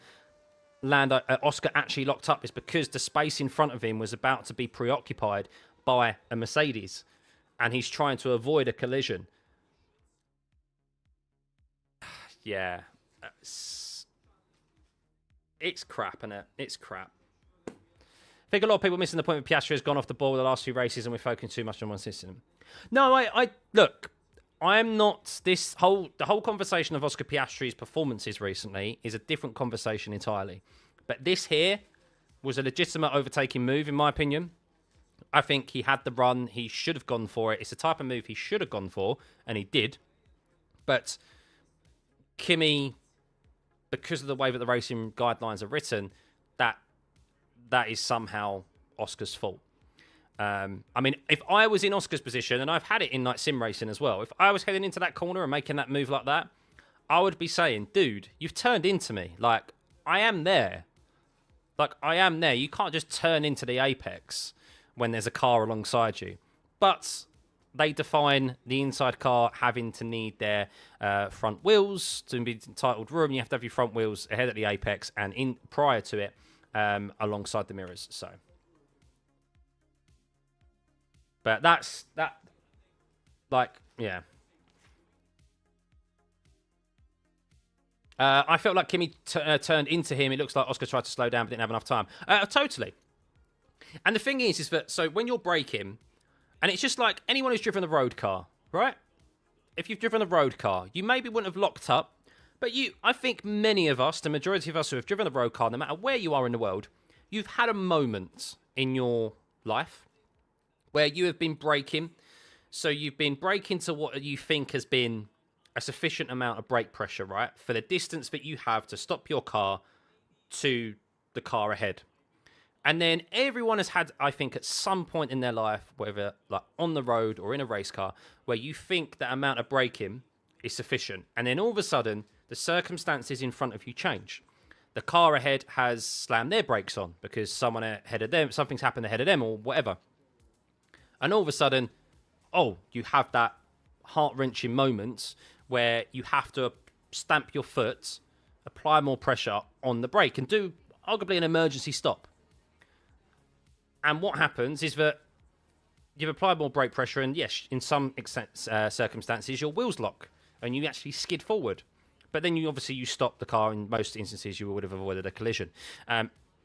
Oscar actually locked up is because the space in front of him was about to be preoccupied by a Mercedes, and he's trying to avoid a collision. Yeah. It's crap, isn't it? It's crap. I think a lot of people missing the point that Piastri has gone off the ball the last few races and we're focusing too much on one system. No, look, I am not the whole conversation of Oscar Piastri's performances recently is a different conversation entirely. But this here was a legitimate overtaking move, in my opinion. I think he had the run. He should have gone for it. It's the type of move he should have gone for, and he did. But Kimi, because of the way that the racing guidelines are written, that is somehow Oscar's fault. I mean, if I was in Oscar's position, and I've had it in like sim racing as well, if I was heading into that corner and making that move like that, I would be saying, dude, you've turned into me. Like, I am there. You can't just turn into the apex when there's a car alongside you. But they define the inside car having to need their front wheels to be entitled room. You have to have your front wheels ahead at the apex and in prior to it alongside the mirrors. So, but that's that. Like, yeah. I felt like Kimi turned into him. It looks like Oscar tried to slow down but didn't have enough time. Totally. And the thing is that, so when you're braking, and it's just like anyone who's driven a road car, right? If you've driven a road car, you maybe wouldn't have locked up, but I think many of us, the majority of us who have driven a road car, no matter where you are in the world, you've had a moment in your life where you have been braking. So you've been braking to what you think has been a sufficient amount of brake pressure, right? For the distance that you have to stop your car to the car ahead. And then everyone has had, I think, at some point in their life, whether like on the road or in a race car, where you think that amount of braking is sufficient. And then all of a sudden, the circumstances in front of you change. The car ahead has slammed their brakes on because someone ahead of them, something's happened ahead of them or whatever. And all of a sudden, you have that heart-wrenching moment where you have to stamp your foot, apply more pressure on the brake, and do arguably an emergency stop. And what happens is that you've applied more brake pressure, and yes, in some circumstances, your wheels lock, and you actually skid forward. But then you stop the car. In most instances, you would have avoided a collision.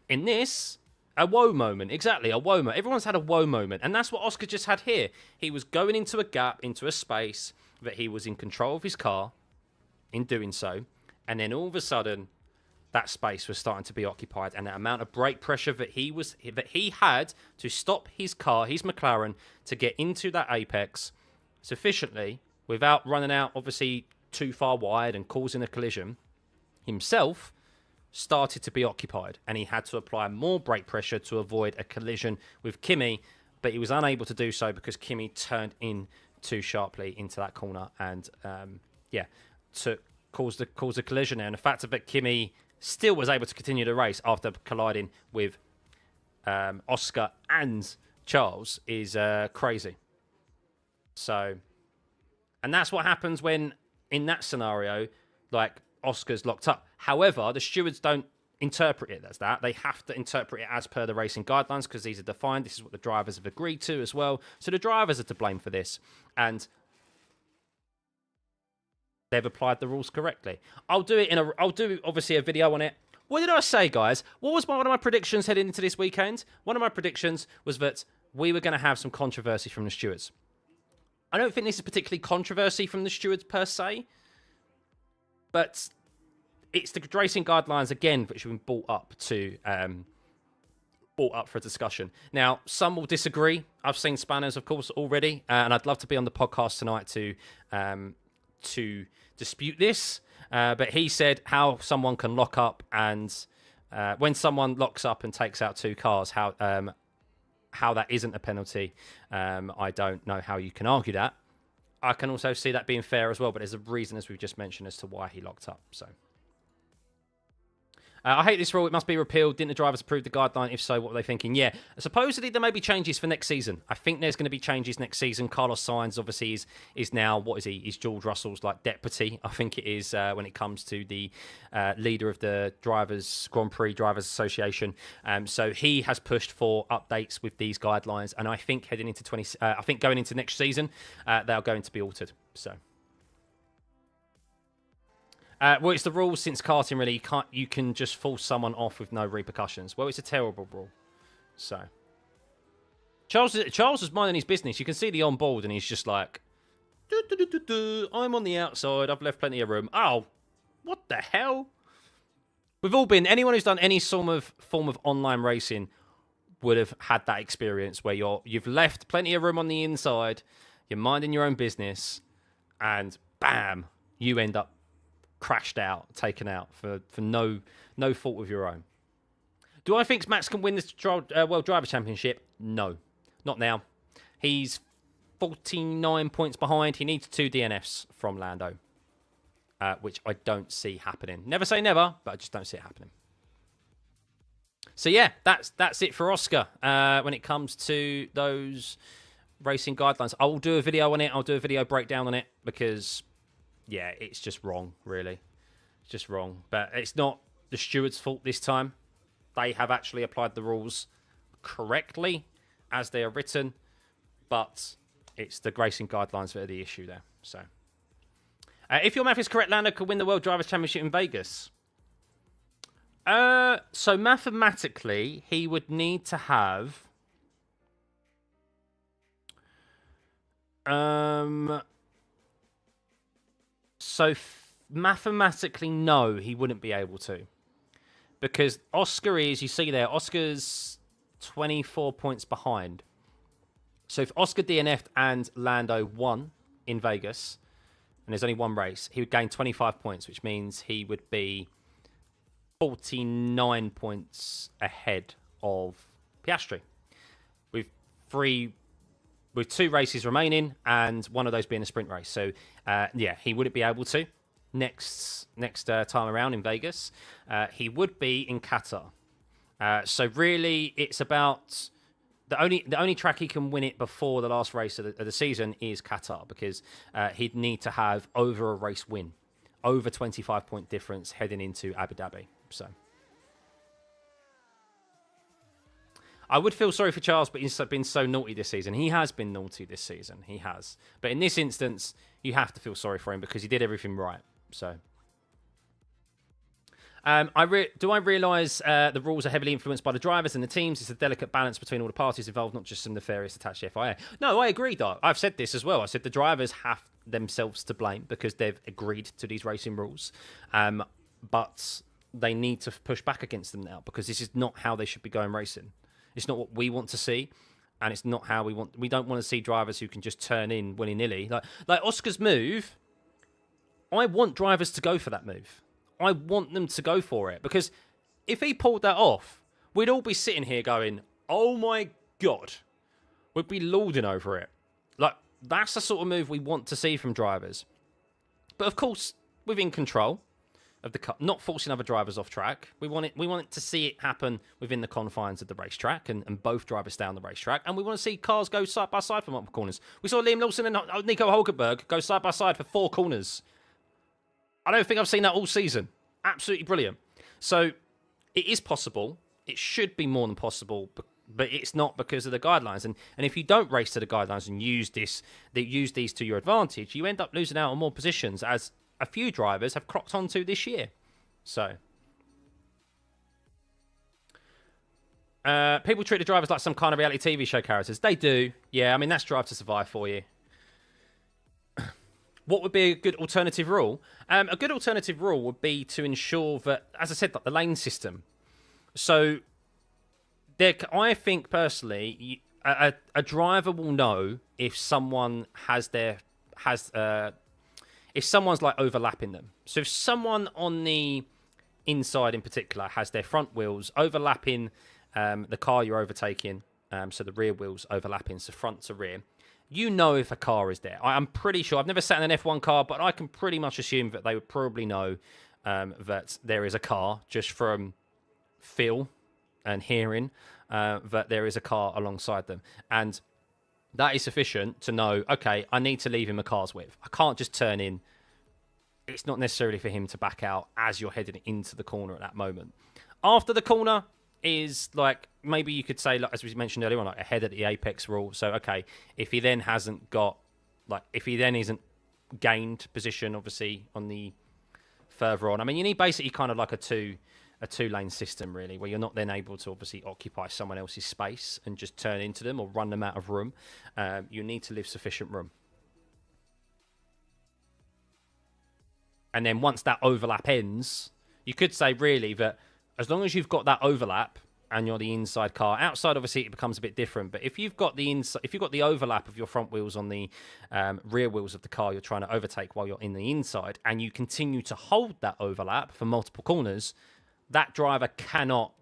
In this, a whoa moment. Exactly, a whoa moment. Everyone's had a whoa moment, and that's what Oscar just had here. He was going into a gap, into a space that he was in control of his car in doing so, and then all of a sudden that space was starting to be occupied, and that amount of brake pressure that he had to stop his car, his McLaren, to get into that apex sufficiently without running out obviously too far wide and causing a collision himself, started to be occupied, and he had to apply more brake pressure to avoid a collision with Kimi, but he was unable to do so because Kimi turned in too sharply into that corner and caused a collision there. And the fact that Kimi still was able to continue the race after colliding with Oscar and Charles is crazy. So, and that's what happens when, in that scenario, like Oscar's locked up. However, the stewards don't interpret it as that. They have to interpret it as per the racing guidelines because these are defined. This is what the drivers have agreed to as well. So the drivers are to blame for this. And they've applied the rules correctly. I'll do obviously a video on it. What did I say, guys? What was one of my predictions heading into this weekend? One of my predictions was that we were going to have some controversy from the stewards. I don't think this is particularly controversy from the stewards per se, but it's the racing guidelines again which have been brought up for discussion. Now, some will disagree. I've seen spanners, of course, already, and I'd love to be on the podcast tonight to dispute this. But he said how someone can lock up and when someone locks up and takes out two cars, how that isn't a penalty. I don't know how you can argue that. I can also see that being fair as well, but there's a reason, as we've just mentioned, as to why he locked up. So I hate this rule. It must be repealed. Didn't the drivers approve the guideline? If so, what were they thinking? Yeah, supposedly there may be changes for next season. I think there's going to be changes next season. Carlos Sainz obviously is now, what is he? He's George Russell's like deputy, I think it is, when it comes to the leader of the Grand Prix Drivers Association. So he has pushed for updates with these guidelines, and I think heading into going into next season, they are going to be altered. So. Well, it's the rule since karting, really. You can just force someone off with no repercussions. Well, it's a terrible rule. So, Charles was minding his business. You can see the on board, and he's just like, I'm on the outside. I've left plenty of room. Oh, what the hell? We've all been. Anyone who's done any form of online racing would have had that experience where you've left plenty of room on the inside. You're minding your own business, and bam, you end up crashed out, taken out for no fault of your own. Do I think Max can win this World Driver Championship? No, not now. He's 49 points behind. He needs 2 DNFs from Lando, which I don't see happening. Never say never, but I just don't see it happening. So yeah, that's it for Oscar when it comes to those racing guidelines. I will do a video on it. I'll do a video breakdown on it because, yeah, it's just wrong, really. It's just wrong. But it's not the stewards' fault this time. They have actually applied the rules correctly as they are written, but it's the racing guidelines that are the issue there. So, if your math is correct, Lando could win the World Drivers' Championship in Vegas. So mathematically, he would need to have So mathematically, no, he wouldn't be able to. Because Oscar is, you see there, Oscar's 24 points behind. So if Oscar DNF'd and Lando won in Vegas, and there's only one race, he would gain 25 points, which means he would be 49 points ahead of Piastri. With 2 races remaining, and one of those being a sprint race. So, yeah, he wouldn't be able to. Next time around in Vegas, he would be in Qatar. So really, it's about the only track he can win it before the last race of the season is Qatar, because he'd need to have over a race win, over 25-point difference heading into Abu Dhabi. So I would feel sorry for Charles, but he's been so naughty this season. He has been naughty this season. He has. But in this instance, you have to feel sorry for him because he did everything right. So, do I realise the rules are heavily influenced by the drivers and the teams? It's a delicate balance between all the parties involved, not just some nefarious attached to the FIA. No, I agree, Doc. I've said this as well. I said the drivers have themselves to blame because they've agreed to these racing rules. But they need to push back against them now because this is not how they should be going racing. It's not what we want to see, and it's not how we want. We don't want to see drivers who can just turn in willy-nilly. Like Oscar's move, I want drivers to go for that move. I want them to go for it, because if he pulled that off, we'd all be sitting here going, oh my God. We'd be lauding over it. Like, that's the sort of move we want to see from drivers. But of course, within control of the car, not forcing other drivers off track. We want it to see it happen within the confines of the racetrack and both drivers stay on the racetrack. And we want to see cars go side by side for multiple corners. We saw Liam Lawson and Nico Hulkenberg go side by side for 4 corners. I don't think I've seen that all season. Absolutely brilliant. So it is possible. It should be more than possible, but it's not because of the guidelines. And if you don't race to the guidelines and use these to your advantage, you end up losing out on more positions, as a few drivers have clocked onto this year. So people treat the drivers like some kind of reality TV show characters. They do. Yeah, I mean, that's Drive to Survive for you. What would be a good alternative rule? A good alternative rule would be to ensure that, as I said, like the lane system. So I think personally, a driver will know if someone if someone's like overlapping them. So if someone on the inside in particular has their front wheels overlapping the car you're overtaking, so the rear wheels overlapping, so front to rear, you know if a car is there. I'm pretty sure. I've never sat in an F1 car, but I can pretty much assume that they would probably know that there is a car just from feel and hearing that there is a car alongside them. And that is sufficient to know, okay, I need to leave him a car's width. I can't just turn in. It's not necessarily for him to back out as you're heading into the corner at that moment. After the corner is like, maybe you could say, like, as we mentioned earlier on, like ahead at the apex rule. So, okay, if he then hasn't got, like, if he then isn't gained position, obviously, on the further on. I mean, you need basically kind of like a two-lane system, really, where you're not then able to obviously occupy someone else's space and just turn into them or run them out of room. You need to leave sufficient room. And then once that overlap ends, you could say really that as long as you've got that overlap and you're the inside car, outside obviously it becomes a bit different. But if you've got the overlap of your front wheels on the rear wheels of the car you're trying to overtake while you're in the inside, and you continue to hold that overlap for multiple corners, that driver cannot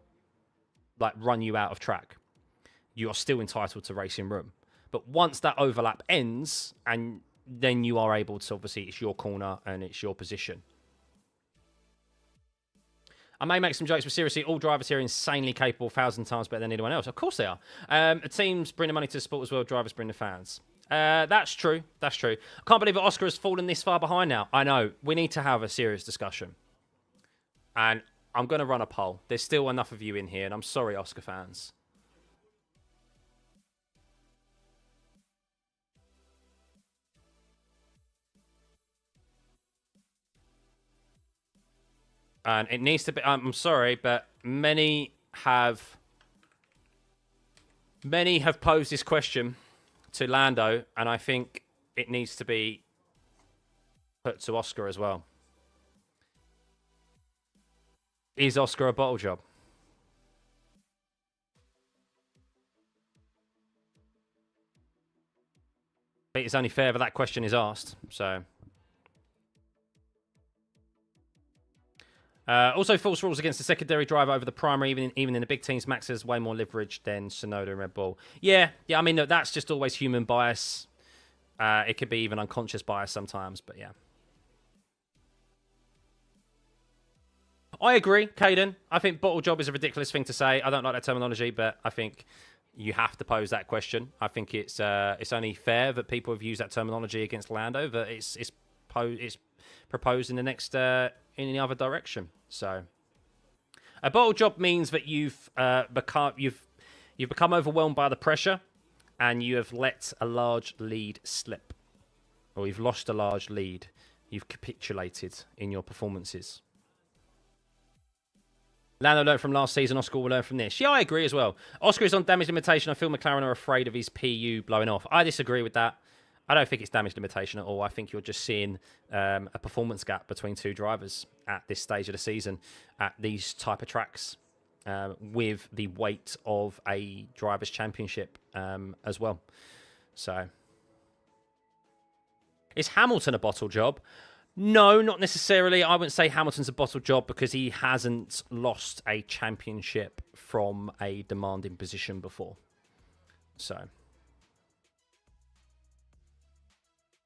like run you out of track. You are still entitled to racing room. But once that overlap ends, and then you are able to, obviously, it's your corner and it's your position. I may make some jokes, but seriously, all drivers here are insanely capable, 1,000 times better than anyone else. Of course they are. The teams bring the money to the sport as well. Drivers bring the fans. That's true. That's true. I can't believe that Oscar has fallen this far behind now. I know. We need to have a serious discussion. And I'm going to run a poll. There's still enough of you in here, and I'm sorry, Oscar fans. And it needs to be, I'm sorry, but many have posed this question to Lando, and I think it needs to be put to Oscar as well. Is Oscar a bottle job? I think it's only fair that that question is asked. So, also false rules against the secondary driver over the primary. Even in the big teams, Max has way more leverage than Tsunoda and Red Bull. Yeah. I mean, look, that's just always human bias. It could be even unconscious bias sometimes, but yeah. I agree, Caden. I think bottle job is a ridiculous thing to say. I don't like that terminology, but I think you have to pose that question. I think it's only fair that people have used that terminology against Lando, that it's proposed in the next in the other direction. So a bottle job means that you've become overwhelmed by the pressure, and you have let a large lead slip, or you've lost a large lead. You've capitulated in your performances. Lando learned from last season. Oscar will learn from this. Yeah, I agree as well. Oscar is on damage limitation. I feel McLaren are afraid of his PU blowing off. I disagree with that. I don't think it's damage limitation at all. I think you're just seeing a performance gap between two drivers at this stage of the season at these type of tracks with the weight of a driver's championship as well. So, is Hamilton a bottle job? No, not necessarily. I wouldn't say Hamilton's a bottle job because he hasn't lost a championship from a demanding position before. So,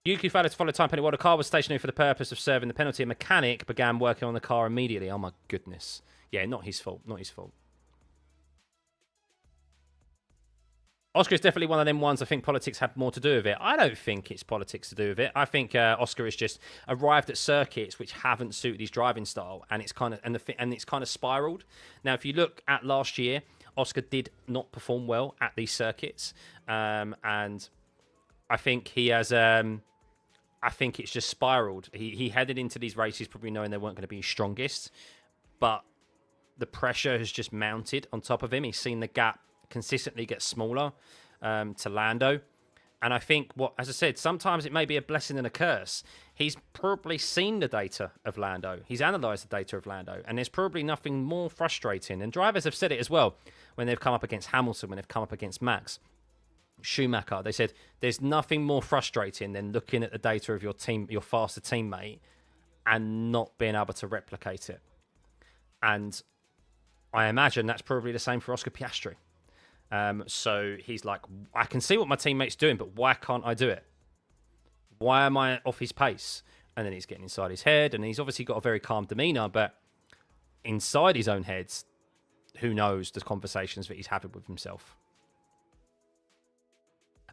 Yuki failed to follow time penalty while the car was stationary for the purpose of serving the penalty. A mechanic began working on the car immediately. Oh my goodness. Yeah, not his fault. Not his fault. Oscar is definitely one of them ones I think politics have more to do with it. I don't think it's politics to do with it. I think Oscar has just arrived at circuits which haven't suited his driving style, and it's kind of spiraled. Now, if you look at last year, Oscar did not perform well at these circuits, and I think he has. I think it's just spiraled. He headed into these races probably knowing they weren't going to be his strongest, but the pressure has just mounted on top of him. He's seen the gap consistently get smaller to Lando. And I think, as I said, sometimes it may be a blessing and a curse. He's probably seen the data of Lando. He's analysed the data of Lando. And there's probably nothing more frustrating. And drivers have said it as well when they've come up against Hamilton, when they've come up against Max. Schumacher, they said, there's nothing more frustrating than looking at the data of your team, your faster teammate, and not being able to replicate it. And I imagine that's probably the same for Oscar Piastri. So he's like, I can see what my teammate's doing, but why can't I do it? Why am I off his pace? And then he's getting inside his head, and he's obviously got a very calm demeanour, but inside his own head, who knows the conversations that he's having with himself.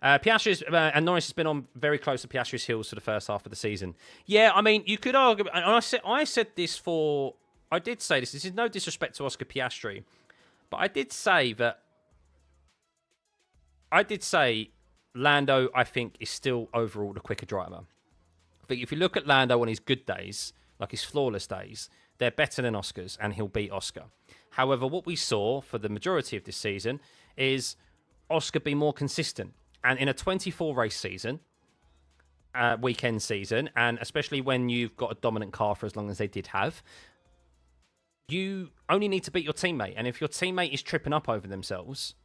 Piastri's and Norris has been on very close to Piastri's heels for the first half of the season. Yeah, I mean, you could argue, and I said this I did say this. This is no disrespect to Oscar Piastri, but I did say Lando, I think, is still overall the quicker driver. But if you look at Lando on his good days, like his flawless days, they're better than Oscar's, and he'll beat Oscar. However, what we saw for the majority of this season is Oscar be more consistent. And in a 24-race season, weekend season, and especially when you've got a dominant car for as long as they did have, you only need to beat your teammate. And if your teammate is tripping up over themselves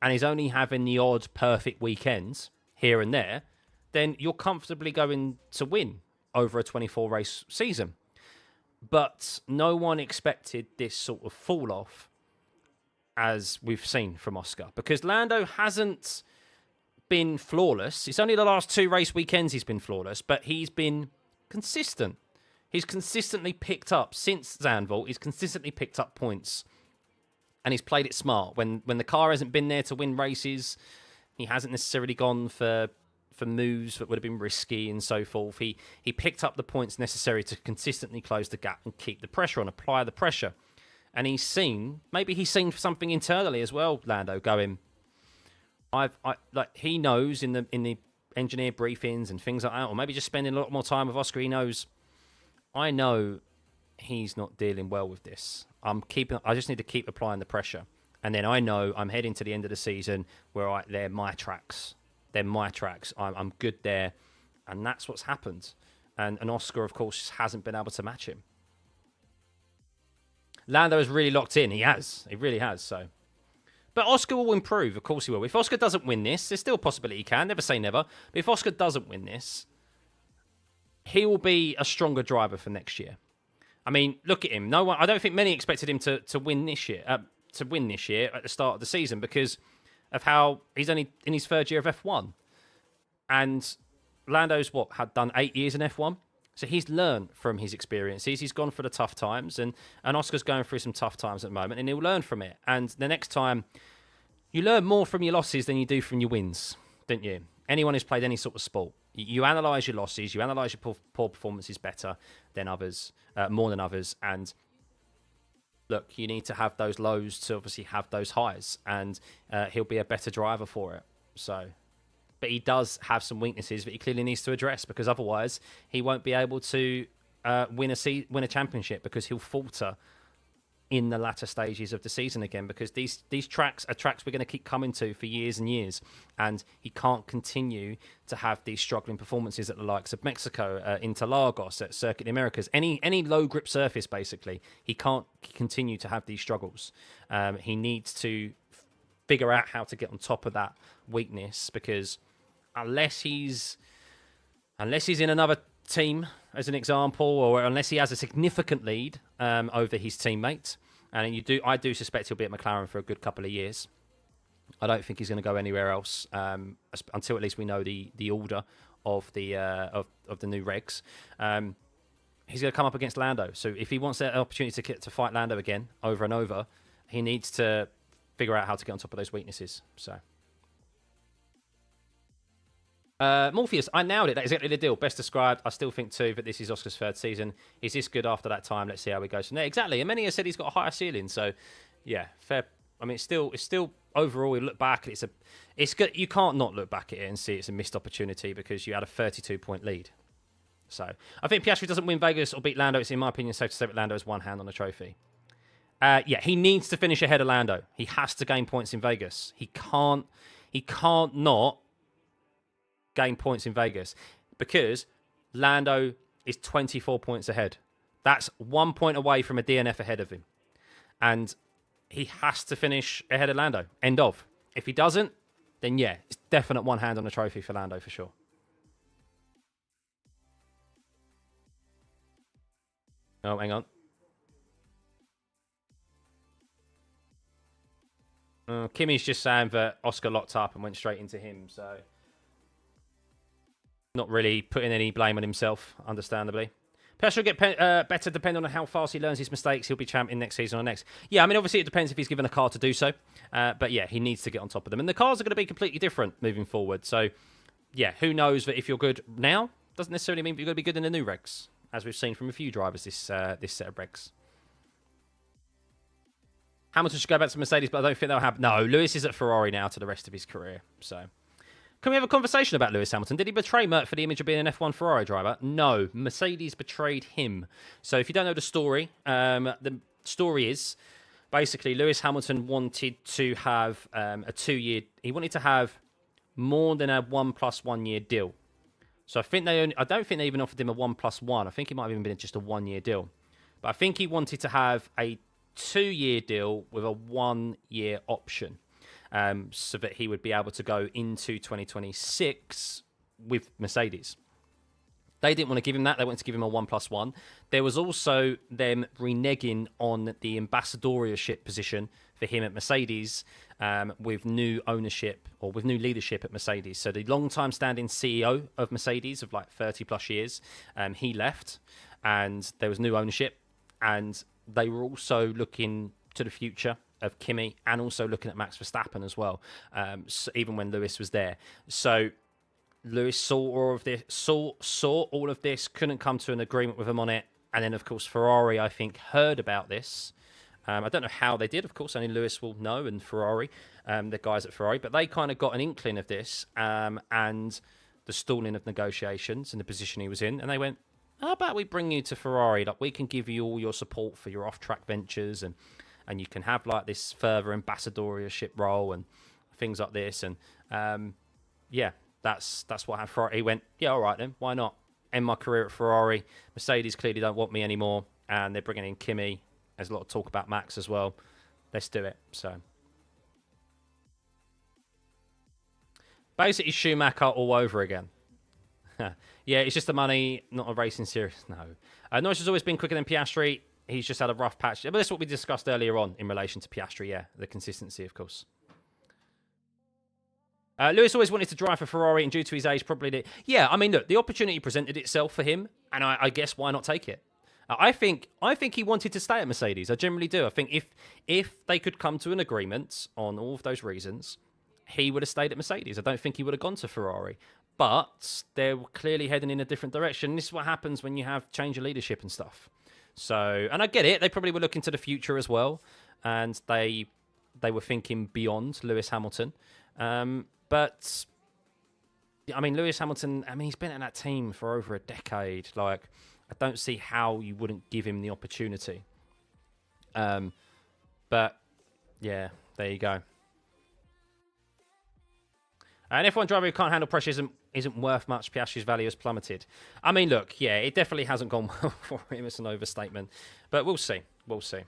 and is only having the odd perfect weekends here and there, then you're comfortably going to win over a 24-race season. But no one expected this sort of fall-off as we've seen from Oscar, because Lando hasn't been flawless. It's only the last 2 race weekends he's been flawless, but he's been consistent. He's consistently picked up, since Zandvoort, he's consistently picked up points. And he's played it smart. When the car hasn't been there to win races, he hasn't necessarily gone for moves that would have been risky and so forth. He picked up the points necessary to consistently close the gap and keep the pressure on, apply the pressure. And maybe he's seen something internally as well, Lando, going, he knows in the engineer briefings and things like that, or maybe just spending a lot more time with Oscar, he knows, I know he's not dealing well with this. I just need to keep applying the pressure. And then I know I'm heading to the end of the season where they're my tracks. They're my tracks. I'm good there. And that's what's happened. And Oscar, of course, hasn't been able to match him. Lando is really locked in. He has. He really has. So, but Oscar will improve. Of course he will. If Oscar doesn't win this, there's still a possibility he can. Never say never. But if Oscar doesn't win this, he will be a stronger driver for next year. I mean, look at him. No one. I don't think many expected him to win this year. To win this year at the start of the season because of how he's only in his third year of F1, and Lando's had done 8 years in F1. So he's learned from his experiences. He's gone for the tough times, and Oscar's going through some tough times at the moment, and he'll learn from it. And the next time, you learn more from your losses than you do from your wins, don't you? Anyone who's played any sort of sport, you analyse your losses, you analyse your poor performances better than others, more than others, and look, you need to have those lows to obviously have those highs, and he'll be a better driver for it. So. But he does have some weaknesses that he clearly needs to address because otherwise he won't be able to win a championship because he'll falter in the latter stages of the season again because these tracks are tracks we're going to keep coming to for years and years, and he can't continue to have these struggling performances at the likes of Mexico, Interlagos, at Circuit of the Americas, any low grip surface basically. He can't continue to have these struggles. He needs to figure out how to get on top of that weakness because unless he's in another team, as an example, or unless he has a significant lead over his teammate, and I do suspect he'll be at McLaren for a good couple of years. I don't think he's going to go anywhere else until at least we know the order of the new regs. He's going to come up against Lando. So if he wants that opportunity to fight Lando again over and over, he needs to figure out how to get on top of those weaknesses. So. Morpheus, I nailed it. That is exactly the deal. Best described. I still think too that this is Oscar's third season. Is this good after that time? Let's see how he goes from there. Exactly. And many have said he's got a higher ceiling. So, yeah, fair. I mean, it's still overall. We look back. It's good. You can't not look back at it and see it's a missed opportunity because you had a 32-point lead. So I think Piastri doesn't win Vegas or beat Lando. It's in my opinion safe to say that Lando has one hand on the trophy. Yeah, he needs to finish ahead of Lando. He has to gain points in Vegas. He can't not gain points in Vegas because Lando is 24 points ahead. That's 1 point away from a DNF ahead of him. And he has to finish ahead of Lando. End of. If he doesn't, then yeah, it's definite one hand on the trophy for Lando for sure. Oh, hang on. Kimmy's just saying that Oscar locked up and went straight into him, so not really putting any blame on himself, understandably. Piastri will get better depending on how fast he learns his mistakes. He'll be champion next season or next. Yeah, I mean, obviously it depends if he's given a car to do so. But yeah, he needs to get on top of them. And the cars are going to be completely different moving forward. So yeah, who knows that if you're good now, doesn't necessarily mean you're going to be good in the new regs, as we've seen from a few drivers this set of regs. Hamilton should go back to Mercedes, but I don't think they'll have... No, Lewis is at Ferrari now to the rest of his career, so... Can we have a conversation about Lewis Hamilton? Did he betray Mert for the image of being an F1 Ferrari driver? No, Mercedes betrayed him. So if you don't know the story is basically Lewis Hamilton wanted to have a 2-year... He wanted to have more than a 1 + 1 year deal. So I don't think they even offered him a 1 + 1. I think it might have even been just a 1-year deal. But I think he wanted to have a 2-year deal with a 1-year option. So that he would be able to go into 2026 with Mercedes. They didn't want to give him that. They wanted to give him a 1 + 1. There was also them reneging on the ambassadorship position for him at Mercedes with new ownership or with new leadership at Mercedes. So the long-time standing CEO of Mercedes of like 30 plus years, he left and there was new ownership, and they were also looking to the future of Kimi and also looking at Max Verstappen as well, so even when Lewis was there. So Lewis saw all of this, couldn't come to an agreement with him on it. And then, of course, Ferrari, I think, heard about this. I don't know how they did, of course, only Lewis will know, and Ferrari, the guys at Ferrari. But they kind of got an inkling of this and the stalling of negotiations and the position he was in. And they went, how about we bring you to Ferrari? Like, we can give you all your support for your off-track ventures, and you can have like this further ambassadorship role and things like this. And yeah, That's what happened. Ferrari, he went, yeah, all right then, why not? End my career at Ferrari. Mercedes clearly don't want me anymore, and they're bringing in Kimi. There's a lot of talk about Max as well. Let's do it. So basically Schumacher all over again. Yeah, it's just the money, not a racing series. No. Norris has always been quicker than Piastri. He's just had a rough patch. But that's what we discussed earlier on in relation to Piastri, yeah. The consistency, of course. Lewis always wanted to drive for Ferrari, and due to his age, probably did. Yeah, I mean, look, the opportunity presented itself for him, and I guess why not take it? I think he wanted to stay at Mercedes. I generally do. I think if they could come to an agreement on all of those reasons, he would have stayed at Mercedes. I don't think he would have gone to Ferrari. But they're clearly heading in a different direction. This is what happens when you have change of leadership and stuff. So, and I get it. They probably were looking to the future as well, and they were thinking beyond Lewis Hamilton. But I mean, Lewis Hamilton. I mean, he's been in that team for over a decade. Like, I don't see how you wouldn't give him the opportunity. But yeah, there you go. An F1 driver who can't handle pressure isn't worth much. Piastri's value has plummeted. I mean, look, yeah, it definitely hasn't gone well for him. It's an overstatement. But we'll see. We'll see.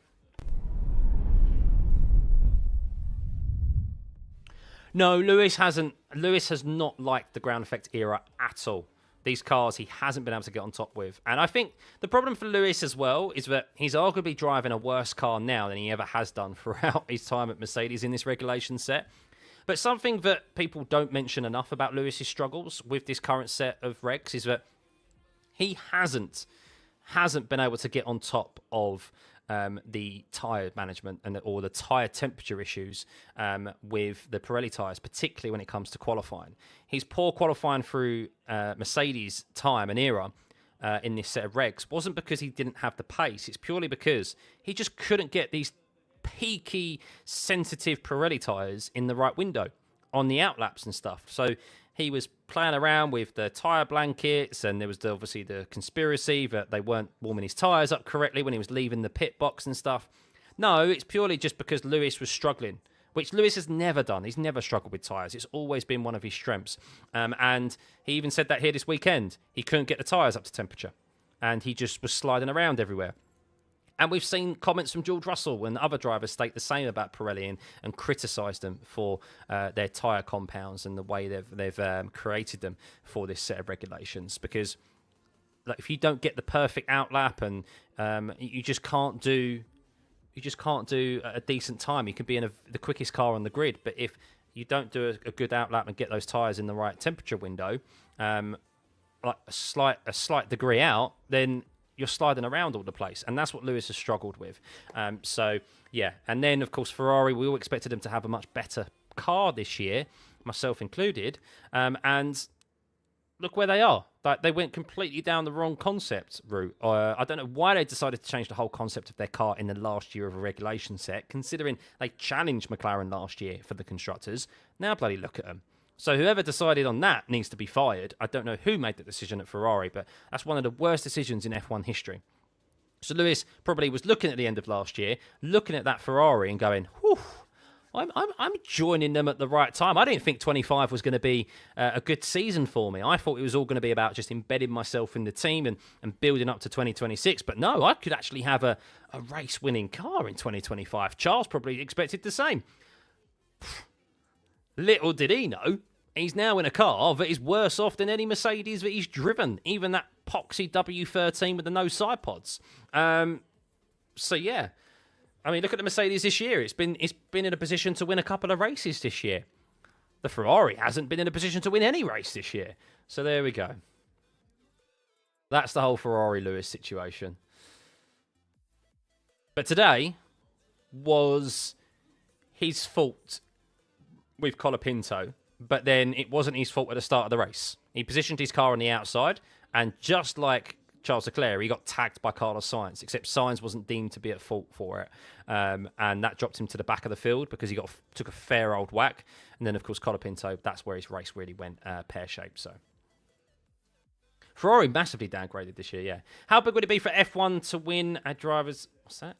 No, Lewis has not liked the ground effect era at all. These cars he hasn't been able to get on top with. And I think the problem for Lewis as well is that he's arguably driving a worse car now than he ever has done throughout his time at Mercedes in this regulation set. But something that people don't mention enough about Lewis's struggles with this current set of regs is that he hasn't been able to get on top of the tyre management or the tyre temperature issues with the Pirelli tyres, particularly when it comes to qualifying. His poor qualifying through Mercedes' time and era in this set of regs wasn't because he didn't have the pace. It's purely because he just couldn't get these peaky, sensitive Pirelli tyres in the right window on the outlaps and stuff. So he was playing around with the tyre blankets, and there was obviously the conspiracy that they weren't warming his tyres up correctly when he was leaving the pit box and stuff. No, it's purely just because Lewis was struggling, which Lewis has never done. He's never struggled with tyres. It's always been one of his strengths. And he even said that here this weekend. He couldn't get the tyres up to temperature, and he just was sliding around everywhere. And we've seen comments from George Russell and other drivers state the same about Pirelli and criticise them for their tyre compounds and the way they've created them for this set of regulations. Because like, if you don't get the perfect outlap and you just can't do a decent time, you could be in the quickest car on the grid. But if you don't do a good outlap and get those tyres in the right temperature window, like a slight degree out, then you're sliding around all the place. And that's what Lewis has struggled with. So, yeah. And then, of course, Ferrari, we all expected them to have a much better car this year, myself included. And look where they are. Like, they went completely down the wrong concept route. I don't know why they decided to change the whole concept of their car in the last year of a regulation set, considering they challenged McLaren last year for the constructors. Now bloody look at them. So whoever decided on that needs to be fired. I don't know who made the decision at Ferrari, but that's one of the worst decisions in F1 history. So Lewis probably was looking at the end of last year, looking at that Ferrari and going, whew, I'm joining them at the right time. I didn't think 25 was going to be a good season for me. I thought it was all going to be about just embedding myself in the team and building up to 2026. But no, I could actually have a race-winning car in 2025. Charles probably expected the same. Little did he know, he's now in a car that is worse off than any Mercedes that he's driven, even that poxy W13 with the no side pods. So yeah, I mean, look at the Mercedes this year. It's been in a position to win a couple of races this year. The Ferrari hasn't been in a position to win any race this year. So there we go. That's the whole Ferrari-Lewis situation. But today was his fault with Colapinto, but then it wasn't his fault at the start of the race. He positioned his car on the outside, and just like Charles Leclerc, he got tagged by Carlos Sainz, except Sainz wasn't deemed to be at fault for it. And that dropped him to the back of the field because he took a fair old whack. And then, of course, Colapinto, that's where his race really went pear-shaped. So Ferrari massively downgraded this year, yeah. How big would it be for F1 to win a driver's... What's that?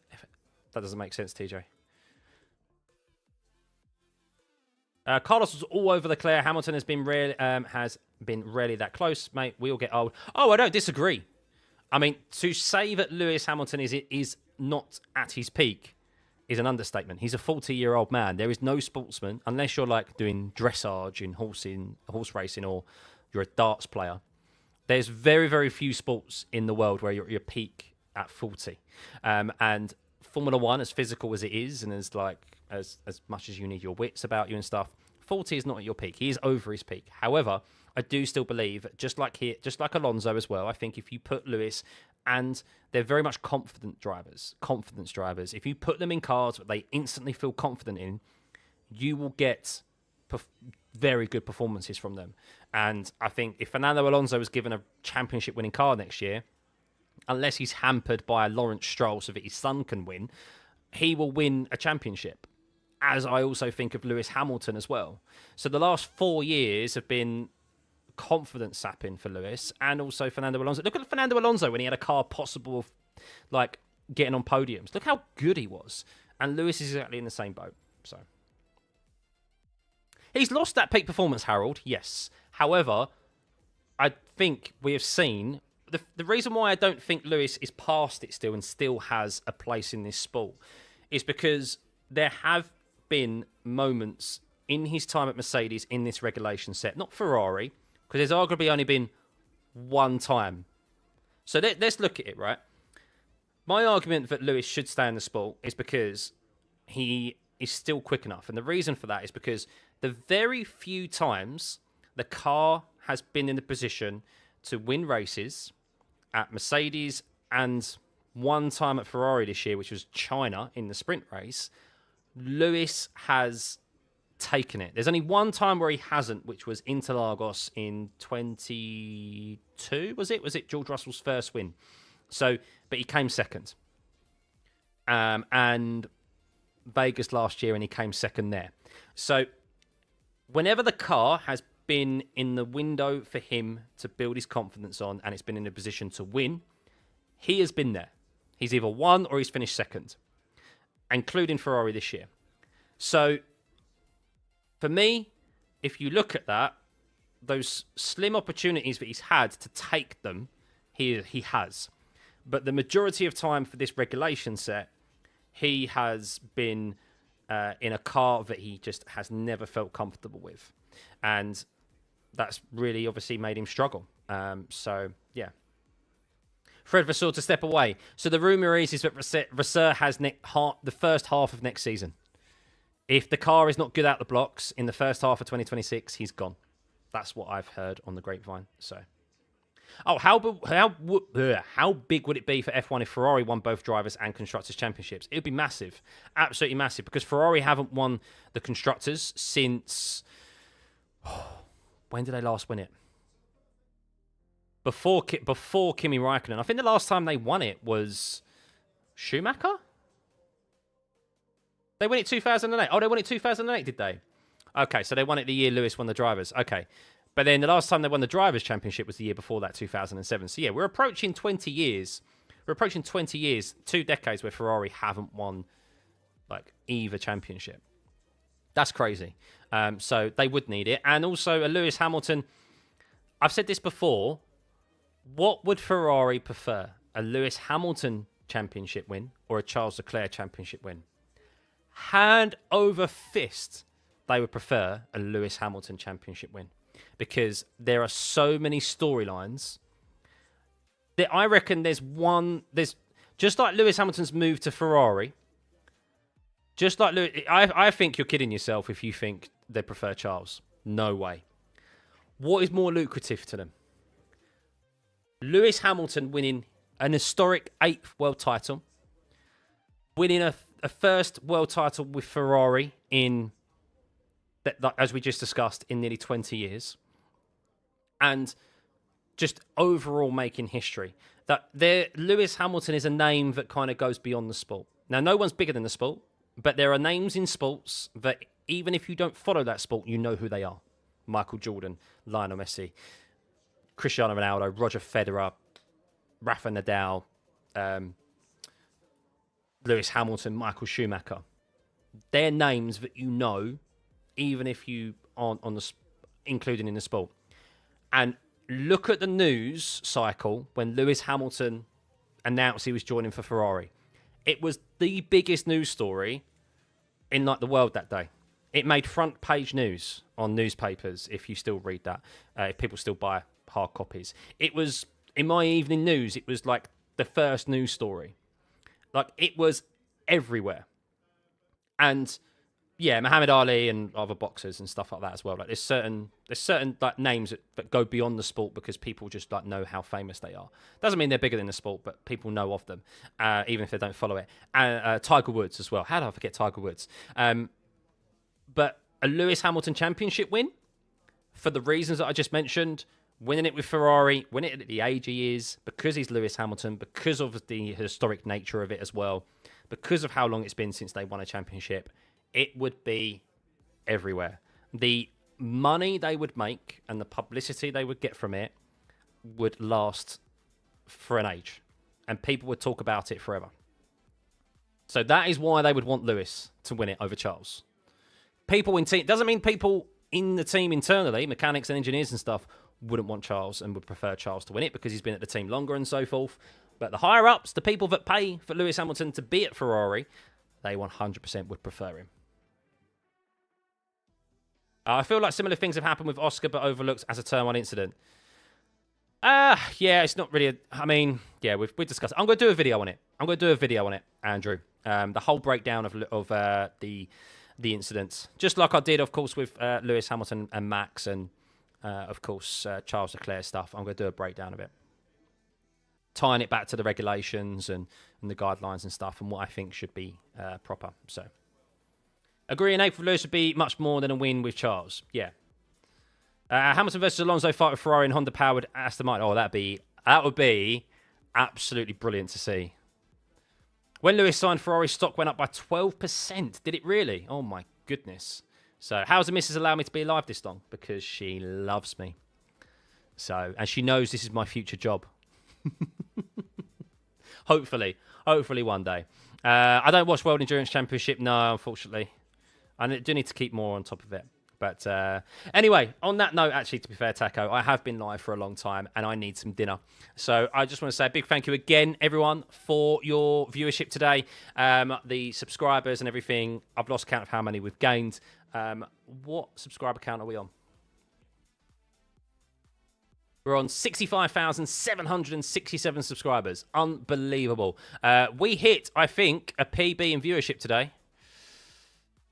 That doesn't make sense, TJ. Carlos was all over Leclerc. Hamilton has been rarely that close, mate. We all get old. Oh, I don't disagree. I mean, to say that Lewis Hamilton is not at his peak is an understatement. He's a 40-year-old man. There is no sportsman, unless you're like doing dressage in horse racing, or you're a darts player. There's very, very few sports in the world where you're at your peak at 40. And Formula One, as physical as it is, and as much as you need your wits about you and stuff, 40 is not at your peak. He is over his peak. However, I do still believe, just like Alonso as well, I think if you put Lewis, and they're very much confidence drivers. If you put them in cars that they instantly feel confident in, you will get very good performances from them. And I think if Fernando Alonso was given a championship-winning car next year, unless he's hampered by a Lawrence Stroll so that his son can win, he will win a championship. As I also think of Lewis Hamilton as well. So the last 4 years have been confidence sapping for Lewis, and also Fernando Alonso. Look at Fernando Alonso when he had a car possible of like getting on podiums. Look how good he was. And Lewis is exactly in the same boat. So he's lost that peak performance, Harold, yes. However, I think we have seen the reason why I don't think Lewis is past it still and still has a place in this sport is because there have been moments in his time at Mercedes in this regulation set, not Ferrari, because there's arguably only been one time. So let's look at it, right? My argument that Lewis should stay in the sport is because he is still quick enough. And the reason for that is because the very few times the car has been in the position to win races at Mercedes and one time at Ferrari this year, which was China in the sprint race, Lewis has taken it. There's only one time where he hasn't, which was Interlagos in 22, was it? Was it George Russell's first win? So, but he came second. And Vegas last year, and he came second there. So, whenever the car has been in the window for him to build his confidence on, and it's been in a position to win, he has been there. He's either won or he's finished second, including Ferrari this year. So, for me, if you look at that, those slim opportunities that he's had to take them, he has. But the majority of time for this regulation set, he has been in a car that he just has never felt comfortable with. And that's really obviously made him struggle. So, yeah. Fred Vasseur to step away. So the rumour is that Vasseur has the first half of next season. If the car is not good out the blocks in the first half of 2026, he's gone. That's what I've heard on the grapevine. So, how big would it be for F1 if Ferrari won both drivers and constructors championships? It would be massive, absolutely massive, because Ferrari haven't won the constructors since when did they last win it? Before Kimi Räikkönen. I think the last time they won it was Schumacher. They won it 2008. Oh, they won it 2008, did they? Okay, so they won it the year Lewis won the drivers. Okay. But then the last time they won the drivers' championship was the year before that, 2007. So, yeah, we're approaching 20 years. We're approaching 20 years, 2 decades where Ferrari haven't won, like, either championship. That's crazy. So they would need it. And also, a Lewis Hamilton, I've said this before, what would Ferrari prefer? A Lewis Hamilton championship win or a Charles Leclerc championship win? Hand over fist, they would prefer a Lewis Hamilton championship win, because there are so many storylines that I reckon there's just like Lewis Hamilton's move to Ferrari, just like I think you're kidding yourself if you think they prefer Charles. No way. What is more lucrative to them? Lewis Hamilton winning an historic 8th world title, winning a first world title with Ferrari in, as we just discussed, in nearly 20 years. And just overall making history. Lewis Hamilton is a name that kind of goes beyond the sport. Now, no one's bigger than the sport, but there are names in sports that even if you don't follow that sport, you know who they are. Michael Jordan, Lionel Messi, Cristiano Ronaldo, Roger Federer, Rafa Nadal, Lewis Hamilton, Michael Schumacher. They're names that you know even if you aren't included in the sport. And look at the news cycle when Lewis Hamilton announced he was joining for Ferrari. It was the biggest news story in like the world that day. It made front page news on newspapers, if you still read that, if people still buy hard copies. It was, in my evening news, it was like the first news story. Like, it was everywhere. And yeah, Muhammad Ali and other boxers and stuff like that as well. Like, there's certain like names that go beyond the sport because people just like know how famous they are. Doesn't mean they're bigger than the sport, but people know of them, even if they don't follow it. And Tiger Woods as well. How did I forget Tiger Woods? But a Lewis Hamilton championship win, for the reasons that I just mentioned, winning it with Ferrari, winning it at the age he is, because he's Lewis Hamilton, because of the historic nature of it as well, because of how long it's been since they won a championship, it would be everywhere. The money they would make and the publicity they would get from it would last for an age, and people would talk about it forever. So that is why they would want Lewis to win it over Charles. People in team, doesn't mean people in the team internally, mechanics and engineers and stuff, wouldn't want Charles and would prefer Charles to win it because he's been at the team longer and so forth. But the higher ups, the people that pay for Lewis Hamilton to be at Ferrari, they 100% would prefer him. I feel like similar things have happened with Oscar, but overlooked as a Turn 1 incident. Yeah, it's not really. We've discussed it. I'm going to do a video on it. Andrew. The whole breakdown of the incidents, just like I did, of course, with Lewis Hamilton and Max, and of course Charles Leclerc stuff. I'm going to do a breakdown of it, tying it back to the regulations and the guidelines and stuff, and what I think should be proper. So, agree, an 8th with Lewis would be much more than a win with Charles. Yeah. Hamilton versus Alonso fight with Ferrari and Honda powered Aston Martin. Oh, that would be absolutely brilliant to see. When Lewis signed, Ferrari stock went up by 12%. Did it really? Oh my goodness. So how's the missus allowed me to be alive this long? Because she loves me. So, and she knows this is my future job. Hopefully one day. I don't watch World Endurance Championship. No, unfortunately. I do need to keep more on top of it. But anyway, on that note, actually, to be fair, Taco, I have been live for a long time and I need some dinner. So I just want to say a big thank you again, everyone, for your viewership today. The subscribers and everything. I've lost count of how many we've gained. What subscriber count are we on? We're on 65,767 subscribers. Unbelievable. We hit, I think, a PB in viewership today.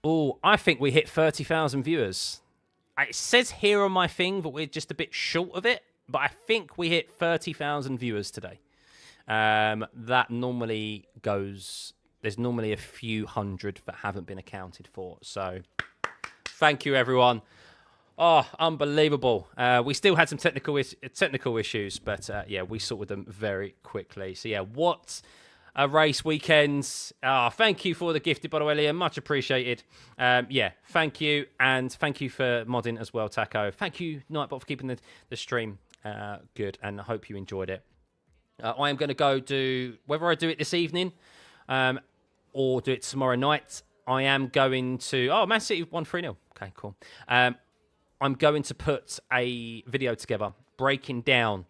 Oh, I think we hit 30,000 viewers. It says here on my thing that we're just a bit short of it, but I think we hit 30,000 viewers today. That normally goes... There's normally a few hundred that haven't been accounted for. So, thank you, everyone. Oh, unbelievable. We still had some technical issues, but yeah, we sorted them very quickly. So, yeah, what a race weekend. Thank you for the gifted, by the way, Liam. Much appreciated. Yeah, thank you. And thank you for modding as well, Taco. Thank you, Nightbot, for keeping the stream good, and I hope you enjoyed it. I am going to go do, whether I do it this evening or do it tomorrow night, I am going to... Oh, Man City won 3-0. Okay, cool. I'm going to put a video together breaking down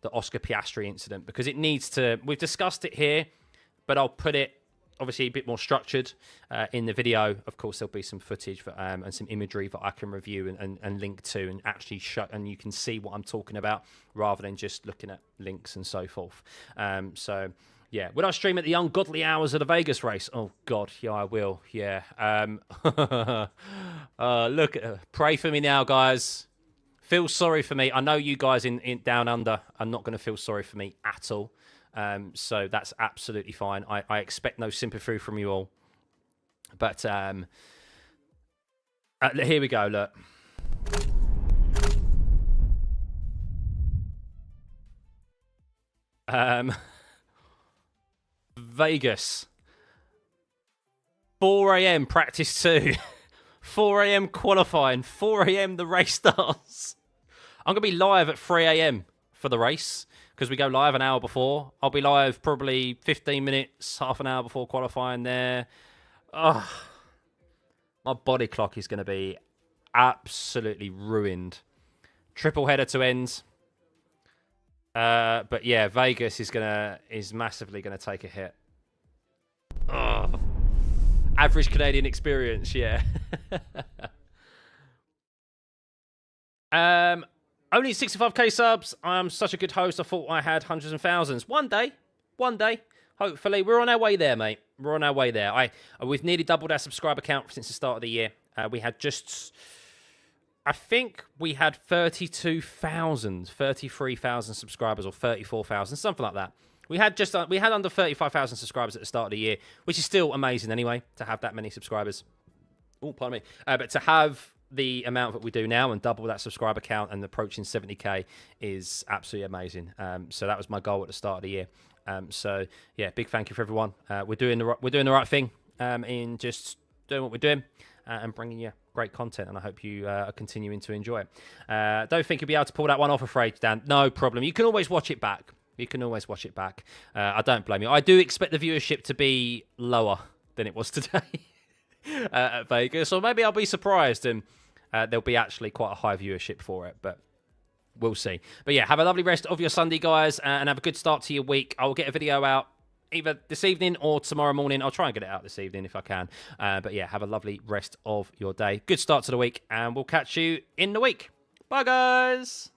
the Oscar Piastri incident, because it needs to... We've discussed it here, but I'll put it, obviously, a bit more structured in the video. Of course, there'll be some footage and some imagery that I can review and link to and actually show, and you can see what I'm talking about rather than just looking at links and so forth. So, yeah. Would I stream at the ungodly hours of the Vegas race? Oh, God. Yeah, I will. Yeah. Look, pray for me now, guys. Feel sorry for me. I know you guys in Down Under are not going to feel sorry for me at all. So that's absolutely fine. I expect no sympathy from you all. But here we go, look. Vegas. 4 a.m. practice 2. 4 a.m. qualifying. 4 a.m. the race starts. I'm going to be live at 3 a.m. for the race, because we go live an hour before. I'll be live probably 15 minutes, half an hour before qualifying there. Oh, My body clock is going to be absolutely ruined. Triple header to end. But yeah, Vegas is massively gonna take a hit. Ugh. Average Canadian experience, yeah. Only 65k subs. I'm such a good host. I thought I had hundreds and thousands. One day. Hopefully, we're on our way there, mate. We're on our way there. We've nearly doubled our subscriber count since the start of the year. We had I think we had 33,000 subscribers, or 34,000, something like that. We had under 35,000 subscribers at the start of the year, which is still amazing anyway, to have that many subscribers. Oh, pardon me. But to have the amount that we do now and double that subscriber count and approaching 70k is absolutely amazing. So that was my goal at the start of the year. So yeah, big thank you for everyone. We're doing the right thing in just doing what we're doing and bringing you great content, and I hope you are continuing to enjoy it. Don't think you'll be able to pull that one off, afraid, Dan. No problem. You can always watch it back. I don't blame you. I do expect the viewership to be lower than it was today at Vegas, or maybe I'll be surprised and there'll be actually quite a high viewership for it, but we'll see. But yeah, have a lovely rest of your Sunday, guys, and have a good start to your week. I will get a video out either this evening or tomorrow morning. I'll try and get it out this evening if I can. But yeah, have a lovely rest of your day. Good start to the week, and we'll catch you in the week. Bye, guys.